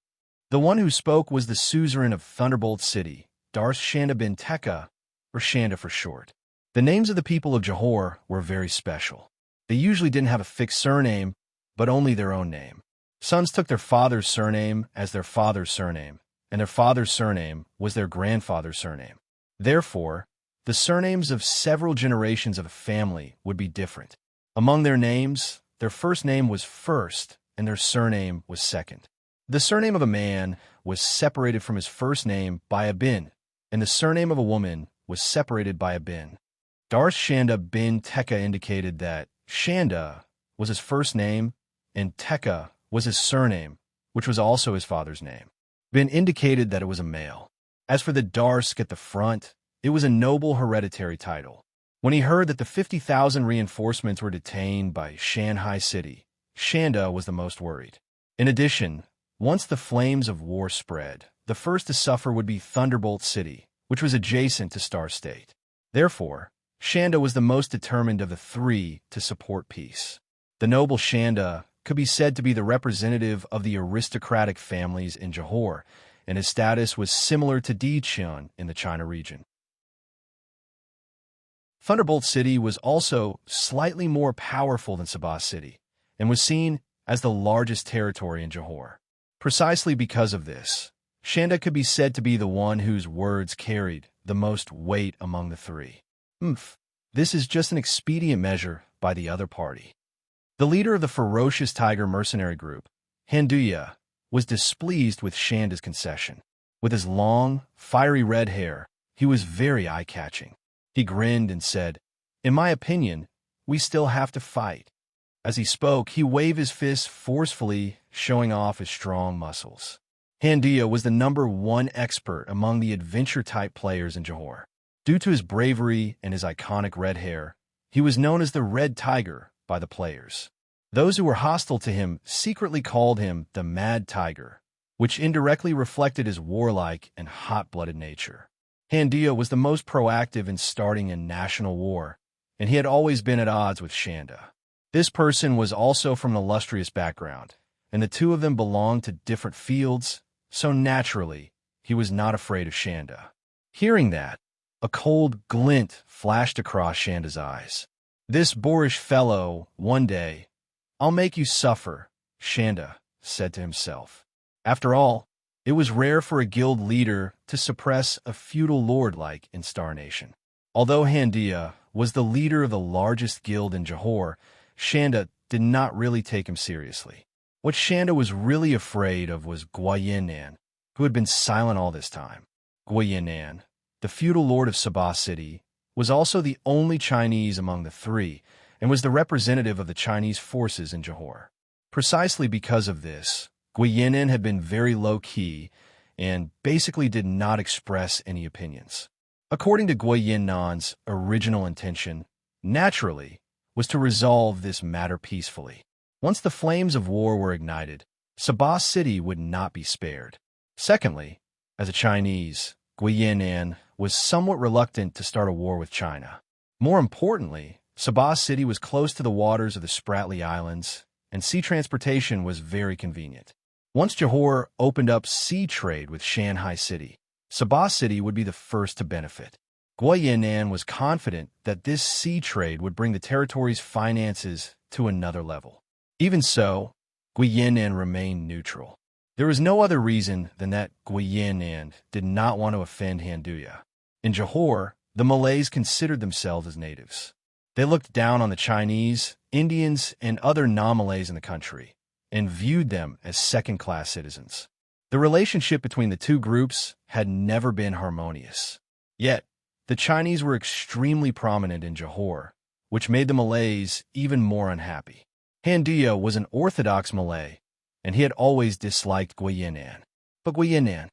The one who spoke was the suzerain of Thunderbolt City, Darth Shanda bin Tekka, or Shanda for short. The names of the people of Johor were very special. They usually didn't have a fixed surname, but only their own name. Sons took their father's surname as their father's surname, and their father's surname was their grandfather's surname. Therefore, the surnames of several generations of a family would be different. Among their names, their first name was first, and their surname was second. The surname of a man was separated from his first name by a bin, and the surname of a woman was separated by a bin. Darth Shanda bin Tekka indicated that Shanda was his first name, and Tekka was his surname, which was also his father's name. Bin indicated that it was a male. As for the Darsk at the front, it was a noble hereditary title. When he heard that the 50,000 reinforcements were detained by Shanghai City, Shanda was the most worried. In addition, once the flames of war spread, the first to suffer would be Thunderbolt City, which was adjacent to Star State. Therefore, Shanda was the most determined of the three to support peace. The noble Shanda could be said to be the representative of the aristocratic families in Johor, and his status was similar to Dichun in the China region. Thunderbolt City was also slightly more powerful than Sabah City, and was seen as the largest territory in Johor. Precisely because of this, Shanda could be said to be the one whose words carried the most weight among the three. This is just an expedient measure by the other party. The leader of the ferocious tiger mercenary group, Handuya, was displeased with Shanda's concession. With his long, fiery red hair, he was very eye-catching. He grinned and said, "In my opinion, we still have to fight." As he spoke, he waved his fists forcefully, showing off his strong muscles. Handuya was the #1 expert among the adventure-type players in Johor. Due to his bravery and his iconic red hair, he was known as the Red Tiger by the players. Those who were hostile to him secretly called him the Mad Tiger, which indirectly reflected his warlike and hot-blooded nature. Handuya was the most proactive in starting a national war, and he had always been at odds with Shanda. This person was also from an illustrious background, and the two of them belonged to different fields, so naturally, he was not afraid of Shanda. Hearing that, a cold glint flashed across Shanda's eyes. "This boorish fellow, one day, I'll make you suffer," Shanda said to himself. After all, it was rare for a guild leader to suppress a feudal lord like in Star Nation. Although Handuya was the leader of the largest guild in Johor, Shanda did not really take him seriously. What Shanda was really afraid of was Guayinan, who had been silent all this time. Guayinan, the feudal lord of Sabah City, was also the only Chinese among the three, and was the representative of the Chinese forces in Johor. Precisely because of this, Guayinan had been very low-key and basically did not express any opinions. According to Guayinan's original intention, naturally, was to resolve this matter peacefully. Once the flames of war were ignited, Sabah City would not be spared. Secondly, as a Chinese, Guayinan was somewhat reluctant to start a war with China. More importantly, Sabah City was close to the waters of the Spratly Islands, and sea transportation was very convenient. Once Johor opened up sea trade with Shanghai City, Sabah City would be the first to benefit. Guayinan was confident that this sea trade would bring the territory's finances to another level. Even so, Guayinan remained neutral. There was no other reason than that Guayinan did not want to offend Handuya. In Johor, the Malays considered themselves as natives. They looked down on the Chinese, Indians, and other non-Malays in the country, and viewed them as second-class citizens. The relationship between the two groups had never been harmonious. Yet, the Chinese were extremely prominent in Johor, which made the Malays even more unhappy. Handuya was an orthodox Malay, and he had always disliked Guayinan. But Guayinan,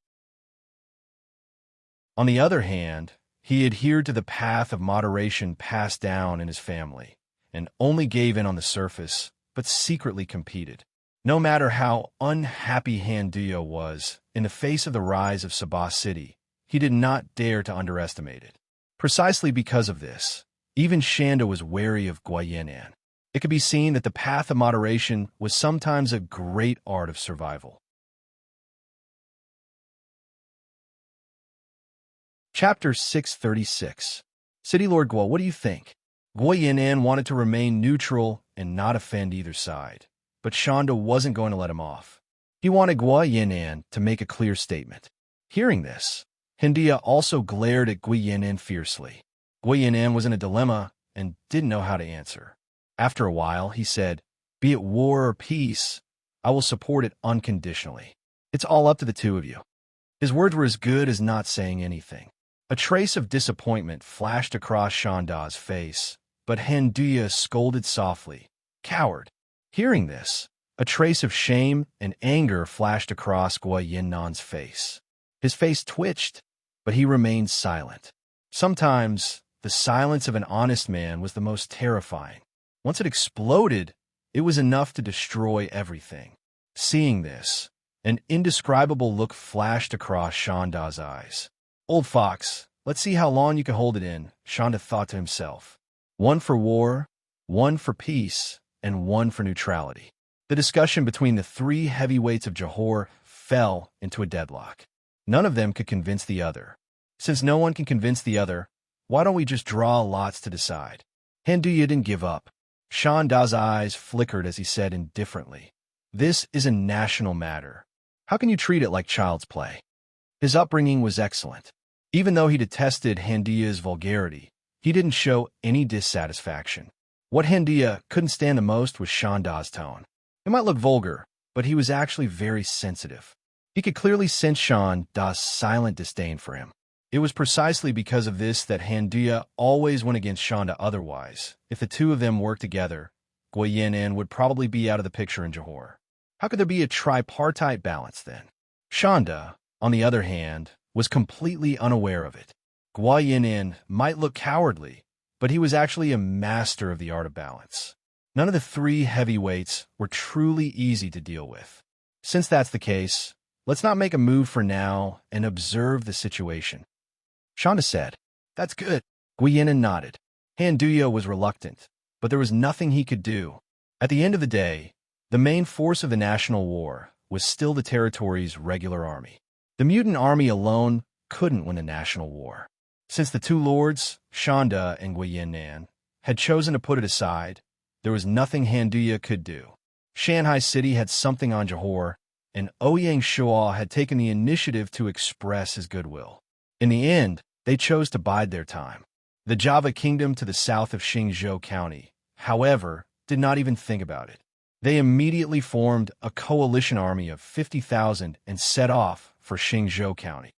on the other hand, he adhered to the path of moderation passed down in his family, and only gave in on the surface, but secretly competed. No matter how unhappy Handuya was in the face of the rise of Sabah City, he did not dare to underestimate it. Precisely because of this, even Shanda was wary of Guayinan. It could be seen that the path of moderation was sometimes a great art of survival. Chapter 636. City Lord Guo, what do you think? Guayinan wanted to remain neutral and not offend either side, but Shanda wasn't going to let him off. He wanted Guayinan to make a clear statement. Hearing this, Handuya also glared at Guayinan fiercely. Guayinan was in a dilemma and didn't know how to answer. After a while, he said, "Be it war or peace, I will support it unconditionally. It's all up to the two of you." His words were as good as not saying anything. A trace of disappointment flashed across Shanda's face, but Handuya scolded softly, "Coward." Hearing this, a trace of shame and anger flashed across Guayinan's face. His face twitched, but he remained silent. Sometimes, the silence of an honest man was the most terrifying. Once it exploded, it was enough to destroy everything. Seeing this, an indescribable look flashed across Shanda's eyes. "Old fox, let's see how long you can hold it in," Shanda thought to himself. One for war, one for peace, and one for neutrality. The discussion between the three heavyweights of Johor fell into a deadlock. None of them could convince the other. Since no one can convince the other, why don't we just draw lots to decide? Handuya didn't give up. Shanda's eyes flickered as he said indifferently, "This is a national matter. How can you treat it like child's play?" His upbringing was excellent. Even though he detested Handuya's vulgarity, he didn't show any dissatisfaction. What Handuya couldn't stand the most was Shanda's tone. It might look vulgar, but he was actually very sensitive. He could clearly sense Shanda's silent disdain for him. It was precisely because of this that Handuya always went against Shanda. Otherwise, if the two of them worked together, Guiyin would probably be out of the picture in Johor. How could there be a tripartite balance then? Shanda, on the other hand, was completely unaware of it. Guiyin might look cowardly, but he was actually a master of the art of balance. None of the three heavyweights were truly easy to deal with. Since that's the case, let's not make a move for now and observe the situation. Shanda said, "That's good." Guiyin nodded. Handuya was reluctant, but there was nothing he could do. At the end of the day, the main force of the national war was still the territory's regular army. The mutant army alone couldn't win a national war. Since the two lords, Shanda and Guiyin, had chosen to put it aside, there was nothing Handuya could do. Shanghai City had something on Johor, and Ouyang Shua had taken the initiative to express his goodwill. In the end, they chose to bide their time. The Java Kingdom to the south of Xingzhou County, however, did not even think about it. They immediately formed a coalition army of 50,000 and set off for Xingzhou County.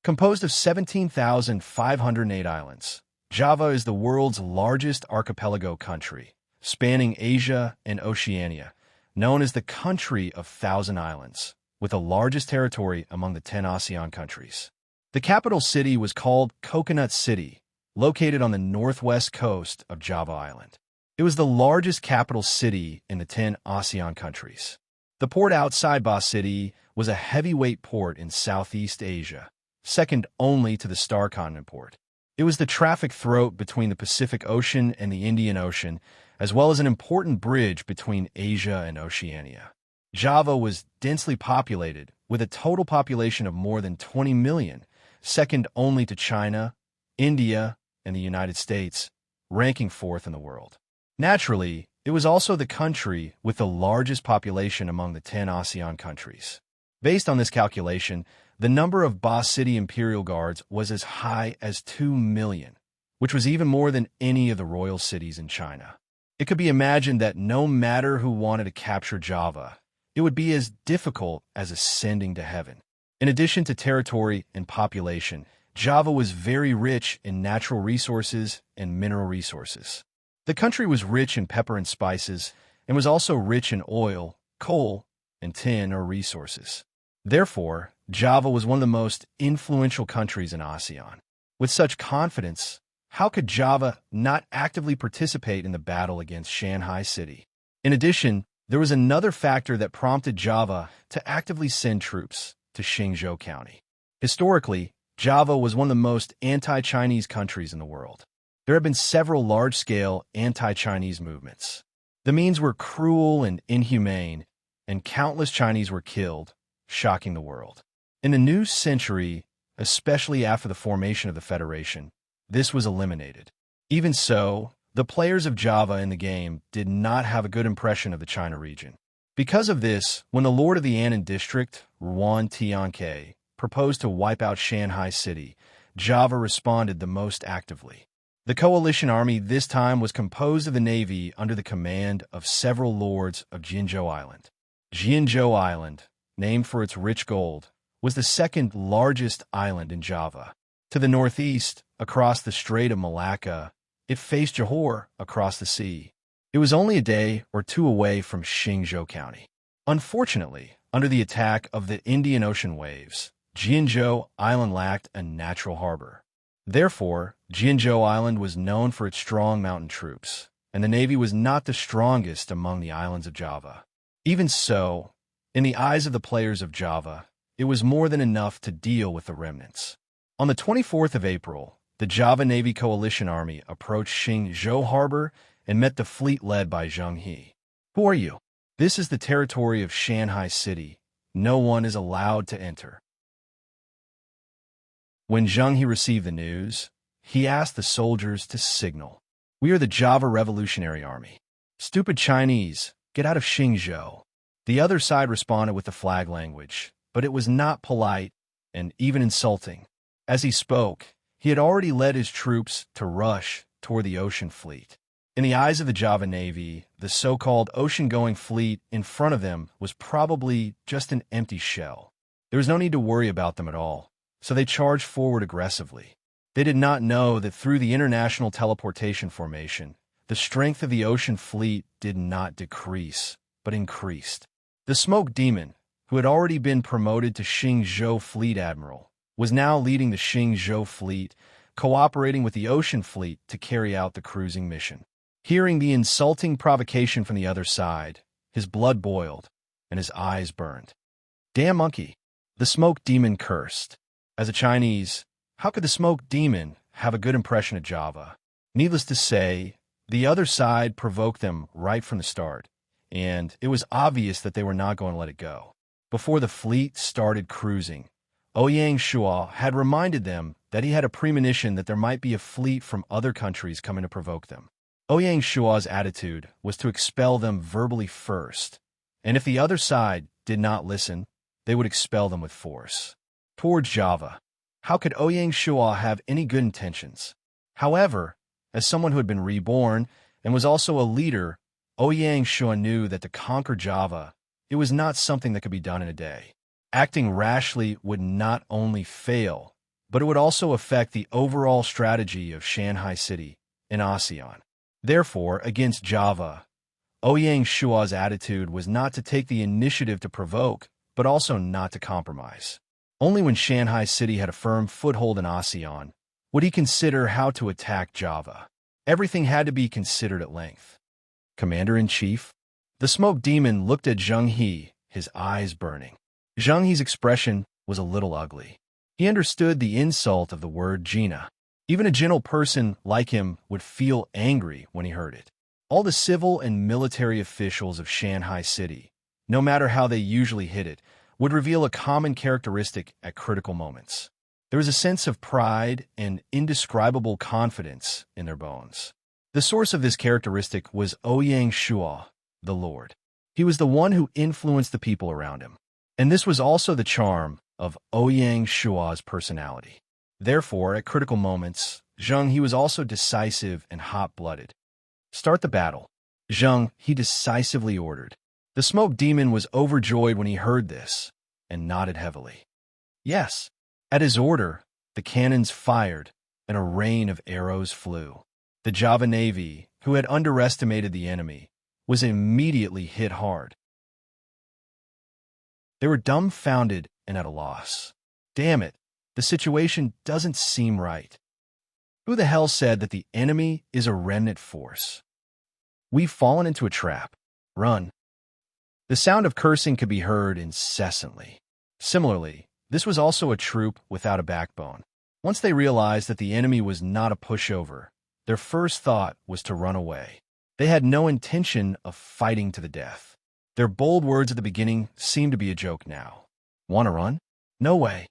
Composed of 17,508 islands, Java is the world's largest archipelago country, spanning Asia and Oceania, known as the Country of Thousand Islands, with the largest territory among the 10 ASEAN countries. The capital city was called Coconut City, located on the northwest coast of Java Island. It was the largest capital city in the 10 ASEAN countries. The port outside Ba City was a heavyweight port in Southeast Asia, second only to the Star Continent port. It was the traffic throat between the Pacific Ocean and the Indian Ocean, as well as an important bridge between Asia and Oceania. Java was densely populated, with a total population of more than 20 million, second only to China, India, and the United States, ranking fourth in the world. Naturally, it was also the country with the largest population among the 10 ASEAN countries. Based on this calculation, the number of Ba City Imperial Guards was as high as 2 million, which was even more than any of the royal cities in China. It could be imagined that no matter who wanted to capture Java, it would be as difficult as ascending to heaven. In addition to territory and population, Java was very rich in natural resources and mineral resources. The country was rich in pepper and spices, and was also rich in oil, coal, and tin or resources. Therefore, Java was one of the most influential countries in ASEAN. With such confidence, how could Java not actively participate in the battle against Shanghai City? In addition, there was another factor that prompted Java to actively send troops to Xingzhou County. Historically, Java was one of the most anti-Chinese countries in the world. There have been several large-scale anti-Chinese movements. The means were cruel and inhumane, and countless Chinese were killed, shocking the world. In the new century, especially after the formation of the Federation, this was eliminated. Even so, the players of Java in the game did not have a good impression of the China region. Because of this, when the Lord of the Annan District, Ruan Tianke, proposed to wipe out Shanghai City, Java responded the most actively. The coalition army this time was composed of the navy under the command of several lords of Jinzhou Island. Jinzhou Island, named for its rich gold, was the second largest island in Java. To the northeast, across the Strait of Malacca, it faced Johor across the sea. It was only a day or two away from Xingzhou County. Unfortunately, under the attack of the Indian Ocean waves, Jinzhou Island lacked a natural harbor. Therefore, Jianzhou Island was known for its strong mountain troops, and the navy was not the strongest among the islands of Java. Even so, in the eyes of the players of Java, it was more than enough to deal with the remnants. On the 24th of April, the Java Navy Coalition Army approached Xingzhou Harbor and met the fleet led by Zheng He. "Who are you?" "This is the territory of Shanghai City. No one is allowed to enter." When Zheng He received the news, he asked the soldiers to signal. "We are the Java Revolutionary Army." "Stupid Chinese, get out of Xingzhou." The other side responded with the flag language, but it was not polite and even insulting. As he spoke, he had already led his troops to rush toward the ocean fleet. In the eyes of the Java Navy, the so-called ocean-going fleet in front of them was probably just an empty shell. There was no need to worry about them at all, so they charged forward aggressively. They did not know that through the International Teleportation Formation, the strength of the ocean fleet did not decrease, but increased. The Smoke Demon, who had already been promoted to Xingzhou Fleet Admiral, was now leading the Xingzhou Fleet, cooperating with the Ocean Fleet to carry out the cruising mission. Hearing the insulting provocation from the other side, his blood boiled and his eyes burned. "Damn monkey!" the Smoke Demon cursed. As a Chinese, how could the Smoke Demon have a good impression of Java? Needless to say, the other side provoked them right from the start, and it was obvious that they were not going to let it go. Before the fleet started cruising, Ouyang Shua had reminded them that he had a premonition that there might be a fleet from other countries coming to provoke them. Ouyang Shua's attitude was to expel them verbally first, and if the other side did not listen, they would expel them with force. Towards Java, how could Ouyang Shua have any good intentions? However, as someone who had been reborn and was also a leader, Ouyang Shua knew that to conquer Java, it was not something that could be done in a day. Acting rashly would not only fail, but it would also affect the overall strategy of Shanghai City and ASEAN. Therefore, against Java, Ouyang Shua's attitude was not to take the initiative to provoke, but also not to compromise. Only when Shanghai City had a firm foothold in ASEAN would he consider how to attack Java. Everything had to be considered at length. "Commander-in-Chief?" The Smoke Demon looked at Zheng He, his eyes burning. Zheng He's expression was a little ugly. He understood the insult of the word Gina. Even a gentle person like him would feel angry when he heard it. All the civil and military officials of Shanghai City, no matter how they usually hit it, would reveal a common characteristic at critical moments. There was a sense of pride and indescribable confidence in their bones. The source of this characteristic was Ouyang Shua, the Lord. He was the one who influenced the people around him. And this was also the charm of Ouyang Shua's personality. Therefore, at critical moments, Zheng He was also decisive and hot-blooded. "Start the battle," Zheng He decisively ordered. The Smoke Demon was overjoyed when he heard this, and nodded heavily. Yes. At his order, the cannons fired, and a rain of arrows flew. The Java Navy, who had underestimated the enemy, was immediately hit hard. They were dumbfounded and at a loss. "Damn it, the situation doesn't seem right. Who the hell said that the enemy is a remnant force? We've fallen into a trap. Run." The sound of cursing could be heard incessantly. Similarly, this was also a troop without a backbone. Once they realized that the enemy was not a pushover, their first thought was to run away. They had no intention of fighting to the death. Their bold words at the beginning seemed to be a joke now. Want to run? No way.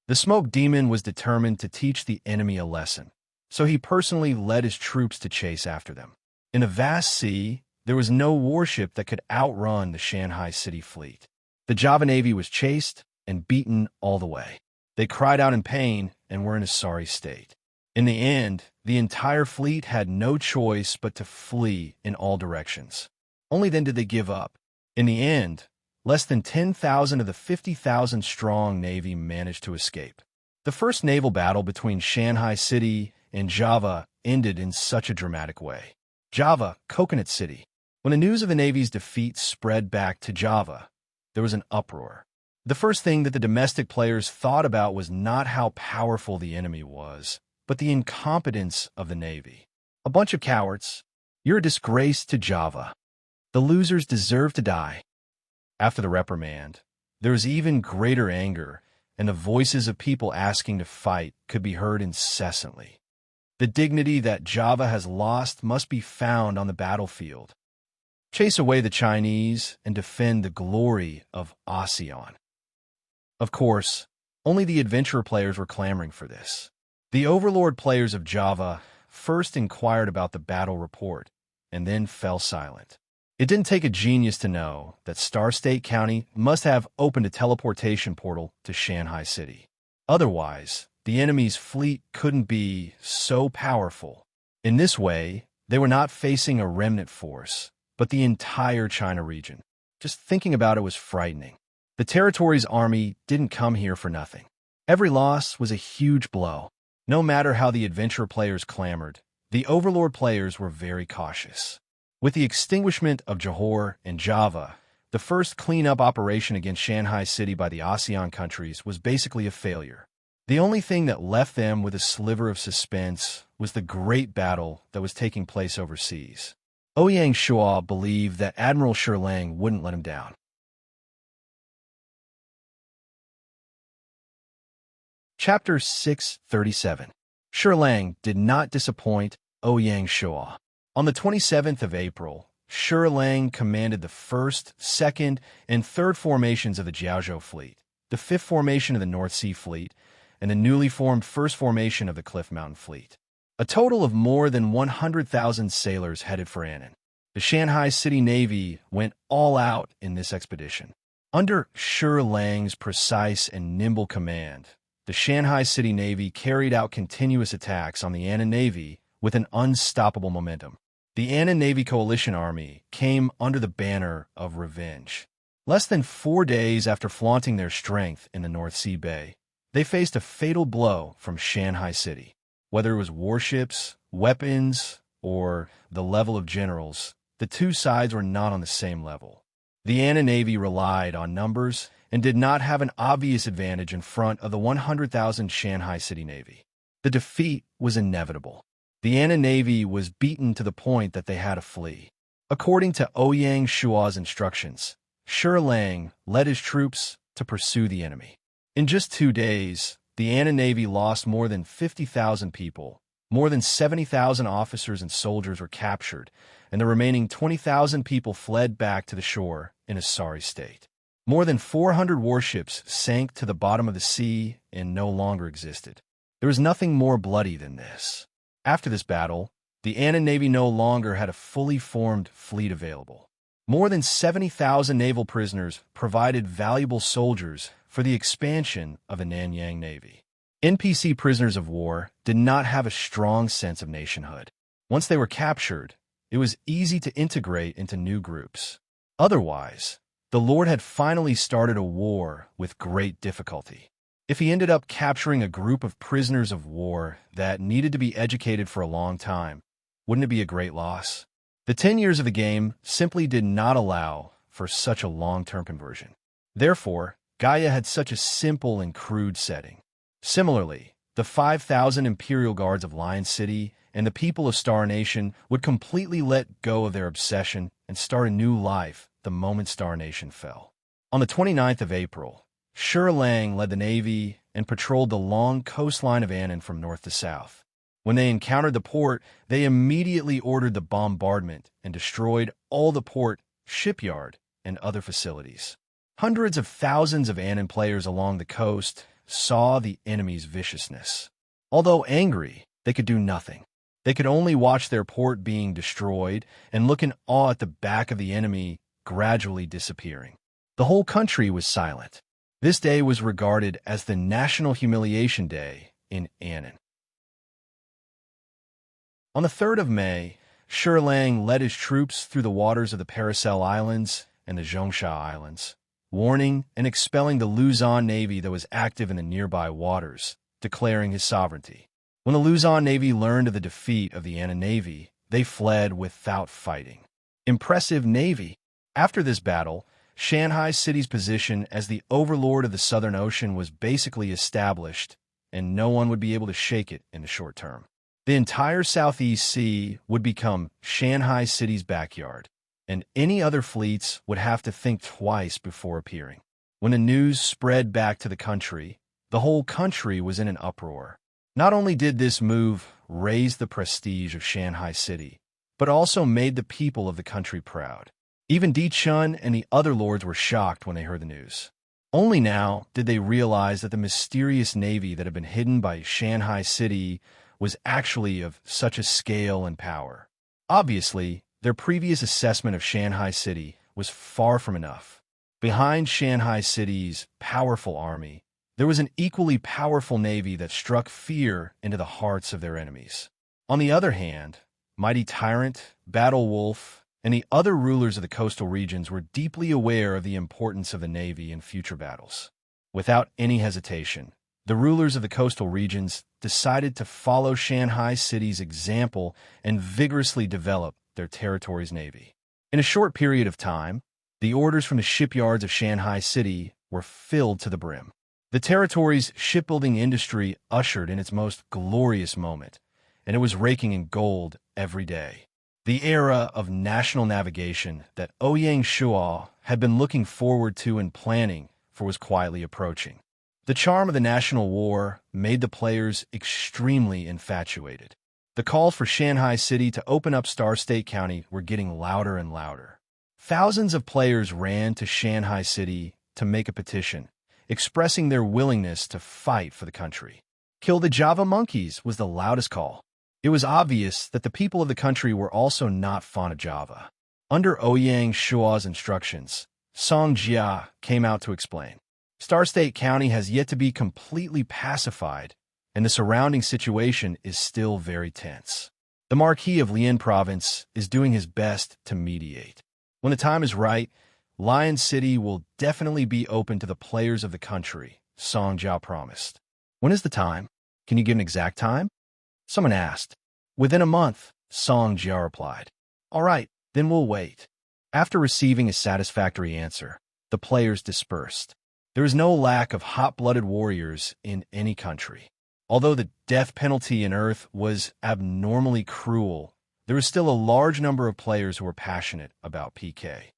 The Smoke Demon was determined to teach the enemy a lesson, so he personally led his troops to chase after them. In the vast sea, there was no warship that could outrun the Shanghai City fleet. The Java Navy was chased and beaten all the way. They cried out in pain and were in a sorry state. In the end, the entire fleet had no choice but to flee in all directions. Only then did they give up. In the end, less than 10,000 of the 50,000-strong Navy managed to escape. The first naval battle between Shanghai City and Java ended in such a dramatic way. Java, Coconut City. When the news of the Navy's defeat spread back to Java, there was an uproar. The first thing that the domestic players thought about was not how powerful the enemy was, but the incompetence of the Navy. A bunch of cowards. You're a disgrace to Java. The losers deserve to die. After the reprimand, there was even greater anger, and the voices of people asking to fight could be heard incessantly. The dignity that Java has lost must be found on the battlefield. Chase away the Chinese and defend the glory of ASEAN. Of course, only the adventurer players were clamoring for this. The overlord players of Java first inquired about the battle report and then fell silent. It didn't take a genius to know that Star State County must have opened a teleportation portal to Shanghai City. Otherwise, the enemy's fleet couldn't be so powerful. In this way, they were not facing a remnant force, but the entire China region. Just thinking about it was frightening. The territory's army didn't come here for nothing. Every loss was a huge blow. No matter how the adventurer players clamored, the overlord players were very cautious. With the extinguishment of Johor and Java, the first cleanup operation against Shanghai City by the ASEAN countries was basically a failure. The only thing that left them with a sliver of suspense was the great battle that was taking place overseas. Ouyang Shua believed that Admiral Shi Lang wouldn't let him down. Chapter 637. Shi Lang did not disappoint Ouyang Shua. On the 27th of April, Shi Lang commanded the 1st, 2nd, and 3rd formations of the Jiaozhou fleet, the 5th formation of the North Sea Fleet, and the newly formed 1st formation of the Cliff Mountain Fleet. A total of more than 100,000 sailors headed for Annan. The Shanghai City Navy went all out in this expedition. Under Shi Lang's precise and nimble command, the Shanghai City Navy carried out continuous attacks on the Annan Navy with an unstoppable momentum. The Annan Navy Coalition Army came under the banner of revenge. Less than 4 days after flaunting their strength in the North Sea Bay, they faced a fatal blow from Shanghai City. Whether it was warships, weapons, or the level of generals, the two sides were not on the same level. The Annan Navy relied on numbers and did not have an obvious advantage in front of the 100,000 Shanghai City Navy. The defeat was inevitable. The Annan Navy was beaten to the point that they had to flee. According to Ouyang Shua's instructions, Shi Lang led his troops to pursue the enemy. In just 2 days, the Annan Navy lost more than 50,000 people. More than 70,000 officers and soldiers were captured, and the remaining 20,000 people fled back to the shore in a sorry state. More than 400 warships sank to the bottom of the sea and no longer existed. There was nothing more bloody than this. After this battle, the Annan Navy no longer had a fully formed fleet available. More than 70,000 naval prisoners provided valuable soldiers for the expansion of the Nanyang Navy. NPC prisoners of war did not have a strong sense of nationhood. Once they were captured, it was easy to integrate into new groups. Otherwise, the Lord had finally started a war with great difficulty. If he ended up capturing a group of prisoners of war that needed to be educated for a long time, wouldn't it be a great loss? The 10 years of the game simply did not allow for such a long-term conversion. Therefore, Gaia had such a simple and crude setting. Similarly, the 5,000 Imperial Guards of Lion City and the people of Star Nation would completely let go of their obsession and start a new life the moment Star Nation fell. On the 29th of April, Shi Lang led the Navy and patrolled the long coastline of Annan from north to south. When they encountered the port, they immediately ordered the bombardment and destroyed all the port, shipyard, and other facilities. Hundreds of thousands of Annan players along the coast saw the enemy's viciousness. Although angry, they could do nothing. They could only watch their port being destroyed and look in awe at the back of the enemy gradually disappearing. The whole country was silent. This day was regarded as the National Humiliation Day in Annan. On the 3rd of May, Shi Lang led his troops through the waters of the Paracel Islands and the Zhongsha Islands, warning and expelling the Luzon Navy that was active in the nearby waters, declaring his sovereignty. When the Luzon Navy learned of the defeat of the Annan Navy, they fled without fighting. Impressive navy! After this battle, Shanghai City's position as the overlord of the Southern Ocean was basically established, and no one would be able to shake it in the short term. The entire Southeast Sea would become Shanghai City's backyard, and any other fleets would have to think twice before appearing. When the news spread back to the country, the whole country was in an uproar. Not only did this move raise the prestige of Shanghai City, but also made the people of the country proud. Even Di Chun and the other lords were shocked when they heard the news. Only now did they realize that the mysterious navy that had been hidden by Shanghai City was actually of such a scale and power. Obviously, their previous assessment of Shanghai City was far from enough. Behind Shanghai City's powerful army, there was an equally powerful navy that struck fear into the hearts of their enemies. On the other hand, Mighty Tyrant, Battle Wolf, and the other rulers of the coastal regions were deeply aware of the importance of the navy in future battles. Without any hesitation, the rulers of the coastal regions decided to follow Shanghai City's example and vigorously develop their territory's navy. In a short period of time, the orders from the shipyards of Shanghai City were filled to the brim. The territory's shipbuilding industry ushered in its most glorious moment, and it was raking in gold every day. The era of national navigation that Ouyang Shuo had been looking forward to and planning for was quietly approaching. The charm of the national war made the players extremely infatuated. The calls for Shanghai City to open up Star State County were getting louder and louder. Thousands of players ran to Shanghai City to make a petition, expressing their willingness to fight for the country. Kill the Java monkeys was the loudest call. It was obvious that the people of the country were also not fond of Java. Under Ouyang Shuo's instructions, Song Jia came out to explain. Star State County has yet to be completely pacified, and the surrounding situation is still very tense. The Marquis of Lian Province is doing his best to mediate. When the time is right, Lion City will definitely be open to the players of the country, Song Jia promised. When is the time? Can you give an exact time? Someone asked. Within a month, Song Jia replied. All right, then we'll wait. After receiving a satisfactory answer, the players dispersed. There is no lack of hot-blooded warriors in any country. Although the death penalty in Earth was abnormally cruel, there was still a large number of players who were passionate about PK.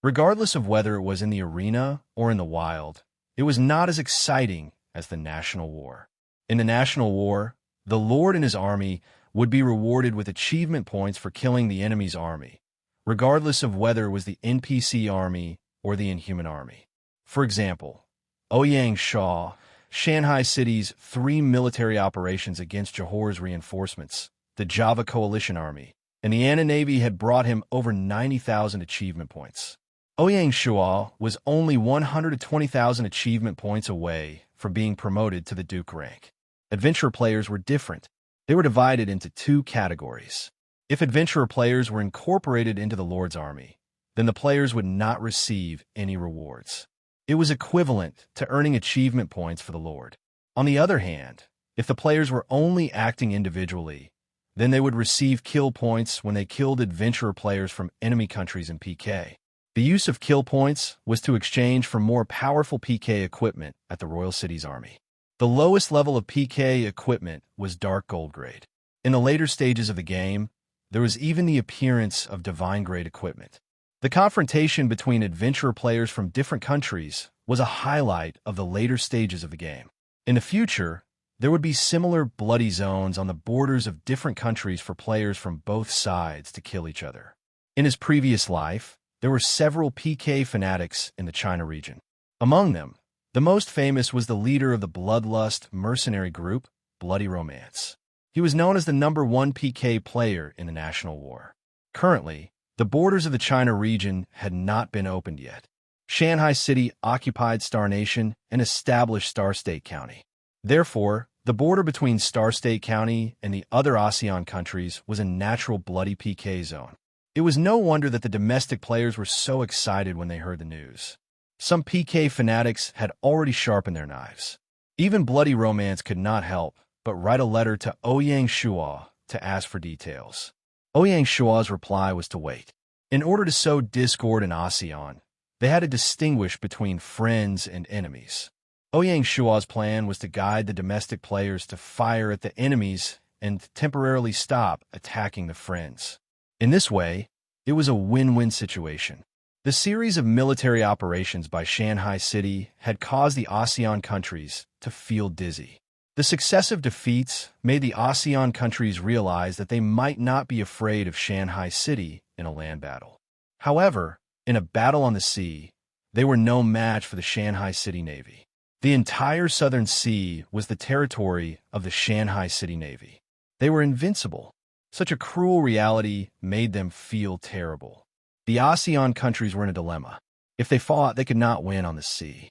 Regardless of whether it was in the arena or in the wild, it was not as exciting as the National War. In the National War, the Lord and his army would be rewarded with achievement points for killing the enemy's army, regardless of whether it was the NPC army or the Inhuman army. For example, Ouyang Shuo, Shanghai City's 3 military operations against Johor's reinforcements, the Java Coalition Army, and the Anna Navy had brought him over 90,000 achievement points. Ouyang Shuo was only 120,000 achievement points away from being promoted to the Duke rank. Adventurer players were different. They were divided into 2 categories. If adventurer players were incorporated into the Lord's army, then the players would not receive any rewards. It was equivalent to earning achievement points for the Lord. On the other hand, if the players were only acting individually, then they would receive kill points when they killed adventurer players from enemy countries in PK. The use of kill points was to exchange for more powerful PK equipment at the Royal City's army. The lowest level of PK equipment was Dark Gold grade. In the later stages of the game, there was even the appearance of Divine grade equipment. The confrontation between adventurer players from different countries was a highlight of the later stages of the game. In the future, there would be similar bloody zones on the borders of different countries for players from both sides to kill each other. In his previous life, there were several PK fanatics in the China region. Among them, the most famous was the leader of the bloodlust mercenary group, Bloody Romance. He was known as the #1 PK player in the National War. Currently, the borders of the China region had not been opened yet. Shanghai City occupied Star Nation and established Star State County. Therefore, the border between Star State County and the other ASEAN countries was a natural bloody PK zone. It was no wonder that the domestic players were so excited when they heard the news. Some PK fanatics had already sharpened their knives. Even Bloody Romance could not help but write a letter to Ouyang Shuo to ask for details. Ouyang Shuo's reply was to wait. In order to sow discord in ASEAN, they had to distinguish between friends and enemies. Ouyang Shua's plan was to guide the domestic players to fire at the enemies and temporarily stop attacking the friends. In this way, it was a win-win situation. The series of military operations by Shanghai City had caused the ASEAN countries to feel dizzy. The successive defeats made the ASEAN countries realize that they might not be afraid of Shanghai City in a land battle. However, in a battle on the sea, they were no match for the Shanghai City Navy. The entire Southern Sea was the territory of the Shanghai City Navy. They were invincible. Such a cruel reality made them feel terrible. The ASEAN countries were in a dilemma. If they fought, they could not win on the sea.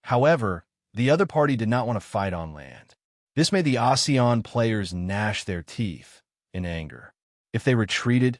However, the other party did not want to fight on land. This made the ASEAN players gnash their teeth in anger. If they retreated,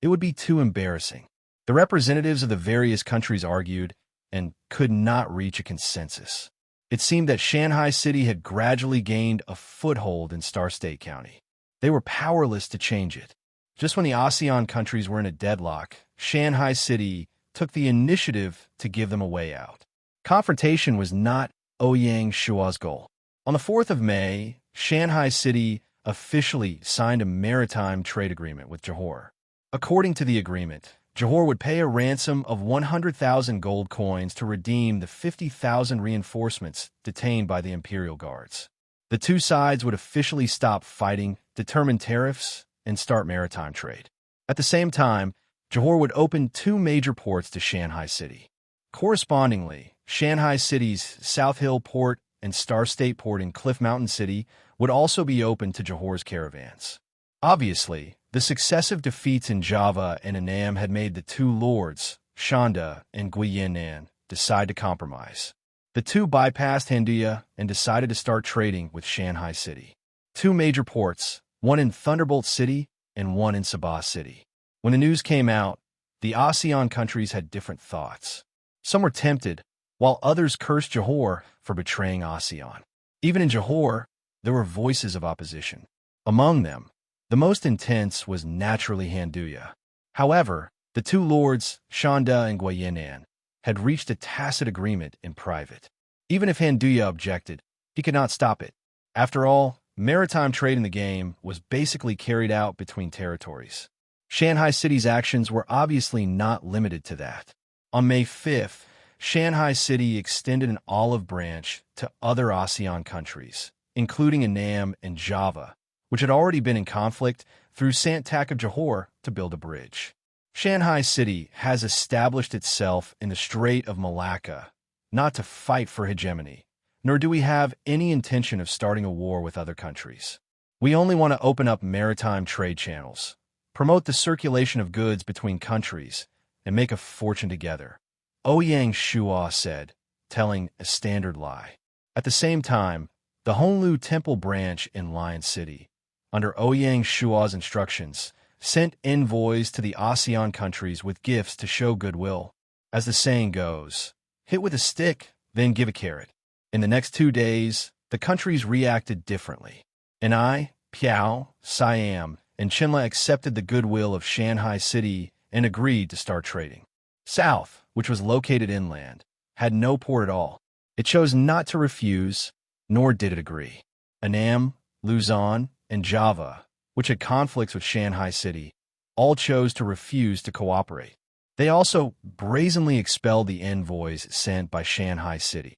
it would be too embarrassing. The representatives of the various countries argued and could not reach a consensus. It seemed that Shanghai City had gradually gained a foothold in Star State County. They were powerless to change it. Just when the ASEAN countries were in a deadlock, Shanghai City took the initiative to give them a way out. Confrontation was not Ouyang Shua's goal. On the 4th of May, Shanghai City officially signed a maritime trade agreement with Johor. According to the agreement, Johor would pay a ransom of 100,000 gold coins to redeem the 50,000 reinforcements detained by the Imperial Guards. The two sides would officially stop fighting, determine tariffs, and start maritime trade. At the same time, Johor would open 2 major ports to Shanghai City. Correspondingly, Shanghai City's South Hill Port and Star State Port in Cliff Mountain City would also be open to Johor's caravans. Obviously, the successive defeats in Java and Annam had made the two lords, Shanda and Guiyanan, decide to compromise. The two bypassed Handuya and decided to start trading with Shanghai City. 2 major ports, one in Thunderbolt City and one in Sabah City. When the news came out, the ASEAN countries had different thoughts. Some were tempted, while others cursed Johor for betraying ASEAN. Even in Johor, there were voices of opposition. Among them, the most intense was naturally Handuya. However, the 2 lords, Shanda and Guiyanan, had reached a tacit agreement in private. Even if Handuya objected, he could not stop it. After all, maritime trade in the game was basically carried out between territories. Shanghai City's actions were obviously not limited to that. On May 5th, Shanghai City extended an olive branch to other ASEAN countries, including Annam and Java, which had already been in conflict, through Santak of Johor to build a bridge. Shanghai City has established itself in the Strait of Malacca, not to fight for hegemony, nor do we have any intention of starting a war with other countries. We only want to open up maritime trade channels, promote the circulation of goods between countries, and make a fortune together, Ouyang Shua said, telling a standard lie. At the same time, the Honlu Temple branch in Lion City, under Ouyang Shua's instructions, sent envoys to the ASEAN countries with gifts to show goodwill. As the saying goes, hit with a stick, then give a carrot. In the next 2 days, the countries reacted differently. Anai, Piao, Siam, and Chinla accepted the goodwill of Shanghai City and agreed to start trading. South, which was located inland, had no port at all. It chose not to refuse, nor did it agree. Annam, Luzon, and Java, which had conflicts with Shanghai City, all chose to refuse to cooperate. They also brazenly expelled the envoys sent by Shanghai City.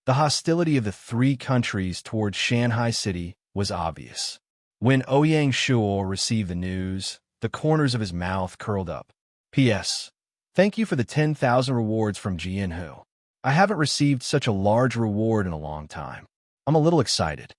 The hostility of the 3 countries towards Shanghai City was obvious. When Ouyang Shua received the news, the corners of his mouth curled up. P.S. Thank you for the 10,000 rewards from Jianhu. I haven't received such a large reward in a long time. I'm a little excited.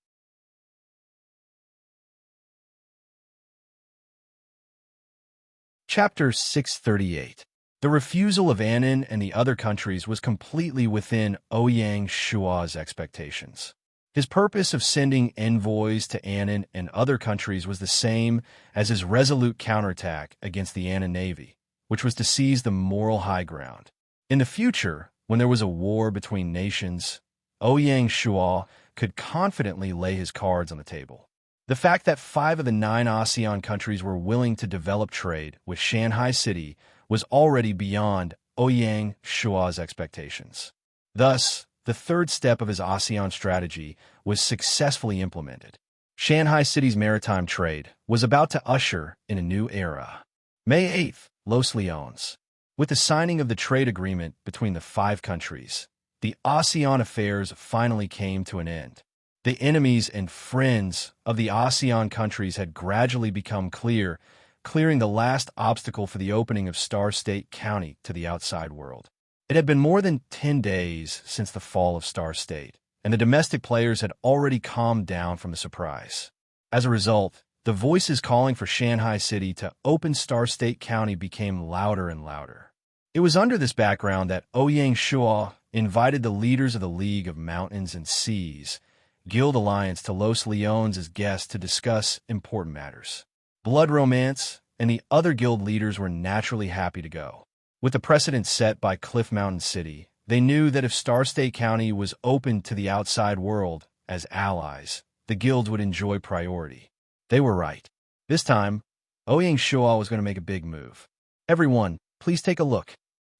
Chapter 638. The refusal of Annan and the other countries was completely within Ouyang Shua's expectations. His purpose of sending envoys to Annan and other countries was the same as his resolute counterattack against the Annan Navy, which was to seize the moral high ground. In the future, when there was a war between nations, Ouyang Shua could confidently lay his cards on the table. The fact that 5 of the 9 ASEAN countries were willing to develop trade with Shanghai City was already beyond Ouyang Shua's expectations. Thus, the third step of his ASEAN strategy was successfully implemented. Shanghai City's maritime trade was about to usher in a new era. May 8th, Los Leones. With the signing of the trade agreement between the five countries, the ASEAN affairs finally came to an end. The enemies and friends of the ASEAN countries had gradually become clear, clearing the last obstacle for the opening of Star State County to the outside world. It had been more than 10 days since the fall of Star State, and the domestic players had already calmed down from the surprise. As a result, the voices calling for Shanghai City to open Star State County became louder and louder. It was under this background that Ouyang Shua invited the leaders of the League of Mountains and Seas Guild Alliance to Los Leones as guests to discuss important matters. Blood Romance and the other guild leaders were naturally happy to go. With the precedent set by Cliff Mountain City, they knew that if Star State County was open to the outside world as allies, the guilds would enjoy priority. They were right. This time, Ouyang Shua was going to make a big move. Everyone, please take a look.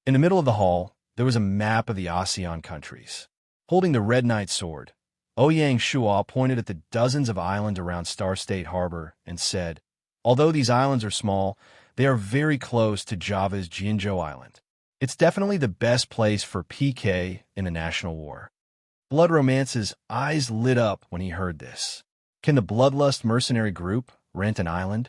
In the middle of the hall, there was a map of the ASEAN countries. Holding the Red Knight sword, Ouyang Shua pointed at the dozens of islands around Star State Harbor and said, "Although these islands are small, they are very close to Java's Jinzhou Island. It's definitely the best place for PK in a national war." Blood Romance's eyes lit up when he heard this. Can the Bloodlust mercenary group rent an island?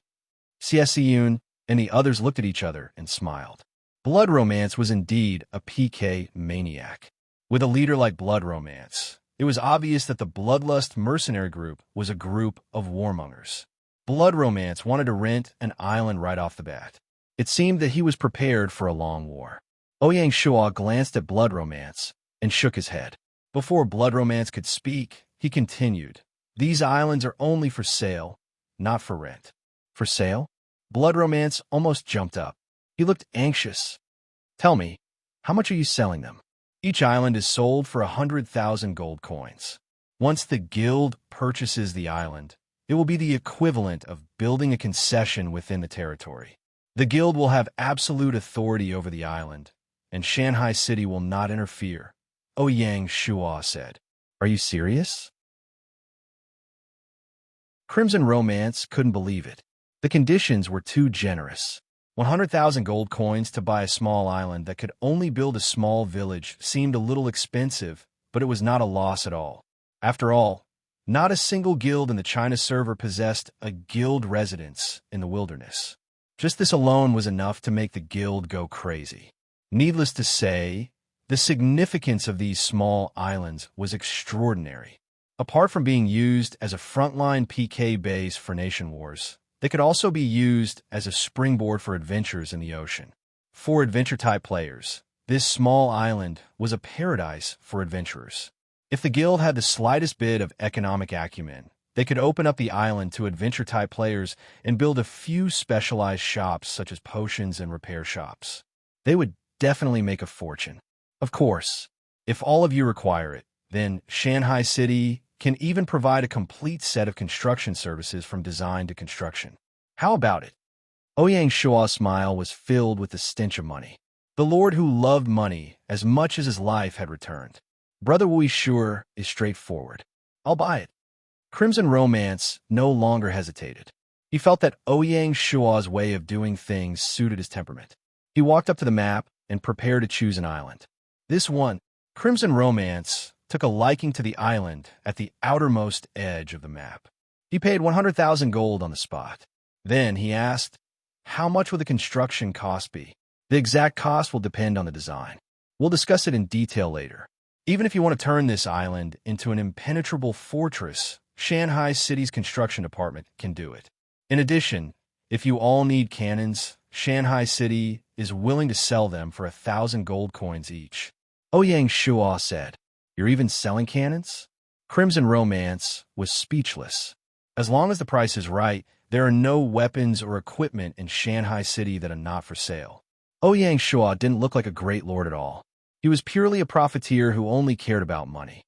Siesiyun and the others looked at each other and smiled. Blood Romance was indeed a PK maniac. With a leader like Blood Romance, it was obvious that the Bloodlust mercenary group was a group of warmongers. Blood Romance wanted to rent an island right off the bat. It seemed that he was prepared for a long war. Ouyang Shua glanced at Blood Romance and shook his head. Before Blood Romance could speak, he continued, "These islands are only for sale, not for rent." "For sale?" Blood Romance almost jumped up. He looked anxious. "Tell me, how much are you selling them?" "Each island is sold for 100,000 gold coins. Once the guild purchases the island, it will be the equivalent of building a concession within the territory. The guild will have absolute authority over the island, and Shanghai City will not interfere," Ouyang Shua said. "Are you serious?" Crimson Romance couldn't believe it. The conditions were too generous. 100,000 gold coins to buy a small island that could only build a small village seemed a little expensive, but it was not a loss at all. After all, not a single guild in the China server possessed a guild residence in the wilderness. Just this alone was enough to make the guild go crazy. Needless to say, the significance of these small islands was extraordinary. Apart from being used as a frontline PK base for nation wars, they could also be used as a springboard for adventures in the ocean. For adventure-type players, this small island was a paradise for adventurers. If the guild had the slightest bit of economic acumen, they could open up the island to adventure-type players and build a few specialized shops such as potions and repair shops. They would definitely make a fortune. Of course, if all of you require it, then Shanghai City can even provide a complete set of construction services from design to construction. How about it? Ouyang Shua's smile was filled with the stench of money. The lord who loved money as much as his life had returned. Brother Wui Shure is straightforward. I'll buy it. Crimson Romance no longer hesitated. He felt that Ouyang Shua's way of doing things suited his temperament. He walked up to the map and prepared to choose an island. This one, Crimson Romance, took a liking to the island at the outermost edge of the map. He paid 100,000 gold on the spot. Then he asked, "How much will the construction cost be?" "The exact cost will depend on the design. We'll discuss it in detail later. Even if you want to turn this island into an impenetrable fortress, Shanghai City's construction department can do it. In addition, if you all need cannons, Shanghai City is willing to sell them for 1,000 gold coins each." Ouyang Shua said, "You're even selling cannons?" Crimson Romance was speechless. As long as the price is right, there are no weapons or equipment in Shanghai City that are not for sale. Ouyang Shua didn't look like a great lord at all. He was purely a profiteer who only cared about money.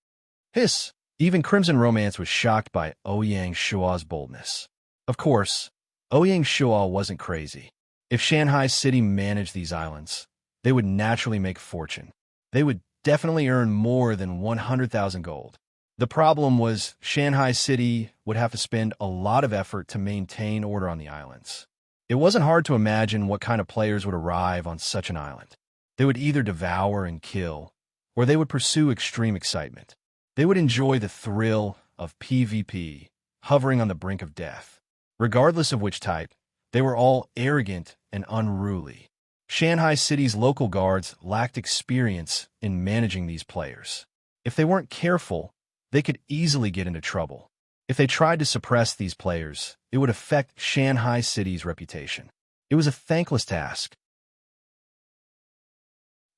Hiss! Even Crimson Romance was shocked by Ouyang Shua's boldness. Of course, Ouyang Shua wasn't crazy. If Shanghai City managed these islands, they would naturally make a fortune. They would definitely earn more than 100,000 gold. The problem was Shanghai City would have to spend a lot of effort to maintain order on the islands. It wasn't hard to imagine what kind of players would arrive on such an island. They would either devour and kill, or they would pursue extreme excitement. They would enjoy the thrill of PvP, hovering on the brink of death. Regardless of which type, they were all arrogant and unruly. Shanghai City's local guards lacked experience in managing these players. If they weren't careful, they could easily get into trouble. If they tried to suppress these players, it would affect Shanghai City's reputation. It was a thankless task.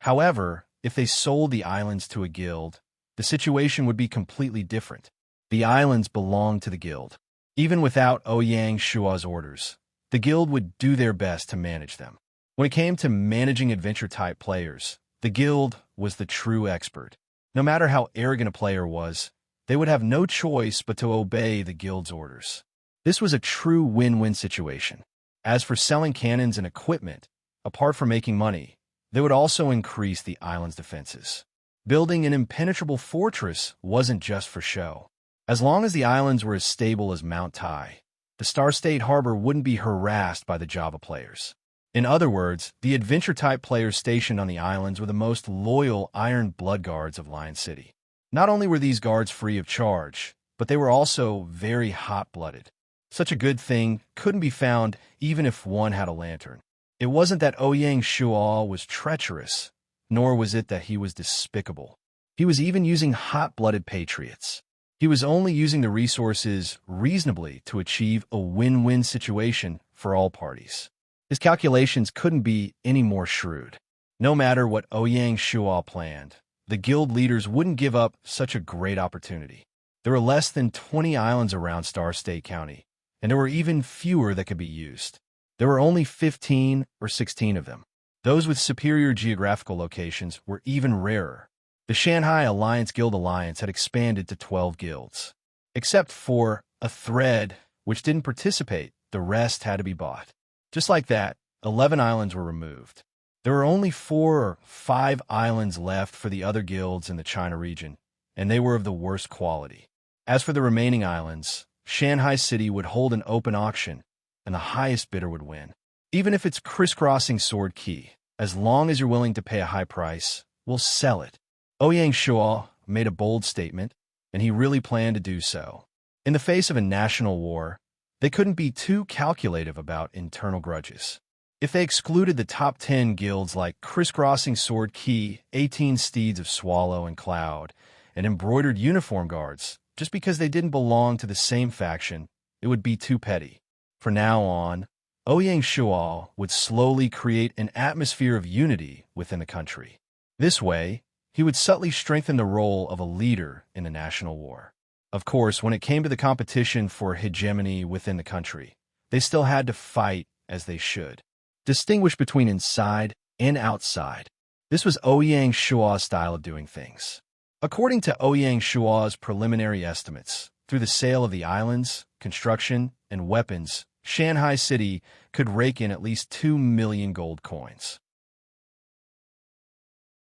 However, if they sold the islands to a guild, the situation would be completely different. The islands belonged to the guild. Even without Ouyang Shua's orders, the guild would do their best to manage them. When it came to managing adventure-type players, the guild was the true expert. No matter how arrogant a player was, they would have no choice but to obey the guild's orders. This was a true win-win situation. As for selling cannons and equipment, apart from making money, they would also increase the island's defenses. Building an impenetrable fortress wasn't just for show. As long as the islands were as stable as Mount Tai, the Star State Harbor wouldn't be harassed by the Java players. In other words, the adventure-type players stationed on the islands were the most loyal Iron Blood Guards of Lion City. Not only were these guards free of charge, but they were also very hot-blooded. Such a good thing couldn't be found even if one had a lantern. It wasn't that Ouyang Shua was treacherous, nor was it that he was despicable. He was even using hot-blooded patriots. He was only using the resources reasonably to achieve a win-win situation for all parties. His calculations couldn't be any more shrewd. No matter what Ouyang Shua planned, the guild leaders wouldn't give up such a great opportunity. There were less than 20 islands around Star State County, and there were even fewer that could be used. There were only 15 or 16 of them. Those with superior geographical locations were even rarer. The Shanghai Alliance Guild Alliance had expanded to 12 guilds. Except for a thread, which didn't participate, the rest had to be bought. Just like that, 11 islands were removed. There were only 4 or 5 islands left for the other guilds in the China region, and they were of the worst quality. As for the remaining islands, Shanghai City would hold an open auction, and the highest bidder would win. Even if it's crisscrossing sword key, as long as you're willing to pay a high price, we'll sell it. Ouyang Shua made a bold statement, and he really planned to do so. In the face of a national war, they couldn't be too calculative about internal grudges. If they excluded the top 10 guilds like Crisscrossing Sword Key, 18 Steeds of Swallow and Cloud, and Embroidered Uniform Guards, just because they didn't belong to the same faction, it would be too petty. From now on, Ouyang Shua would slowly create an atmosphere of unity within the country. This way, he would subtly strengthen the role of a leader in the national war. Of course, when it came to the competition for hegemony within the country, they still had to fight as they should. Distinguish between inside and outside. This was Ouyang Shua's style of doing things. According to Ouyang Shua's preliminary estimates, through the sale of the islands, construction, and weapons, Shanghai City could rake in at least 2 million gold coins.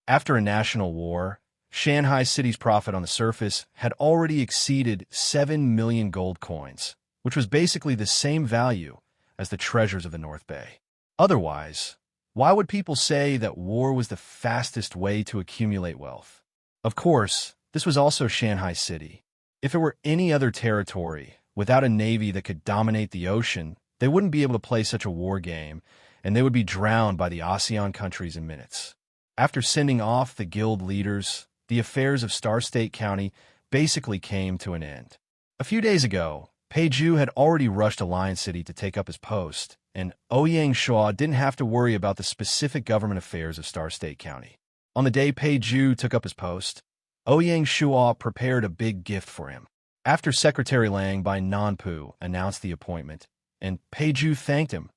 After a national war, Shanghai City's profit on the surface had already exceeded 7 million gold coins, which was basically the same value as the treasures of the North Bay. Otherwise, why would people say that war was the fastest way to accumulate wealth? Of course, this was also Shanghai City. If it were any other territory, without a navy that could dominate the ocean, they wouldn't be able to play such a war game, and they would be drowned by the ASEAN countries in minutes. After sending off the guild leaders, the affairs of Star State County basically came to an end. A few days ago, Peiju had already rushed to Lion City to take up his post, and Ouyang Shua didn't have to worry about the specific government affairs of Star State County. On the day Peiju took up his post, Ouyang Shua prepared a big gift for him. After Secretary Lang by Nanpu announced the appointment, and Peiju thanked him,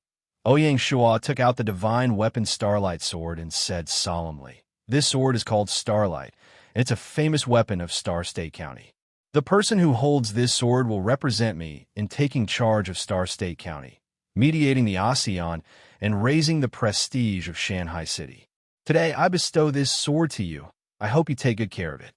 Ouyang Shua took out the divine weapon Starlight Sword and said solemnly, "This sword is called Starlight, and it's a famous weapon of Star State County. The person who holds this sword will represent me in taking charge of Star State County, mediating the ASEAN, and raising the prestige of Shanghai City." Today I bestow this sword to you. I hope you take good care of it."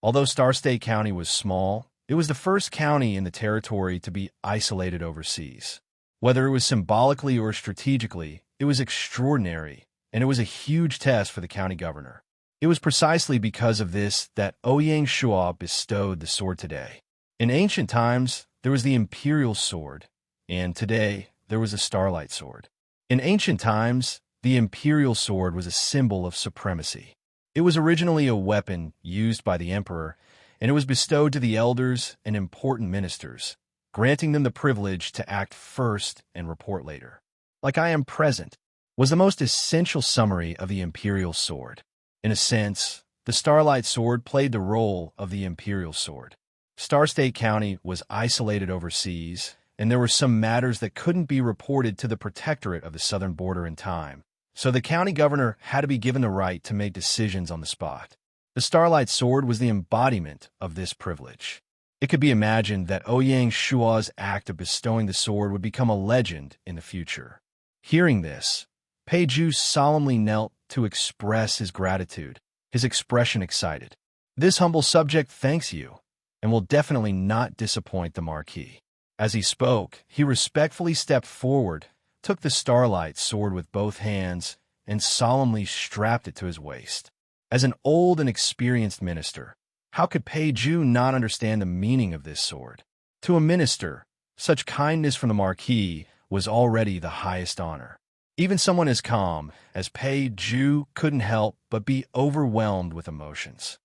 Although Star State County was small, it was the first county in the territory to be isolated overseas. Whether it was symbolically or strategically, it was extraordinary, and it was a huge test for the county governor. It was precisely because of this that Ouyang Shua bestowed the sword today. In ancient times, there was the imperial sword, and today there was a starlight sword. In ancient times, the imperial sword was a symbol of supremacy. It was originally a weapon used by the emperor, and it was bestowed to the elders and important ministers, granting them the privilege to act first and report later. "Like I am present," was the most essential summary of the imperial sword. In a sense, the starlight sword played the role of the imperial sword. Star State County was isolated overseas, and there were some matters that couldn't be reported to the protectorate of the southern border in time. So the county governor had to be given the right to make decisions on the spot. The starlight sword was the embodiment of this privilege. It could be imagined that Ouyang Shua's act of bestowing the sword would become a legend in the future. Hearing this, Peiju solemnly knelt to express his gratitude, his expression excited. "This humble subject thanks you, and will definitely not disappoint the Marquis." As he spoke, he respectfully stepped forward, took the starlight sword with both hands, and solemnly strapped it to his waist. As an old and experienced minister, how could Peiju not understand the meaning of this sword? To a minister, such kindness from the Marquis was already the highest honor. Even someone as calm as Peiju couldn't help but be overwhelmed with emotions.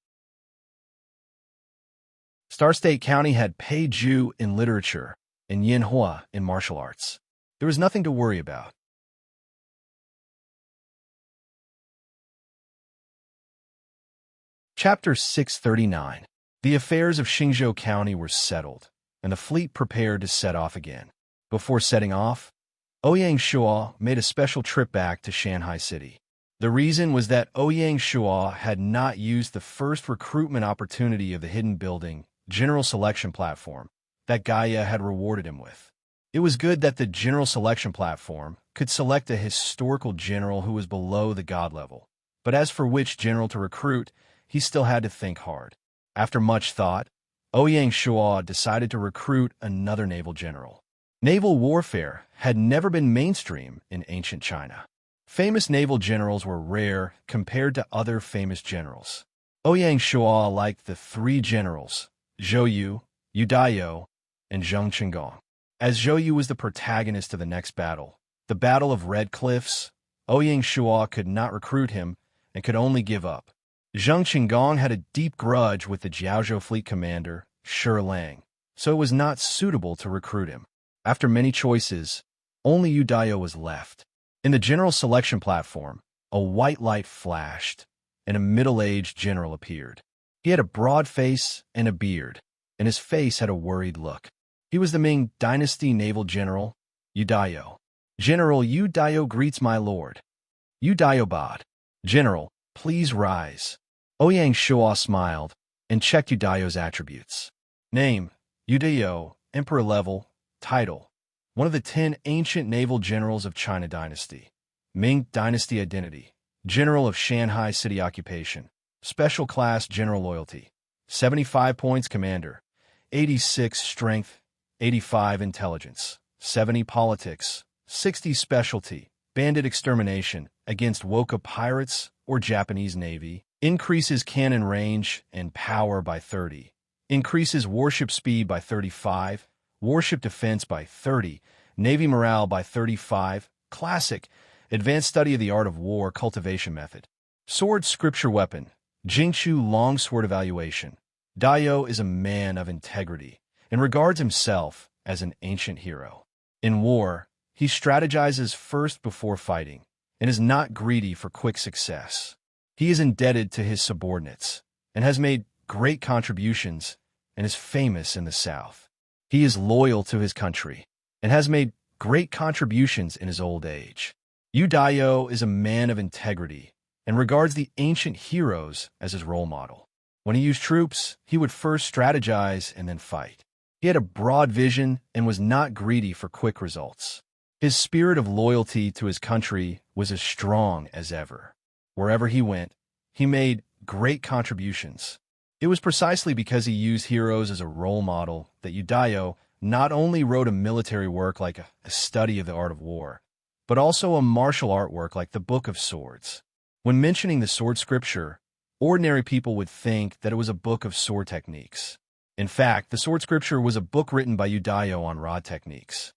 Star State County had Peiju in literature and Yinhua in martial arts. There was nothing to worry about. Chapter 639. The affairs of Xingzhou County were settled, and the fleet prepared to set off again. Before setting off, Ouyang Shua made a special trip back to Shanghai City. The reason was that Ouyang Shua had not used the first recruitment opportunity of the hidden building, general selection platform, that Gaia had rewarded him with. It was good that the general selection platform could select a historical general who was below the god level, but as for which general to recruit, he still had to think hard. After much thought, Ouyang Shua decided to recruit another naval general. Naval warfare had never been mainstream in ancient China. Famous naval generals were rare compared to other famous generals. Ouyang Shua liked the three generals, Zhou Yu, Yu Daiyou, and Zheng Qinggong. As Zhou Yu was the protagonist of the next battle, the Battle of Red Cliffs, Ouyang Shua could not recruit him and could only give up. Zheng Qinggong had a deep grudge with the Jiaozhou fleet commander, Shi Lang, so it was not suitable to recruit him. After many choices, only Yu Daiyou was left. In the general selection platform, a white light flashed, and a middle-aged general appeared. He had a broad face and a beard, and his face had a worried look. He was the Ming Dynasty naval general, Yu Daiyou. "General Yu Daiyou greets my lord." Yu Daiyou bowed. "General, please rise." Ouyang Shua smiled and checked Yu Daiyou's attributes. Name, Yu Daiyou, Emperor level, title, one of the 10 ancient naval generals of China Dynasty. Ming Dynasty identity, General of Shanghai City occupation, special class general loyalty, 75 points commander, 86 strength, 85 intelligence, 70 politics, 60 specialty, bandit extermination against Woka pirates or Japanese Navy, increases cannon range and power by 30, increases warship speed by 35, warship defense by 30, Navy morale by 35, classic, advanced study of the art of war cultivation method. Sword scripture weapon, Jingchu longsword evaluation. Daiyou is a man of integrity and regards himself as an ancient hero. In war, he strategizes first before fighting and is not greedy for quick success. He is indebted to his subordinates and has made great contributions and is famous in the South. He is loyal to his country and has made great contributions in his old age. Yu Daiyou is a man of integrity and regards the ancient heroes as his role model. When he used troops, he would first strategize and then fight. He had a broad vision and was not greedy for quick results. His spirit of loyalty to his country was as strong as ever. Wherever he went, he made great contributions. It was precisely because he used heroes as a role model that Udayo not only wrote a military work like a study of the art of war, but also a martial art work like the Book of Swords. When mentioning the sword scripture, ordinary people would think that it was a book of sword techniques. In fact, the sword scripture was a book written by Udayo on rod techniques.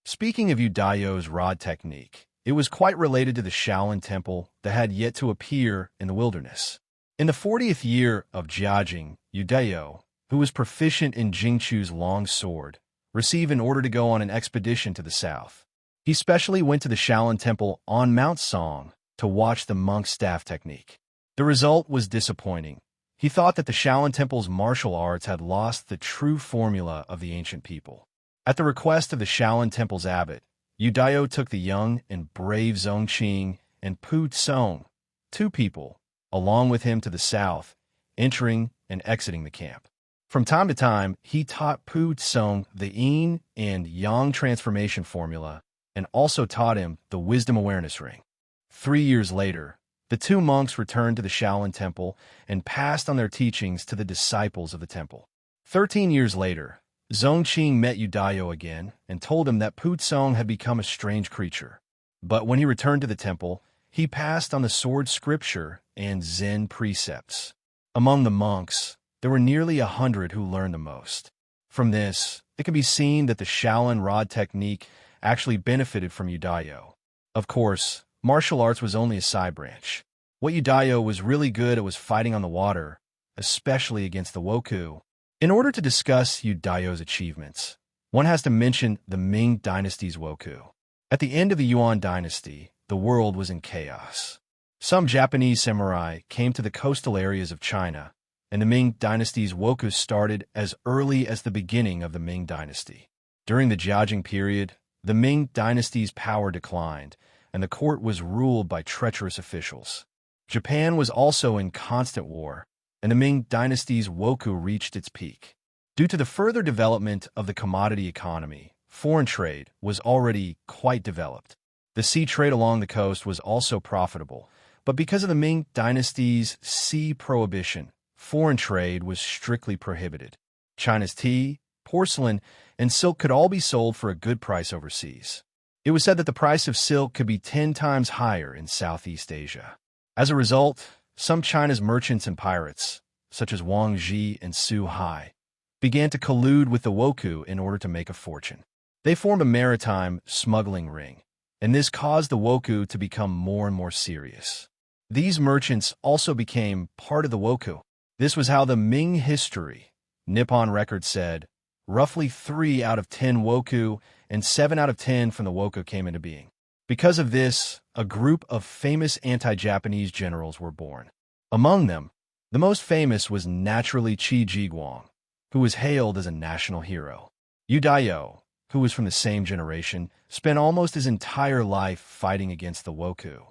Speaking of Udayo's rod technique, it was quite related to the Shaolin temple that had yet to appear in the wilderness. In the 40th year of Jiajing, Udayo, who was proficient in Jingchu's long sword, received an order to go on an expedition to the south. He specially went to the Shaolin temple on Mount Song to watch the monk's staff technique. The result was disappointing. He thought that the Shaolin temple's martial arts had lost the true formula of the ancient people. At the request of the Shaolin temple's abbot, Udayo took the young and brave Zongqing and Pu Tsong, two people, along with him to the south, entering and exiting the camp. From time to time, he taught Pu Tsong the yin and yang transformation formula and also taught him the wisdom awareness ring. 3 years later, the two monks returned to the Shaolin temple and passed on their teachings to the disciples of the temple. 13 years later, Zongqing met Udayo again and told him that Pu Tsong had become a strange creature. But when he returned to the temple, he passed on the sword scripture and Zen precepts. Among the monks, there were nearly 100 who learned the most. From this, it can be seen that the Shaolin rod technique actually benefited from Udayo. Of course, martial arts was only a side branch. What Udayo was really good at was fighting on the water, especially against the Wokou. In order to discuss Udayo's achievements, one has to mention the Ming dynasty's Wokou. At the end of the Yuan dynasty, the world was in chaos. Some Japanese samurai came to the coastal areas of China, and the Ming dynasty's Wokou started as early as the beginning of the Ming dynasty. During the Jiajing period, the Ming dynasty's power declined, and the court was ruled by treacherous officials. Japan was also in constant war, and the Ming dynasty's Wokou reached its peak. Due to the further development of the commodity economy, foreign trade was already quite developed. The sea trade along the coast was also profitable, but because of the Ming dynasty's sea prohibition, foreign trade was strictly prohibited. China's tea, porcelain, and silk could all be sold for a good price overseas. It was said that the price of silk could be 10 times higher in Southeast Asia. As a result, some China's merchants and pirates, such as Wang Zhi and Su Hai, began to collude with the Wokou in order to make a fortune. They formed a maritime smuggling ring, and this caused the Wokou to become more and more serious. These merchants also became part of the Wokou. This was how the Ming history, Nippon Record said, roughly 3 out of 10 Wokou and 7 out of 10 from the Wokou came into being. Because of this, a group of famous anti-Japanese generals were born. Among them, the most famous was naturally Qi Jiguang, who was hailed as a national hero. Udayo, who was from the same generation, spent almost his entire life fighting against the Wokou.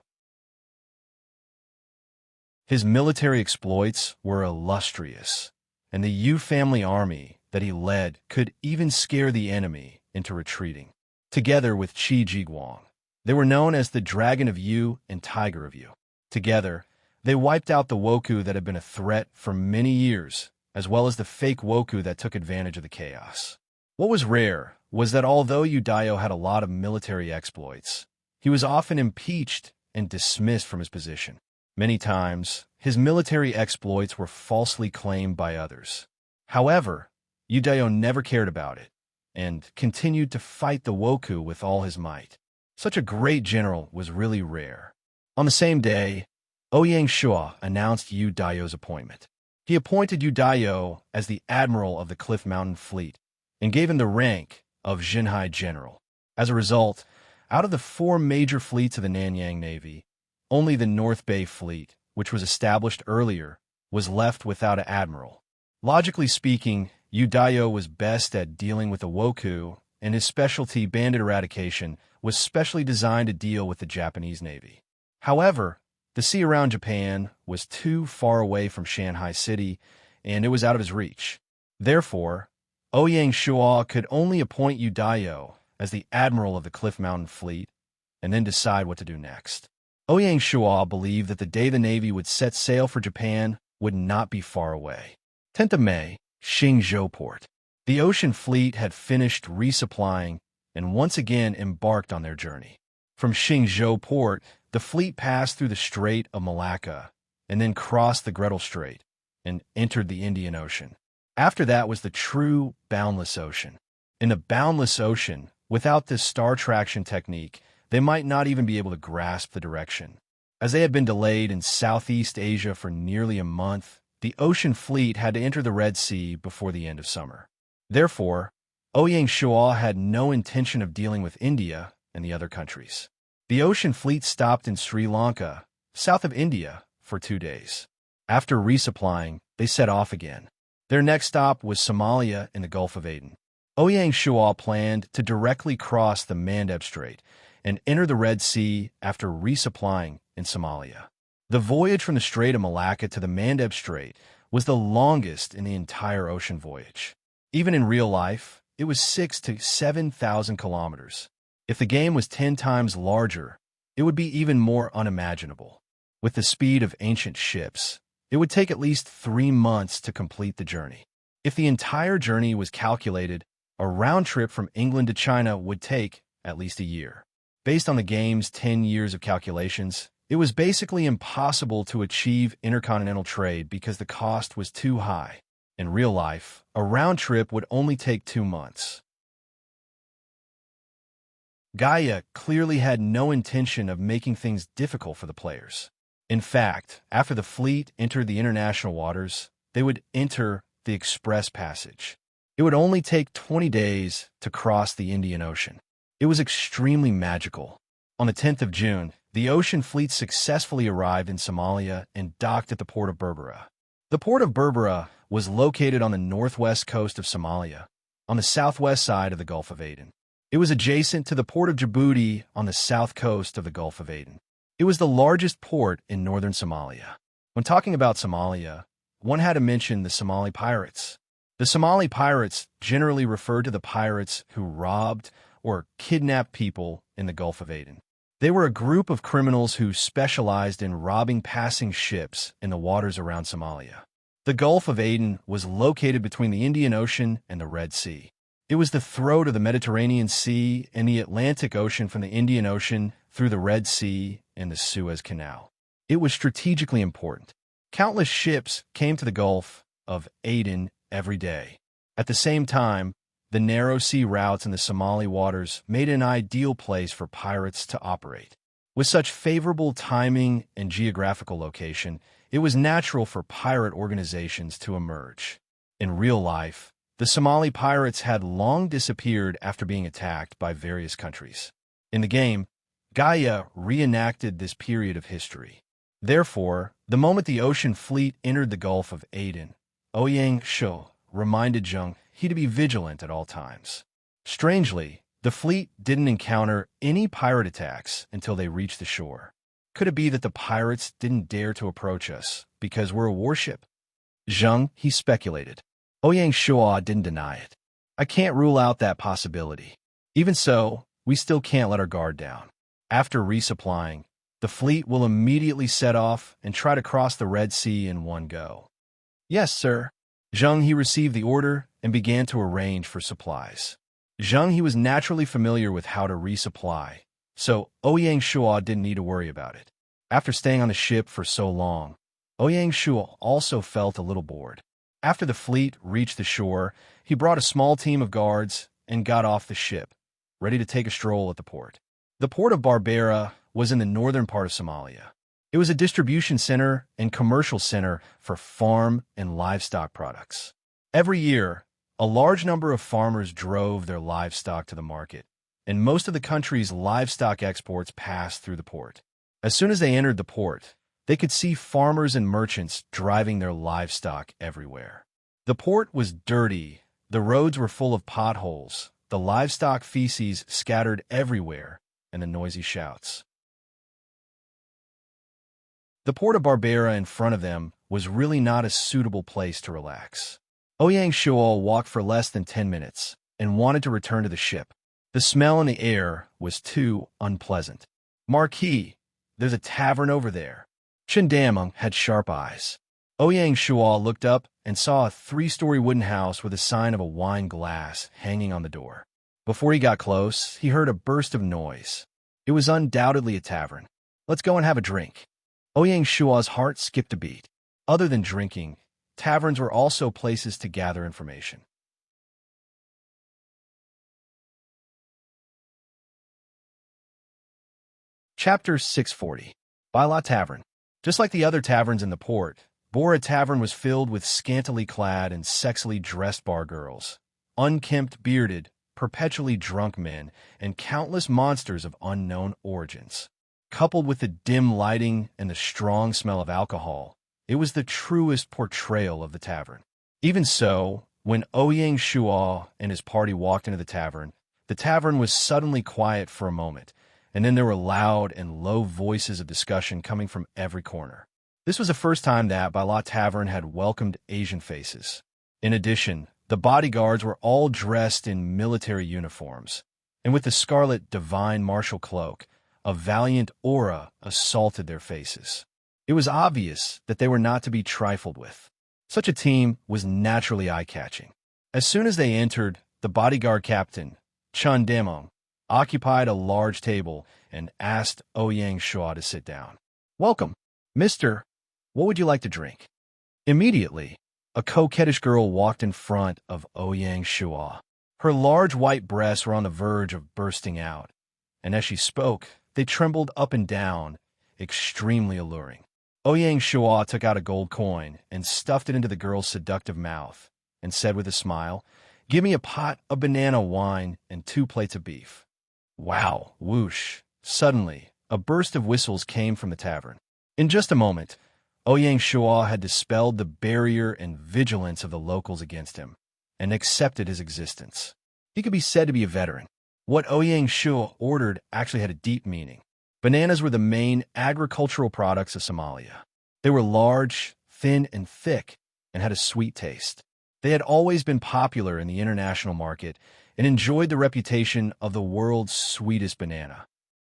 His military exploits were illustrious, and the Yu family army that he led could even scare the enemy into retreating. Together with Qi Jiguang, they were known as the Dragon of Yu and Tiger of Yu. Together, they wiped out the Wokou that had been a threat for many years, as well as the fake Wokou that took advantage of the chaos. What was rare was that although Udayo had a lot of military exploits, he was often impeached and dismissed from his position. Many times, his military exploits were falsely claimed by others. However, Udayo never cared about it and continued to fight the Wokou with all his might. Such a great general was really rare. On the same day, Ouyang Shua announced Udayo's appointment. He appointed Udayo as the admiral of the Cliff Mountain Fleet and gave him the rank of Xinhai General. As a result, out of the 4 major fleets of the Nanyang Navy, only the North Bay Fleet, which was established earlier, was left without an admiral. Logically speaking, Udayo was best at dealing with the Wokou, and his specialty, bandit eradication, was specially designed to deal with the Japanese Navy. However, the sea around Japan was too far away from Shanghai City, and it was out of his reach. Therefore, Ouyang Shua could only appoint Udayo as the admiral of the Cliff Mountain Fleet and then decide what to do next. Ouyang Shuo believed that the day the Navy would set sail for Japan would not be far away. 10th of May, Xingzhou Port. The ocean fleet had finished resupplying and once again embarked on their journey. From Xingzhou Port, the fleet passed through the Strait of Malacca and then crossed the Gretel Strait and entered the Indian Ocean. After that was the true boundless ocean. In the boundless ocean, without this star traction technique, they might not even be able to grasp the direction. As they had been delayed in Southeast Asia for nearly a month, the ocean fleet had to enter the Red Sea before the end of summer. Therefore, Ouyang Shuo had no intention of dealing with India and the other countries. The ocean fleet stopped in Sri Lanka, south of India, for 2 days. After resupplying, they set off again. Their next stop was Somalia in the Gulf of Aden. Ouyang Shuo planned to directly cross the Mandeb Strait and enter the Red Sea after resupplying in Somalia. The voyage from the Strait of Malacca to the Mandeb Strait was the longest in the entire ocean voyage. Even in real life, it was 6,000 to 7,000 kilometers. If the game was 10 times larger, it would be even more unimaginable. With the speed of ancient ships, it would take at least 3 months to complete the journey. If the entire journey was calculated, a round trip from England to China would take at least a year. Based on the game's 10 years of calculations, it was basically impossible to achieve intercontinental trade because the cost was too high. In real life, a round trip would only take 2 months. Gaia clearly had no intention of making things difficult for the players. In fact, after the fleet entered the international waters, they would enter the Express Passage. It would only take 20 days to cross the Indian Ocean. It was extremely magical. On the 10th of June, the ocean fleet successfully arrived in Somalia and docked at the port of Berbera. The port of Berbera was located on the northwest coast of Somalia, on the southwest side of the Gulf of Aden. It was adjacent to the port of Djibouti on the south coast of the Gulf of Aden. It was the largest port in northern Somalia. When talking about Somalia, one had to mention the Somali pirates. The Somali pirates generally referred to the pirates who robbed or kidnapped people in the Gulf of Aden. They were a group of criminals who specialized in robbing passing ships in the waters around Somalia. The Gulf of Aden was located between the Indian Ocean and the Red Sea. It was the throat of the Mediterranean Sea and the Atlantic Ocean from the Indian Ocean through the Red Sea and the Suez Canal. It was strategically important. Countless ships came to the Gulf of Aden every day. At the same time, the narrow sea routes in the Somali waters made an ideal place for pirates to operate. With such favorable timing and geographical location, it was natural for pirate organizations to emerge. In real life, the Somali pirates had long disappeared after being attacked by various countries. In the game, Gaia reenacted this period of history. Therefore, the moment the ocean fleet entered the Gulf of Aden, Ouyang Shuo reminded Zheng he to be vigilant at all times. Strangely, the fleet didn't encounter any pirate attacks until they reached the shore. Could it be that the pirates didn't dare to approach us because we're a warship? Zheng, he speculated. Ouyang Shuo didn't deny it. I can't rule out that possibility. Even so, we still can't let our guard down. After resupplying, the fleet will immediately set off and try to cross the Red Sea in one go. Yes, sir. Zheng, he received the order and began to arrange for supplies. Zheng, he was naturally familiar with how to resupply, so Ouyang Shuo didn't need to worry about it. After staying on the ship for so long, Ouyang Shuo also felt a little bored. After the fleet reached the shore, he brought a small team of guards and got off the ship, ready to take a stroll at the port. The port of Berbera was in the northern part of Somalia. It was a distribution center and commercial center for farm and livestock products. Every year, a large number of farmers drove their livestock to the market, and most of the country's livestock exports passed through the port. As soon as they entered the port, they could see farmers and merchants driving their livestock everywhere. The port was dirty, the roads were full of potholes, the livestock feces scattered everywhere, and the noisy shouts. The port of Berbera in front of them was really not a suitable place to relax. Ouyang Shuo walked for less than 10 minutes and wanted to return to the ship. The smell in the air was too unpleasant. Marquis, there's a tavern over there. Chandamung had sharp eyes. Ouyang Shual looked up and saw a 3-story wooden house with a sign of a wine glass hanging on the door. Before he got close, he heard a burst of noise. It was undoubtedly a tavern. Let's go and have a drink. Ouyang Shua's heart skipped a beat. Other than drinking, taverns were also places to gather information. Chapter 640. Baila Tavern. Just like the other taverns in the port, Bora Tavern was filled with scantily clad and sexily dressed bar girls, unkempt, bearded, perpetually drunk men, and countless monsters of unknown origins. Coupled with the dim lighting and the strong smell of alcohol, it was the truest portrayal of the tavern. Even so, when Ouyang Shual and his party walked into the tavern was suddenly quiet for a moment, and then there were loud and low voices of discussion coming from every corner. This was the first time that Baila Tavern had welcomed Asian faces. In addition, the bodyguards were all dressed in military uniforms, and with the scarlet divine martial cloak, a valiant aura assaulted their faces. It was obvious that they were not to be trifled with. Such a team was naturally eye-catching. As soon as they entered, the bodyguard captain, Chun Demong, occupied a large table and asked Ouyang Shua to sit down. "Welcome, Mr. What would you like to drink?" Immediately, a coquettish girl walked in front of Ouyang Shua. Her large white breasts were on the verge of bursting out, and as she spoke, they trembled up and down, extremely alluring. Ouyang Shua took out a gold coin and stuffed it into the girl's seductive mouth, and said with a smile, "Give me a pot of banana wine and 2 plates of beef." Wow, whoosh. Suddenly, a burst of whistles came from the tavern. In just a moment, Ouyang Shua had dispelled the barrier and vigilance of the locals against him, and accepted his existence. He could be said to be a veteran. What Ouyang Shua ordered actually had a deep meaning. Bananas were the main agricultural products of Somalia. They were large, thin, and thick, and had a sweet taste. They had always been popular in the international market and enjoyed the reputation of the world's sweetest banana.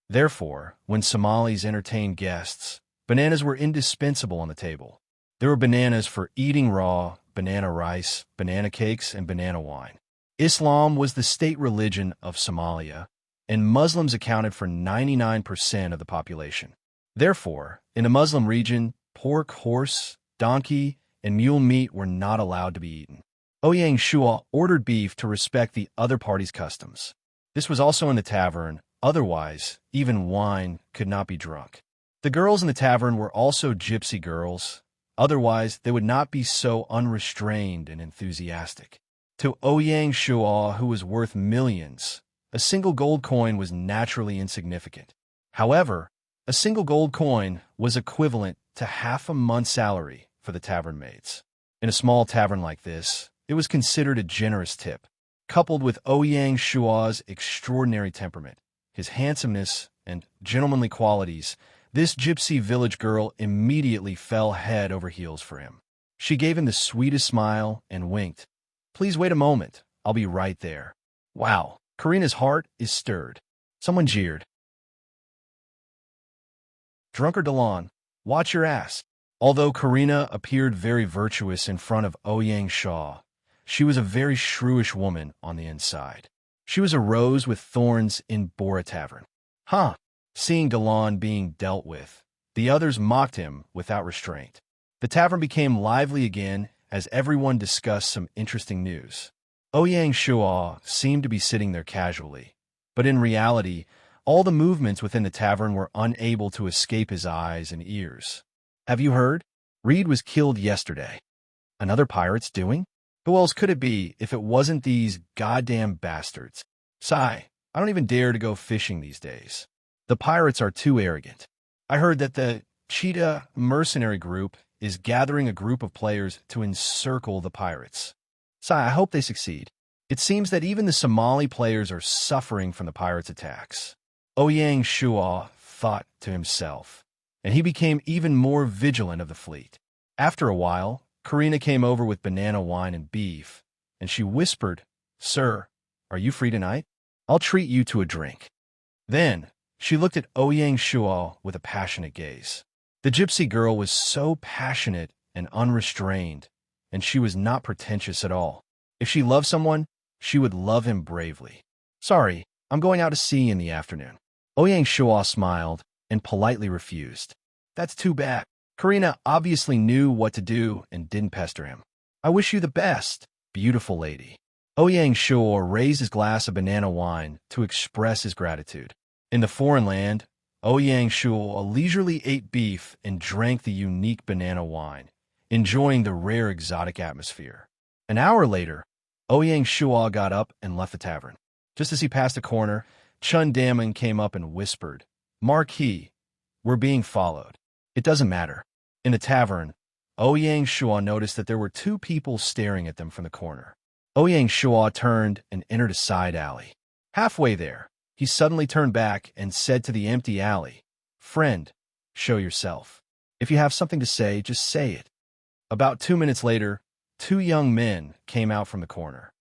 Therefore, when Somalis entertained guests, bananas were indispensable on the table. There were bananas for eating raw, banana rice, banana cakes, and banana wine. Islam was the state religion of Somalia, and Muslims accounted for 99% of the population. Therefore, in a Muslim region, pork, horse, donkey, and mule meat were not allowed to be eaten. Ouyang Shua ordered beef to respect the other party's customs. This was also in the tavern, otherwise, even wine could not be drunk. The girls in the tavern were also gypsy girls, otherwise they would not be so unrestrained and enthusiastic. To Ouyang Shua, who was worth millions, a single gold coin was naturally insignificant. However, a single gold coin was equivalent to half a month's salary for the tavern maids. In a small tavern like this, it was considered a generous tip. Coupled with Ouyang Shua's extraordinary temperament, his handsomeness, and gentlemanly qualities, this gypsy village girl immediately fell head over heels for him. She gave him the sweetest smile and winked. "Please wait a moment. I'll be right there." Wow, Karina's heart is stirred. Someone jeered. "Drunkard Delon, watch your ass." Although Karina appeared very virtuous in front of Ouyang Shua, she was a very shrewish woman on the inside. She was a rose with thorns in Bora Tavern. Huh. Seeing Delon being dealt with, the others mocked him without restraint. The tavern became lively again as everyone discussed some interesting news. Ouyang Shua seemed to be sitting there casually, but in reality, all the movements within the tavern were unable to escape his eyes and ears. "Have you heard? Reed was killed yesterday." "Another pirate's doing? Who else could it be if it wasn't these goddamn bastards? Sigh, I don't even dare to go fishing these days. The pirates are too arrogant. I heard that the Cheetah mercenary group is gathering a group of players to encircle the pirates. Sigh, I hope they succeed. It seems that even the Somali players are suffering from the pirates' attacks." Ouyang Shua thought to himself, and he became even more vigilant of the fleet. After a while, Karina came over with banana wine and beef, and she whispered, "Sir, are you free tonight? I'll treat you to a drink." Then, She looked at Ouyang Shuo with a passionate gaze. The gypsy girl was so passionate and unrestrained, and she was not pretentious at all. If she loved someone, she would love him bravely. Sorry, I'm going out to sea in the afternoon. Ouyang Shuo smiled and politely refused. That's too bad. Karina obviously knew what to do and didn't pester him. I wish you the best, beautiful lady. Ouyang Shuo raised his glass of banana wine to express his gratitude. In the foreign land, Ouyang Shuo leisurely ate beef and drank the unique banana wine, enjoying the rare exotic atmosphere. An hour later, Ouyang Shuo got up and left the tavern. Just as he passed a corner, Chun Daman came up and whispered, Marquis, we're being followed. It doesn't matter. In the tavern, Ouyang Shuo noticed that there were two people staring at them from the corner. Ouyang Shuo turned and entered a side alley. Halfway there, he suddenly turned back and said to the empty alley, Friend, show yourself. If you have something to say, just say it. About 2 minutes later, two young men came out from the corner.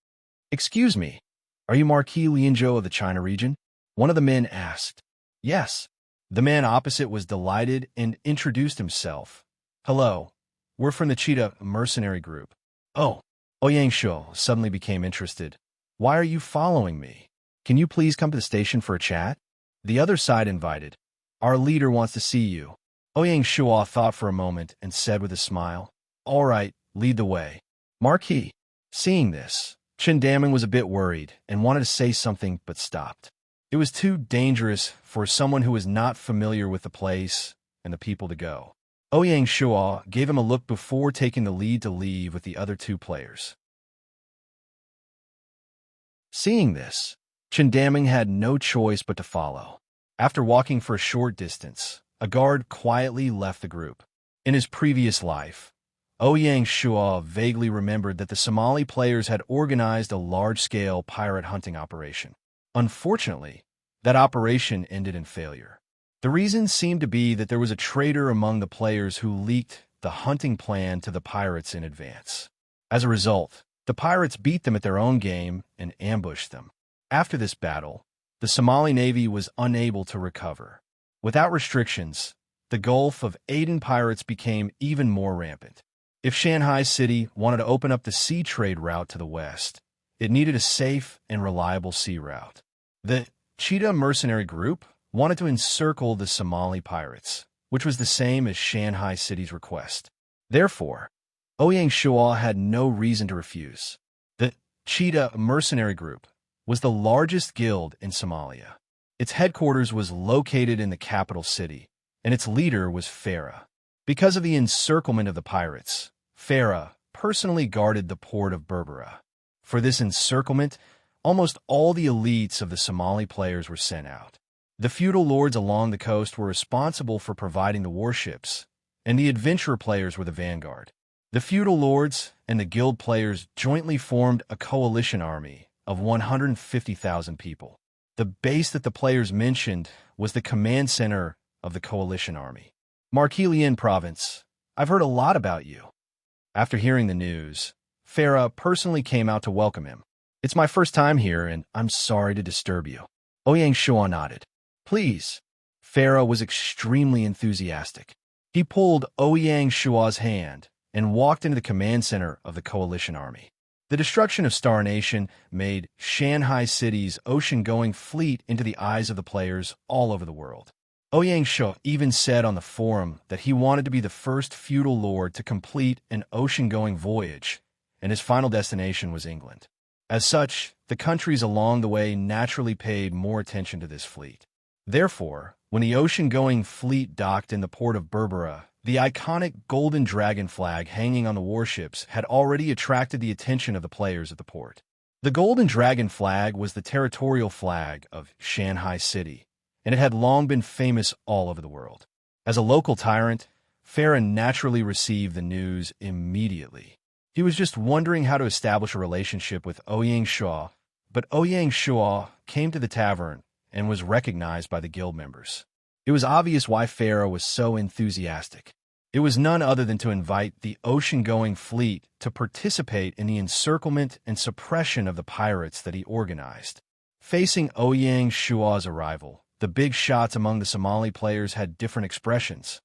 Excuse me, are you Marquis Lianzhou of the China region? One of the men asked. Yes. The man opposite was delighted and introduced himself. Hello, we're from the Cheetah mercenary group. Oh, Ouyang Shuo suddenly became interested. Why are you following me? Can you please come to the station for a chat? The other side invited. Our leader wants to see you. Ouyang Shuo thought for a moment and said with a smile, All right, lead the way. Marquis. Seeing this, Chen Daman was a bit worried and wanted to say something but stopped. It was too dangerous for someone who was not familiar with the place and the people to go. Ouyang Shuo gave him a look before taking the lead to leave with the other two players. Seeing this, Chen Daman had no choice but to follow. After walking for a short distance, a guard quietly left the group. In his previous life, Ouyang Shuo vaguely remembered that the Somali players had organized a large-scale pirate hunting operation. Unfortunately, that operation ended in failure. The reason seemed to be that there was a traitor among the players who leaked the hunting plan to the pirates in advance. As a result, the pirates beat them at their own game and ambushed them. After this battle, the Somali Navy was unable to recover. Without restrictions, the Gulf of Aden pirates became even more rampant. If Shanghai City wanted to open up the sea trade route to the west, it needed a safe and reliable sea route. The Cheetah mercenary group wanted to encircle the Somali pirates, which was the same as Shanghai City's request. Therefore, Ouyang Shuo had no reason to refuse. The Cheetah mercenary group was the largest guild in Somalia. Its headquarters was located in the capital city, and its leader was Farah. Because of the encirclement of the pirates, Farah personally guarded the port of Berbera. For this encirclement, almost all the elites of the Somali players were sent out. The feudal lords along the coast were responsible for providing the warships, and the adventurer players were the vanguard. The feudal lords and the guild players jointly formed a coalition army of 150,000 people. The base that the players mentioned was the command center of the coalition army. Marquis Lian Province, I've heard a lot about you. After hearing the news, Farah personally came out to welcome him. It's my first time here, and I'm sorry to disturb you. Ouyang Shuo nodded. Please. Farah was extremely enthusiastic. He pulled Ouyang Shuo's hand and walked into the command center of the coalition army. The destruction of Star Nation made Shanghai City's ocean-going fleet into the eyes of the players all over the world. Ouyang Shuo even said on the forum that he wanted to be the first feudal lord to complete an ocean-going voyage, and his final destination was England. As such, the countries along the way naturally paid more attention to this fleet. Therefore, when the ocean-going fleet docked in the port of Berbera, the iconic golden dragon flag hanging on the warships had already attracted the attention of the players at the port. The golden dragon flag was the territorial flag of Shanghai City, and it had long been famous all over the world. As a local tyrant, Farah naturally received the news immediately. He was just wondering how to establish a relationship with Ouyang Shuo, but Ouyang Shuo came to the tavern and was recognized by the guild members. It was obvious why Farah was so enthusiastic. It was none other than to invite the ocean-going fleet to participate in the encirclement and suppression of the pirates that he organized. Facing Ouyang Shuo's arrival, The big shots among the Somali players had different expressions.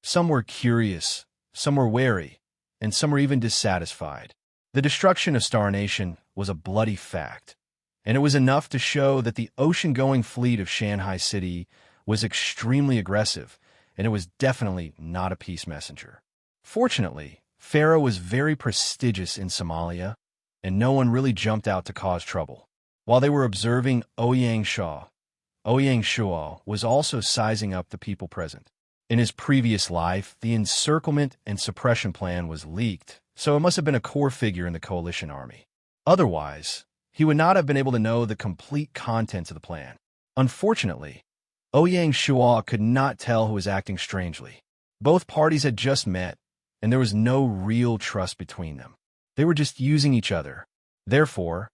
Some were curious, some were wary, and some were even dissatisfied. The destruction of Star Nation was a bloody fact, and it was enough to show that the ocean-going fleet of Shanghai City was extremely aggressive, and it was definitely not a peace messenger. Fortunately, Farah was very prestigious in Somalia, and no one really jumped out to cause trouble. While they were observing Ouyang Shua was also sizing up the people present. In his previous life, the encirclement and suppression plan was leaked, so it must have been a core figure in the coalition army. Otherwise, he would not have been able to know the complete contents of the plan. Unfortunately, Ouyang Shua could not tell who was acting strangely. Both parties had just met, and there was no real trust between them. They were just using each other. Therefore,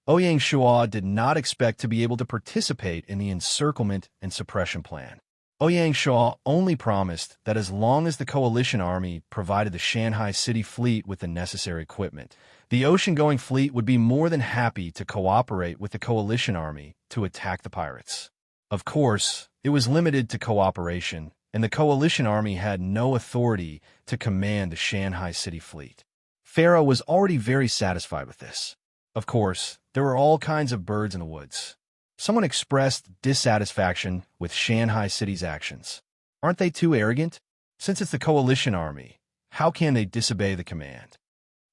Ouyang Shua did not expect to be able to participate in the encirclement and suppression plan. Ouyang Shua only promised that as long as the coalition army provided the Shanghai City fleet with the necessary equipment, the ocean-going fleet would be more than happy to cooperate with the coalition army to attack the pirates. Of course, it was limited to cooperation, and the coalition army had no authority to command the Shanghai City fleet. Farah was already very satisfied with this. Of course, there were all kinds of birds in the woods. Someone expressed dissatisfaction with Shanghai City's actions. Aren't they too arrogant? Since it's the coalition army, how can they disobey the command?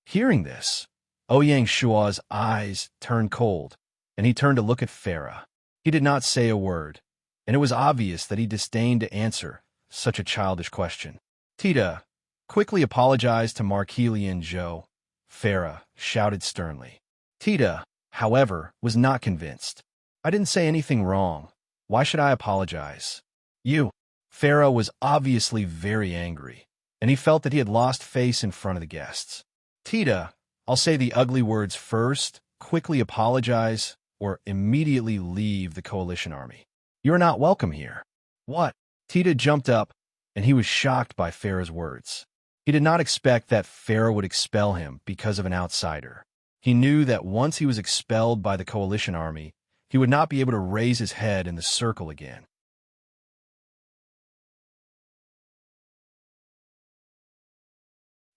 Hearing this, Ouyang Shua's eyes turned cold, and he turned to look at Farah. He did not say a word, and it was obvious that he disdained to answer such a childish question. Tita, quickly apologized to Marquilian Zhou, Farah shouted sternly. Tita, however, was not convinced. I didn't say anything wrong. Why should I apologize? You. Farah was obviously very angry, and he felt that he had lost face in front of the guests. Tita, I'll say the ugly words first, quickly apologize, or immediately leave the coalition army. You're not welcome here. What? Tita jumped up, and he was shocked by Farah's words. He did not expect that Farah would expel him because of an outsider. He knew that once he was expelled by the coalition army, he would not be able to raise his head in the circle again.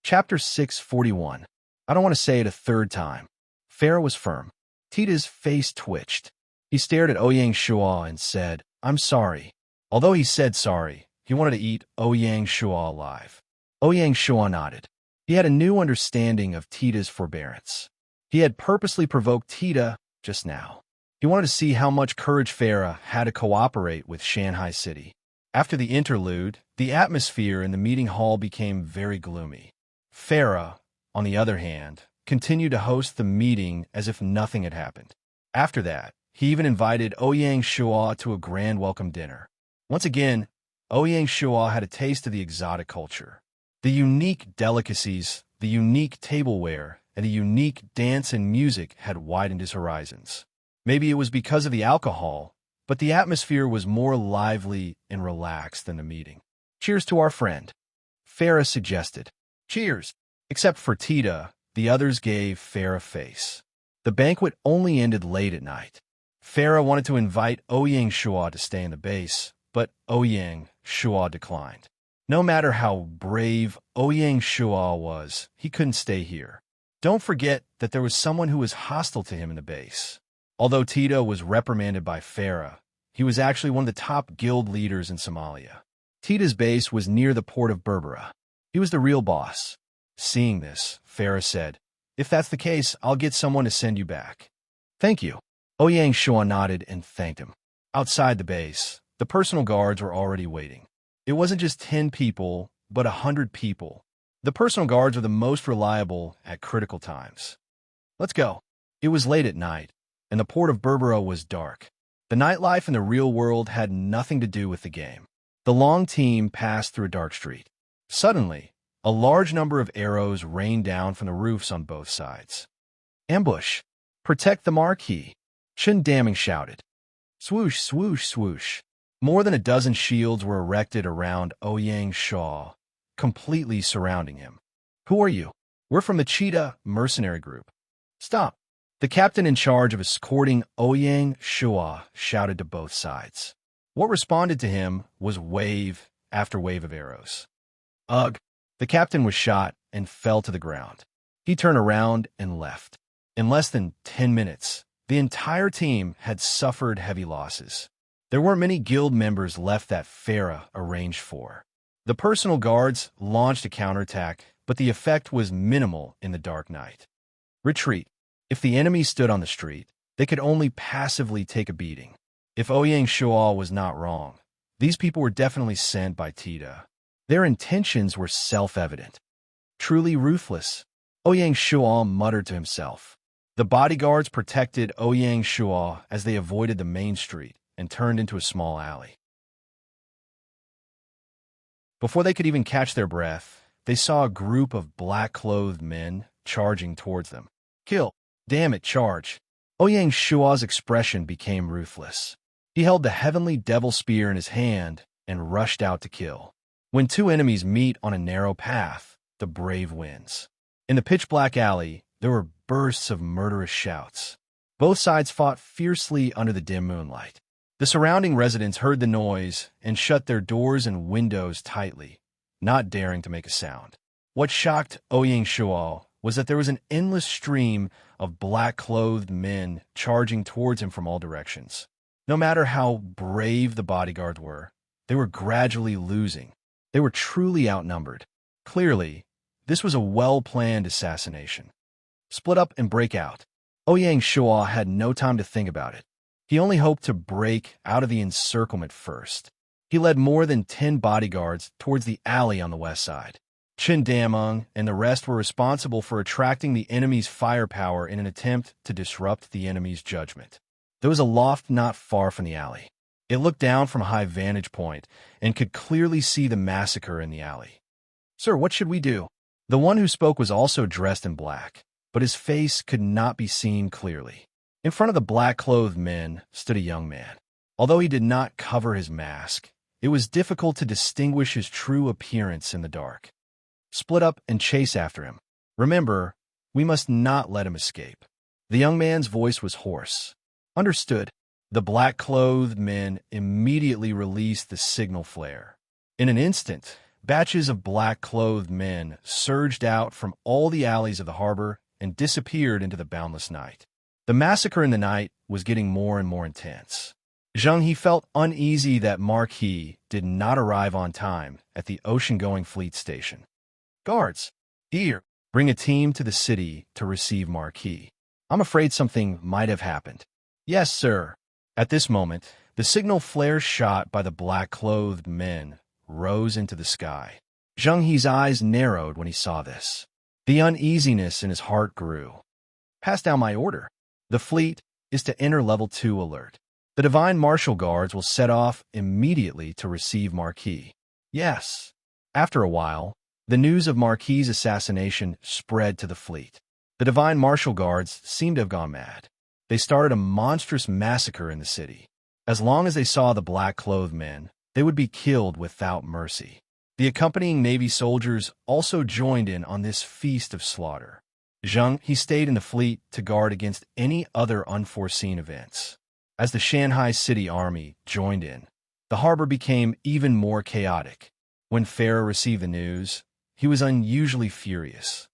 Chapter 641. I don't want to say it a third time. Farah was firm. Tita's face twitched. He stared at Ouyang Shua and said, I'm sorry. Although he said sorry, he wanted to eat Ouyang Shua alive. Ouyang Shua nodded. He had a new understanding of Tita's forbearance. He had purposely provoked Tita just now. He wanted to see how much courage Farah had to cooperate with Shanghai City. After the interlude, the atmosphere in the meeting hall became very gloomy. Farah, on the other hand, continued to host the meeting as if nothing had happened. After that, he even invited Ouyang Shua to a grand welcome dinner. Once again, Ouyang Shua had a taste of the exotic culture. The unique delicacies, the unique tableware, and the unique dance and music had widened his horizons. Maybe it was because of the alcohol, but the atmosphere was more lively and relaxed than the meeting. Cheers to our friend, Farah suggested. Cheers. Except for Tita, the others gave Farah face. The banquet only ended late at night. Farah wanted to invite Ouyang Shua to stay in the base, but Ouyang Shua declined. No matter how brave Ouyang Shua was, he couldn't stay here. Don't forget that there was someone who was hostile to him in the base. Although Tita was reprimanded by Farah, he was actually one of the top guild leaders in Somalia. Tita's base was near the port of Berbera. He was the real boss. Seeing this, Farah said, If that's the case, I'll get someone to send you back. Thank you. Ouyang Shua nodded and thanked him. Outside the base, the personal guards were already waiting. It wasn't just 10 people, but 100 people. The personal guards were the most reliable at critical times. Let's go. It was late at night, and the port of Berbera was dark. The nightlife in the real world had nothing to do with the game. The long team passed through a dark street. Suddenly, a large number of arrows rained down from the roofs on both sides. Ambush! Protect the marquee! Chen Daming shouted. Swoosh, swoosh, swoosh. More than a dozen shields were erected around Ouyang Shua, completely surrounding him. Who are you? We're from the Cheetah mercenary group. Stop. The captain in charge of escorting Ouyang Shua shouted to both sides. What responded to him was wave after wave of arrows. Ugh! The captain was shot and fell to the ground. He turned around and left. In less than 10 minutes, the entire team had suffered heavy losses. There weren't many guild members left that Farah arranged for. The personal guards launched a counterattack, but the effect was minimal in the dark night. Retreat. If the enemy stood on the street, they could only passively take a beating. If Ouyang Shua was not wrong, these people were definitely sent by Tita. Their intentions were self-evident. Truly ruthless, Ouyang Shua muttered to himself. The bodyguards protected Ouyang Shua as they avoided the main street and turned into a small alley. Before they could even catch their breath, they saw a group of black-clothed men charging towards them. Kill! Damn it, charge! Ouyang Shua's expression became ruthless. He held the heavenly devil spear in his hand and rushed out to kill. When two enemies meet on a narrow path, the brave wins. In the pitch-black alley, there were bursts of murderous shouts. Both sides fought fiercely under the dim moonlight. The surrounding residents heard the noise and shut their doors and windows tightly, not daring to make a sound. What shocked Ouyang Shua was that there was an endless stream of black-clothed men charging towards him from all directions. No matter how brave the bodyguards were, they were gradually losing. They were truly outnumbered. Clearly, this was a well-planned assassination. Split up and break out. Ouyang Shua had no time to think about it. He only hoped to break out of the encirclement first. He led more than 10 bodyguards towards the alley on the west side. Chen Dameng and the rest were responsible for attracting the enemy's firepower in an attempt to disrupt the enemy's judgment. There was a loft not far from the alley. It looked down from a high vantage point and could clearly see the massacre in the alley. "Sir, what should we do?" The one who spoke was also dressed in black, but his face could not be seen clearly. In front of the black-clothed men stood a young man. Although he did not cover his mask, it was difficult to distinguish his true appearance in the dark. "Split up and chase after him. Remember, we must not let him escape." The young man's voice was hoarse. "Understood." The black-clothed men immediately released the signal flare. In an instant, batches of black-clothed men surged out from all the alleys of the harbor and disappeared into the boundless night. The massacre in the night was getting more and more intense. Zheng He felt uneasy that Marquis did not arrive on time at the ocean-going fleet station. "Guards, here, bring a team to the city to receive Marquis. I'm afraid something might have happened." "Yes, sir." At this moment, the signal flare shot by the black-clothed men rose into the sky. Zheng He's eyes narrowed when he saw this. The uneasiness in his heart grew. "Pass down my order. The fleet is to enter Level 2 alert. The Divine Martial Guards will set off immediately to receive Marquis." "Yes." After a while, the news of Marquis' assassination spread to the fleet. The Divine Martial Guards seemed to have gone mad. They started a monstrous massacre in the city. As long as they saw the black-clothed men, they would be killed without mercy. The accompanying Navy soldiers also joined in on this feast of slaughter. Zheng He stayed in the fleet to guard against any other unforeseen events. As the Shanghai City Army joined in, the harbor became even more chaotic. When Farah received the news, he was unusually furious.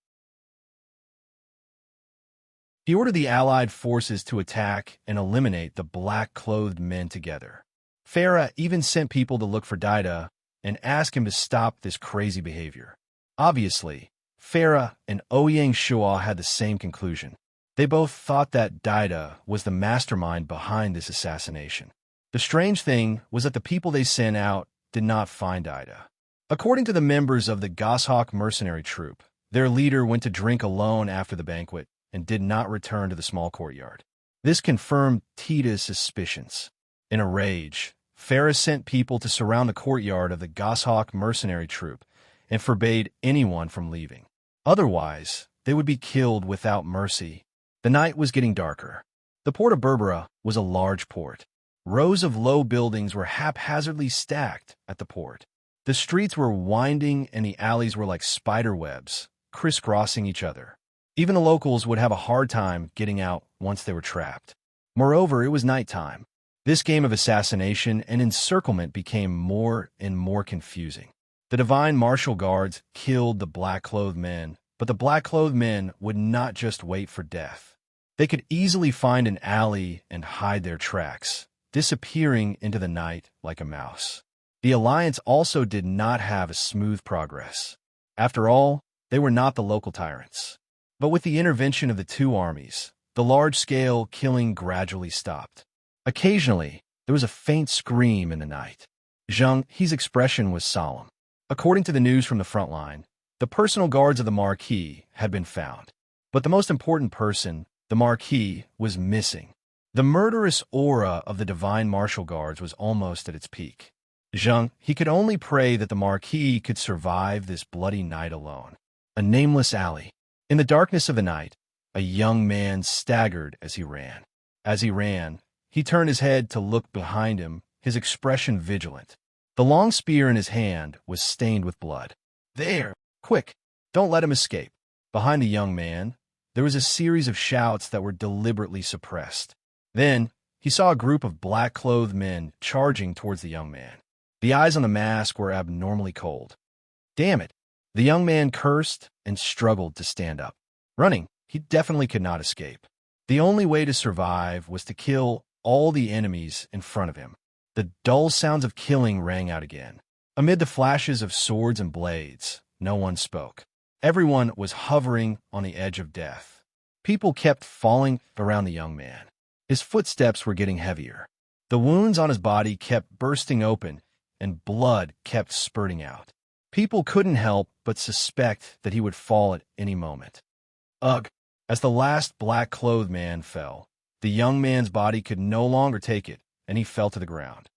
He ordered the Allied forces to attack and eliminate the black-clothed men together. Farah even sent people to look for Daida and ask him to stop this crazy behavior. Obviously, Farah and Ouyang Shua had the same conclusion. They both thought that Daida was the mastermind behind this assassination. The strange thing was that the people they sent out did not find Daida. According to the members of the Goshawk mercenary troop, their leader went to drink alone after the banquet and did not return to the small courtyard. This confirmed Tita's suspicions. In a rage, Farah sent people to surround the courtyard of the Goshawk mercenary troop and forbade anyone from leaving. Otherwise, they would be killed without mercy. The night was getting darker. The port of Berbera was a large port. Rows of low buildings were haphazardly stacked at the port. The streets were winding and the alleys were like spider webs, crisscrossing each other. Even the locals would have a hard time getting out once they were trapped. Moreover, it was nighttime. This game of assassination and encirclement became more and more confusing. The divine martial guards killed the black-clothed men, but the black-clothed men would not just wait for death. They could easily find an alley and hide their tracks, disappearing into the night like a mouse. The Alliance also did not have a smooth progress. After all, they were not the local tyrants. But with the intervention of the two armies, the large-scale killing gradually stopped. Occasionally, there was a faint scream in the night. Zhang He's expression was solemn. According to the news from the front line, the personal guards of the Marquis had been found. But the most important person, the Marquis, was missing. The murderous aura of the divine martial guards was almost at its peak. Zhang He could only pray that the Marquis could survive this bloody night alone. A nameless alley. In the darkness of the night, a young man staggered as he ran. As he ran, he turned his head to look behind him, his expression vigilant. The long spear in his hand was stained with blood. There! Quick! Don't let him escape. Behind the young man, there was a series of shouts that were deliberately suppressed. Then, he saw a group of black-clothed men charging towards the young man. The eyes on the mask were abnormally cold. Damn it! The young man cursed and struggled to stand up. Running, he definitely could not escape. The only way to survive was to kill all the enemies in front of him. The dull sounds of killing rang out again. Amid the flashes of swords and blades, no one spoke. Everyone was hovering on the edge of death. People kept falling around the young man. His footsteps were getting heavier. The wounds on his body kept bursting open, and blood kept spurting out. People couldn't help but suspect that he would fall at any moment. Ugh! As the last black-clothed man fell, the young man's body could no longer take it, and he fell to the ground.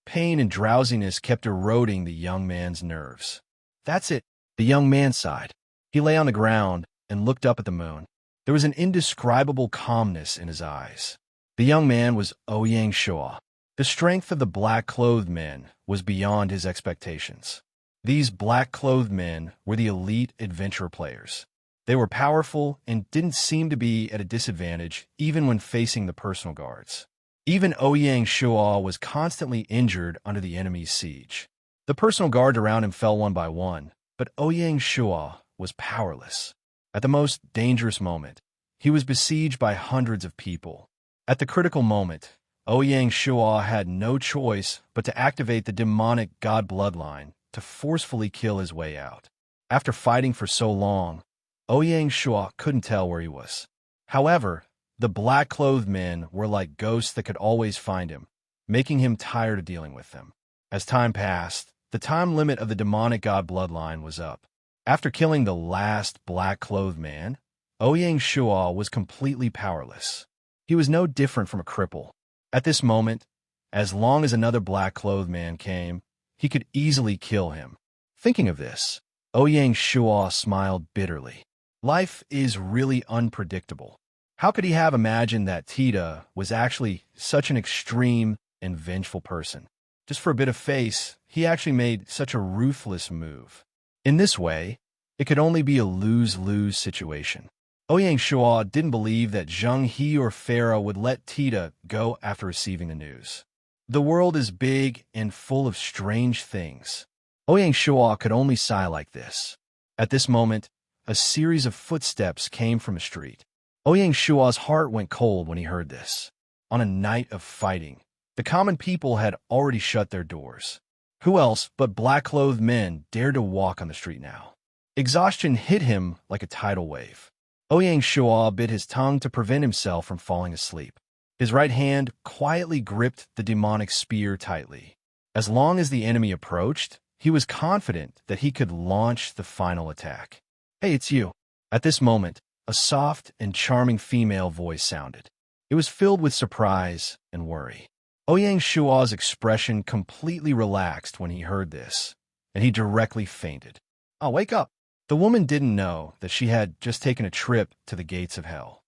Pain and drowsiness kept eroding the young man's nerves. That's it, the young man sighed. He lay on the ground and looked up at the moon. There was an indescribable calmness in his eyes. The young man was Ouyang Shua. The strength of the black-clothed men was beyond his expectations. These black-clothed men were the elite adventure players. They were powerful and didn't seem to be at a disadvantage even when facing the personal guards. Even Ouyang Shua was constantly injured under the enemy's siege. The personal guards around him fell one by one, but Ouyang Shua was powerless. At the most dangerous moment, he was besieged by hundreds of people. At the critical moment, Ouyang Shua had no choice but to activate the demonic god bloodline to forcefully kill his way out. After fighting for so long, Ouyang Shua couldn't tell where he was. However, the black-clothed men were like ghosts that could always find him, making him tired of dealing with them. As time passed, the time limit of the demonic god bloodline was up. After killing the last black-clothed man, Ouyang Shua was completely powerless. He was no different from a cripple. At this moment, as long as another black-clothed man came, he could easily kill him. Thinking of this, Ouyang Shua smiled bitterly. Life is really unpredictable. How could he have imagined that Tita was actually such an extreme and vengeful person? Just for a bit of face, he actually made such a ruthless move. In this way, it could only be a lose-lose situation. Ouyang Shua didn't believe that Zhang He or Farah would let Tita go after receiving the news. The world is big and full of strange things. Ouyang Shua could only sigh like this. At this moment, a series of footsteps came from a street. Ouyang Shua's heart went cold when he heard this. On a night of fighting, the common people had already shut their doors. Who else but black-clothed men dared to walk on the street now? Exhaustion hit him like a tidal wave. Ouyang Shua bit his tongue to prevent himself from falling asleep. His right hand quietly gripped the demonic spear tightly. As long as the enemy approached, he was confident that he could launch the final attack. Hey, it's you. At this moment, a soft and charming female voice sounded. It was filled with surprise and worry. Ouyang Shua's expression completely relaxed when he heard this, and he directly fainted. "Oh, wake up!" The woman didn't know that she had just taken a trip to the gates of hell.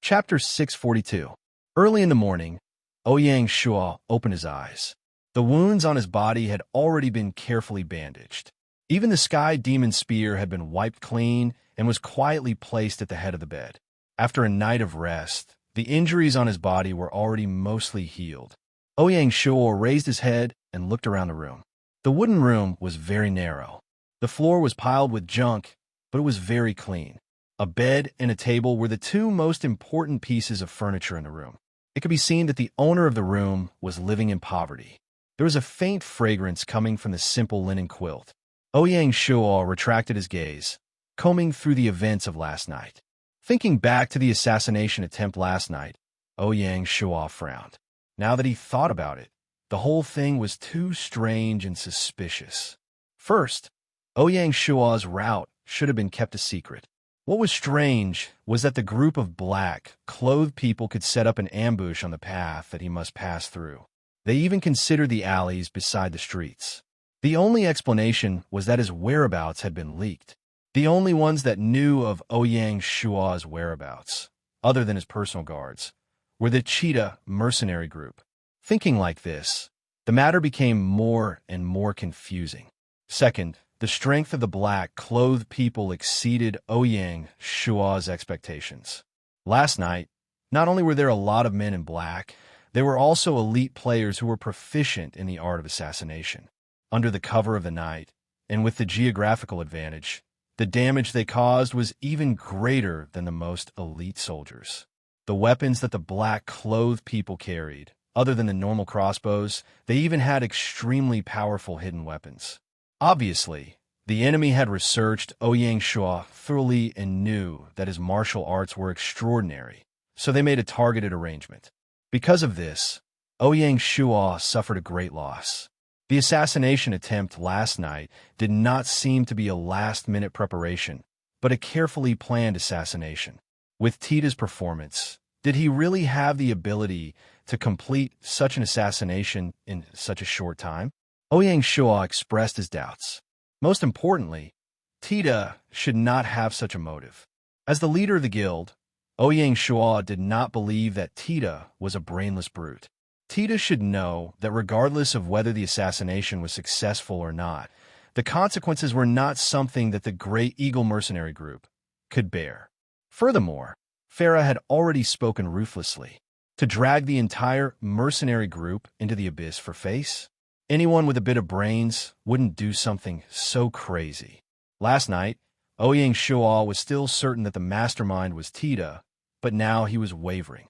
Chapter 642. Early in the morning, Ouyang Shua opened his eyes. The wounds on his body had already been carefully bandaged. Even the sky demon spear had been wiped clean and was quietly placed at the head of the bed. After a night of rest, the injuries on his body were already mostly healed. Ouyang Shuo raised his head and looked around the room. The wooden room was very narrow. The floor was piled with junk, but it was very clean. A bed and a table were the two most important pieces of furniture in the room. It could be seen that the owner of the room was living in poverty. There was a faint fragrance coming from the simple linen quilt. Ouyang Shuo retracted his gaze, combing through the events of last night. Thinking back to the assassination attempt last night, Ouyang Shuo frowned. Now that he thought about it, the whole thing was too strange and suspicious. First, Ouyang Shuo's route should have been kept a secret. What was strange was that the group of black, clothed people could set up an ambush on the path that he must pass through. They even considered the alleys beside the streets. The only explanation was that his whereabouts had been leaked. The only ones that knew of Ouyang Shuo's whereabouts, other than his personal guards, were the cheetah mercenary group. Thinking like this, the matter became more and more confusing. Second, the strength of the black, clothed people exceeded Ouyang Shuo's expectations. Last night, not only were there a lot of men in black, there were also elite players who were proficient in the art of assassination. Under the cover of the night, and with the geographical advantage, the damage they caused was even greater than the most elite soldiers. The weapons that the black-clothed people carried, other than the normal crossbows, they even had extremely powerful hidden weapons. Obviously, the enemy had researched Ouyang Shuo thoroughly and knew that his martial arts were extraordinary, so they made a targeted arrangement. Because of this, Ouyang Shuo suffered a great loss. The assassination attempt last night did not seem to be a last-minute preparation, but a carefully planned assassination. With Tita's performance, did he really have the ability to complete such an assassination in such a short time? Ouyang Shuo expressed his doubts. Most importantly, Tita should not have such a motive. As the leader of the guild, Ouyang Shuo did not believe that Tita was a brainless brute. Tita should know that regardless of whether the assassination was successful or not, the consequences were not something that the Great Eagle Mercenary Group could bear. Furthermore, Farah had already spoken ruthlessly. To drag the entire mercenary group into the abyss for face? Anyone with a bit of brains wouldn't do something so crazy. Last night, Ouyang Shuo was still certain that the mastermind was Tita, but now he was wavering.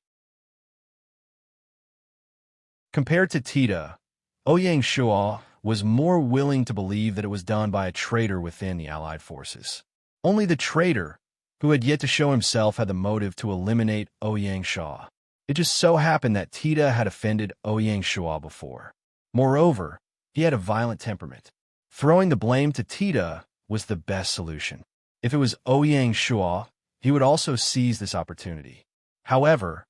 Compared to Tita, Ouyang Shuo was more willing to believe that it was done by a traitor within the Allied forces. Only the traitor, who had yet to show himself, had the motive to eliminate Ouyang Shuo. It just so happened that Tita had offended Ouyang Shuo before. Moreover, he had a violent temperament. Throwing the blame to Tita was the best solution. If it was Ouyang Shuo, he would also seize this opportunity. However,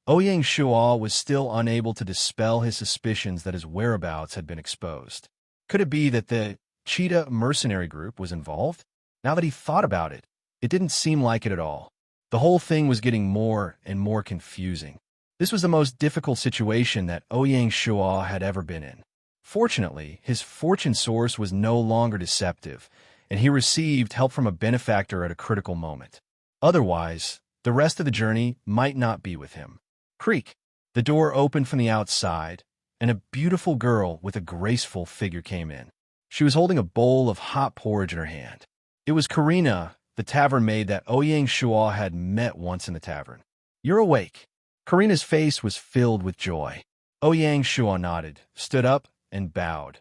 Ouyang Shuo was still unable to dispel his suspicions that his whereabouts had been exposed. Could it be that the cheetah mercenary group was involved? Now that he thought about it, it didn't seem like it at all. The whole thing was getting more and more confusing. This was the most difficult situation that Ouyang Shuo had ever been in. Fortunately, his fortune source was no longer deceptive, and he received help from a benefactor at a critical moment. Otherwise, the rest of the journey might not be with him. Creak. The door opened from the outside, and a beautiful girl with a graceful figure came in. She was holding a bowl of hot porridge in her hand. It was Karina, the tavern maid that Ouyang Shuo had met once in the tavern. "You're awake." Karina's face was filled with joy. Ouyang Shuo nodded, stood up, and bowed.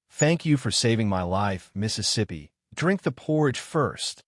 "Thank you for saving my life, Mississippi. Drink the porridge first."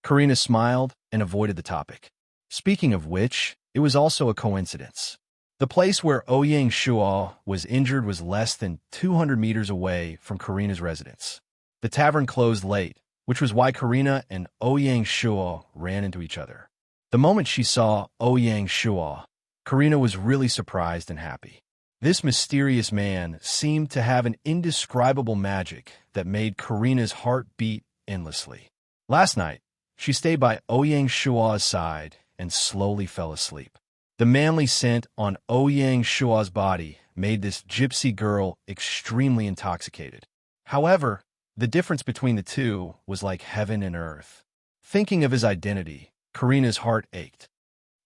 Karina smiled and avoided the topic. Speaking of which, it was also a coincidence. The place where Ouyang Shuo was injured was less than 200 meters away from Karina's residence. The tavern closed late, which was why Karina and Ouyang Shuo ran into each other. The moment she saw Ouyang Shuo, Karina was really surprised and happy. This mysterious man seemed to have an indescribable magic that made Karina's heart beat endlessly. Last night, she stayed by Ouyang Shuo's side and slowly fell asleep. The manly scent on Ouyang Shuo's body made this gypsy girl extremely intoxicated. However, the difference between the two was like heaven and earth. Thinking of his identity, Karina's heart ached.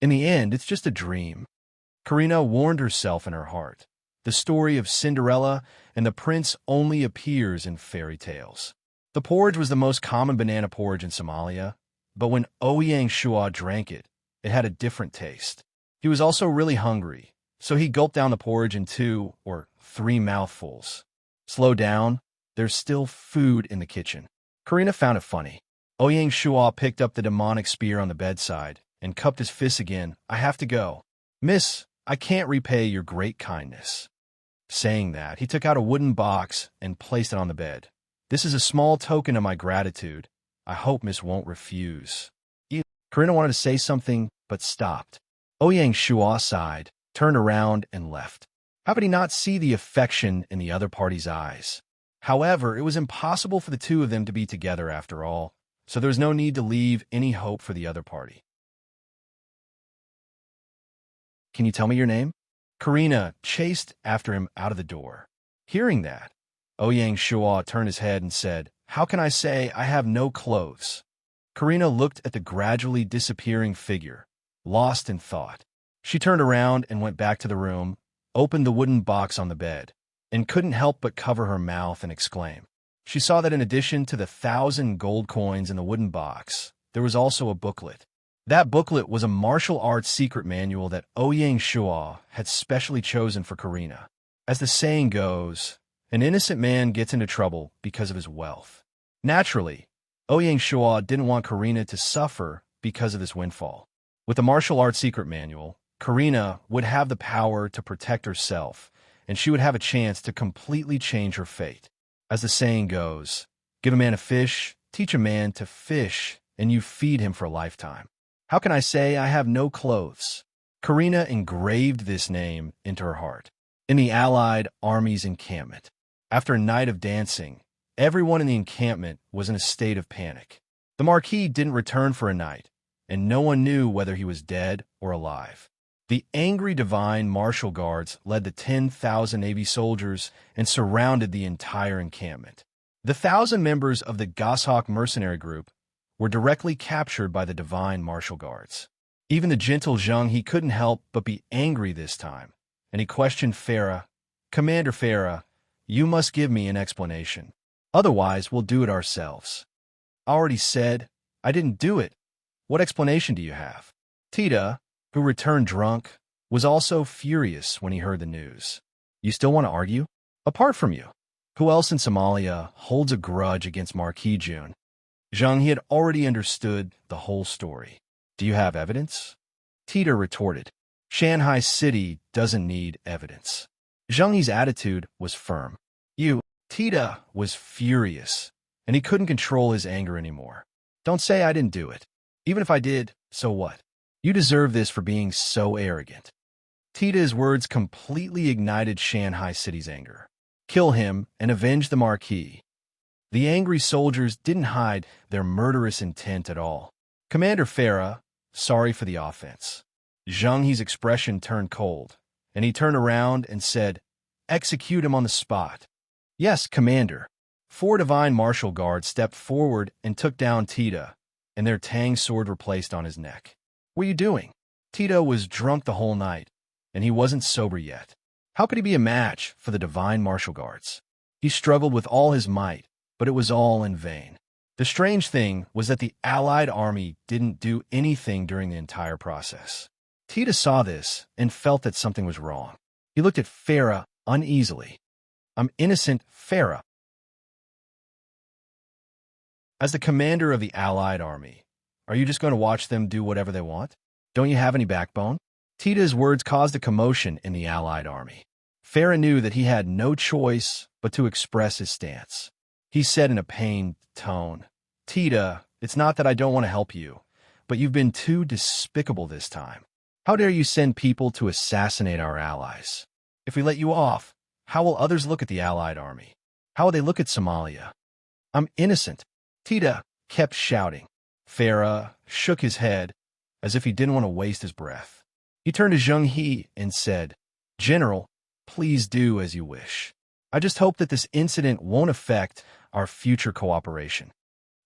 In the end, it's just a dream. Karina warned herself in her heart. The story of Cinderella and the prince only appears in fairy tales. The porridge was the most common banana porridge in Somalia, but when Ouyang Shua drank it, it had a different taste. He was also really hungry, so he gulped down the porridge in 2 or 3 mouthfuls. Slow down, there's still food in the kitchen. Karina found it funny. Ouyang Shua picked up the demonic spear on the bedside and cupped his fists again. I have to go. Miss, I can't repay your great kindness. Saying that, he took out a wooden box and placed it on the bed. This is a small token of my gratitude. I hope Miss won't refuse. Karina wanted to say something, but stopped. Ouyang Shua sighed, turned around, and left. How could he not see the affection in the other party's eyes? However, it was impossible for the two of them to be together after all, so there was no need to leave any hope for the other party. Can you tell me your name? Karina chased after him out of the door. Hearing that, Ouyang Shua turned his head and said, How can I say I have no clothes? Karina looked at the gradually disappearing figure, lost in thought. She turned around and went back to the room, opened the wooden box on the bed, and couldn't help but cover her mouth and exclaim. She saw that in addition to the 1,000 gold coins in the wooden box, there was also a booklet. That booklet was a martial arts secret manual that Ouyang Shua had specially chosen for Karina. As the saying goes, an innocent man gets into trouble because of his wealth. Naturally, Ouyang Shua didn't want Karina to suffer because of this windfall. With the martial arts secret manual, Karina would have the power to protect herself, and she would have a chance to completely change her fate. As the saying goes, give a man a fish, teach a man to fish, and you feed him for a lifetime. How can I say I have no clothes? Karina engraved this name into her heart. In the Allied Army's encampment, after a night of dancing, everyone in the encampment was in a state of panic. The Marquis didn't return for a night, and no one knew whether he was dead or alive. The angry divine martial guards led the 10,000 Navy soldiers and surrounded the entire encampment. The 1,000 members of the Goshawk mercenary group were directly captured by the divine martial guards. Even the gentle Zheng, he couldn't help but be angry this time, and he questioned Farah. Commander Farah, you must give me an explanation. Otherwise, we'll do it ourselves. I already said I didn't do it. What explanation do you have? Tita, who returned drunk, was also furious when he heard the news. You still want to argue? Apart from you, who else in Somalia holds a grudge against Marquis June? Zheng, he had already understood the whole story. Do you have evidence? Tita retorted. Shanghai City doesn't need evidence. Zheng's attitude was firm. Tita was furious, and he couldn't control his anger anymore. Don't say I didn't do it. Even if I did, so what? You deserve this for being so arrogant. Tita's words completely ignited Shanghai City's anger. Kill him and avenge the Marquis. The angry soldiers didn't hide their murderous intent at all. Commander Farah, sorry for the offense. Zheng's expression turned cold, and he turned around and said, Execute him on the spot. Yes, Commander. 4 divine martial guards stepped forward and took down Tita, and their tang sword were placed on his neck. What are you doing? Tita was drunk the whole night, and he wasn't sober yet. How could he be a match for the divine martial guards? He struggled with all his might, but it was all in vain. The strange thing was that the Allied army didn't do anything during the entire process. Tita saw this and felt that something was wrong. He looked at Farah uneasily. I'm innocent, Farah. As the commander of the Allied army, are you just going to watch them do whatever they want? Don't you have any backbone? Tita's words caused a commotion in the Allied army. Farah knew that he had no choice but to express his stance. He said in a pained tone, Tita, it's not that I don't want to help you, but you've been too despicable this time. How dare you send people to assassinate our allies? If we let you off, how will others look at the Allied army? How will they look at Somalia? I'm innocent. Tita kept shouting. Farah shook his head as if he didn't want to waste his breath. He turned to Zheng He and said, General, please do as you wish. I just hope that this incident won't affect our future cooperation.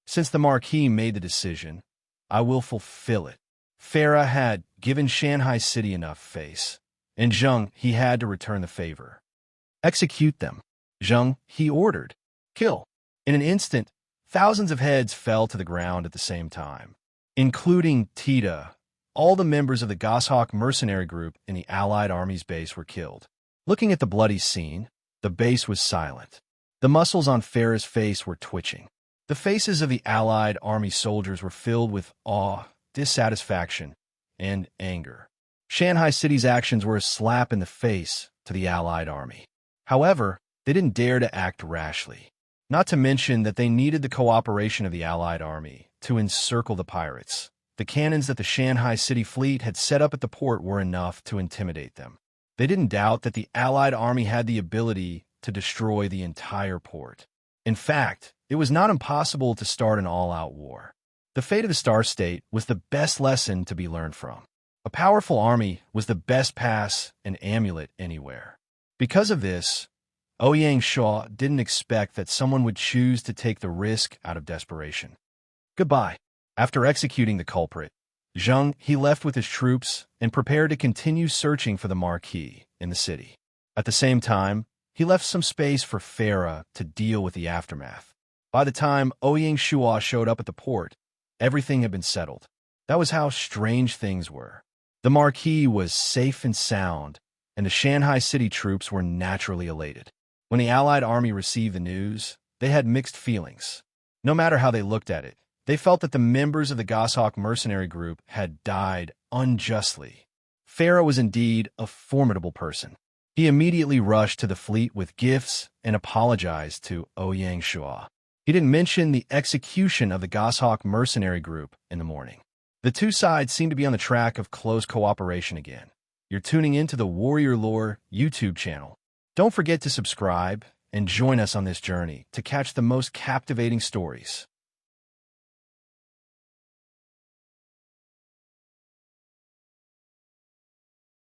Since the Marquis made the decision, I will fulfill it. Farah had given Shanghai City enough face, and Zheng, he had to return the favor. Execute them. Zheng, he ordered. Kill. In an instant, thousands of heads fell to the ground at the same time, including Tita. All the members of the Goshawk mercenary group in the Allied Army's base were killed. Looking at the bloody scene, the base was silent. The muscles on Farah's face were twitching. The faces of the Allied Army soldiers were filled with awe, dissatisfaction, and anger. Shanghai City's actions were a slap in the face to the Allied Army. However, they didn't dare to act rashly. Not to mention that they needed the cooperation of the Allied Army to encircle the pirates. The cannons that the Shanghai City fleet had set up at the port were enough to intimidate them. They didn't doubt that the Allied Army had the ability to destroy the entire port. In fact, it was not impossible to start an all-out war. The fate of the Star State was the best lesson to be learned from. A powerful army was the best pass and amulet anywhere. Because of this, Ouyang Shaw didn't expect that someone would choose to take the risk out of desperation. Goodbye. After executing the culprit, Zheng, he left with his troops and prepared to continue searching for the Marquis in the city. At the same time, he left some space for Farah to deal with the aftermath. By the time Ouyang Shua showed up at the port, everything had been settled. That was how strange things were. The Marquis was safe and sound, and the Shanghai City troops were naturally elated. When the Allied Army received the news, they had mixed feelings. No matter how they looked at it, they felt that the members of the Goshawk mercenary group had died unjustly. Farah was indeed a formidable person. He immediately rushed to the fleet with gifts and apologized to Ouyang Shua. He didn't mention the execution of the Goshawk mercenary group in the morning. The two sides seem to be on the track of close cooperation again. You're tuning into the Warrior Lore YouTube channel. Don't forget to subscribe and join us on this journey to catch the most captivating stories.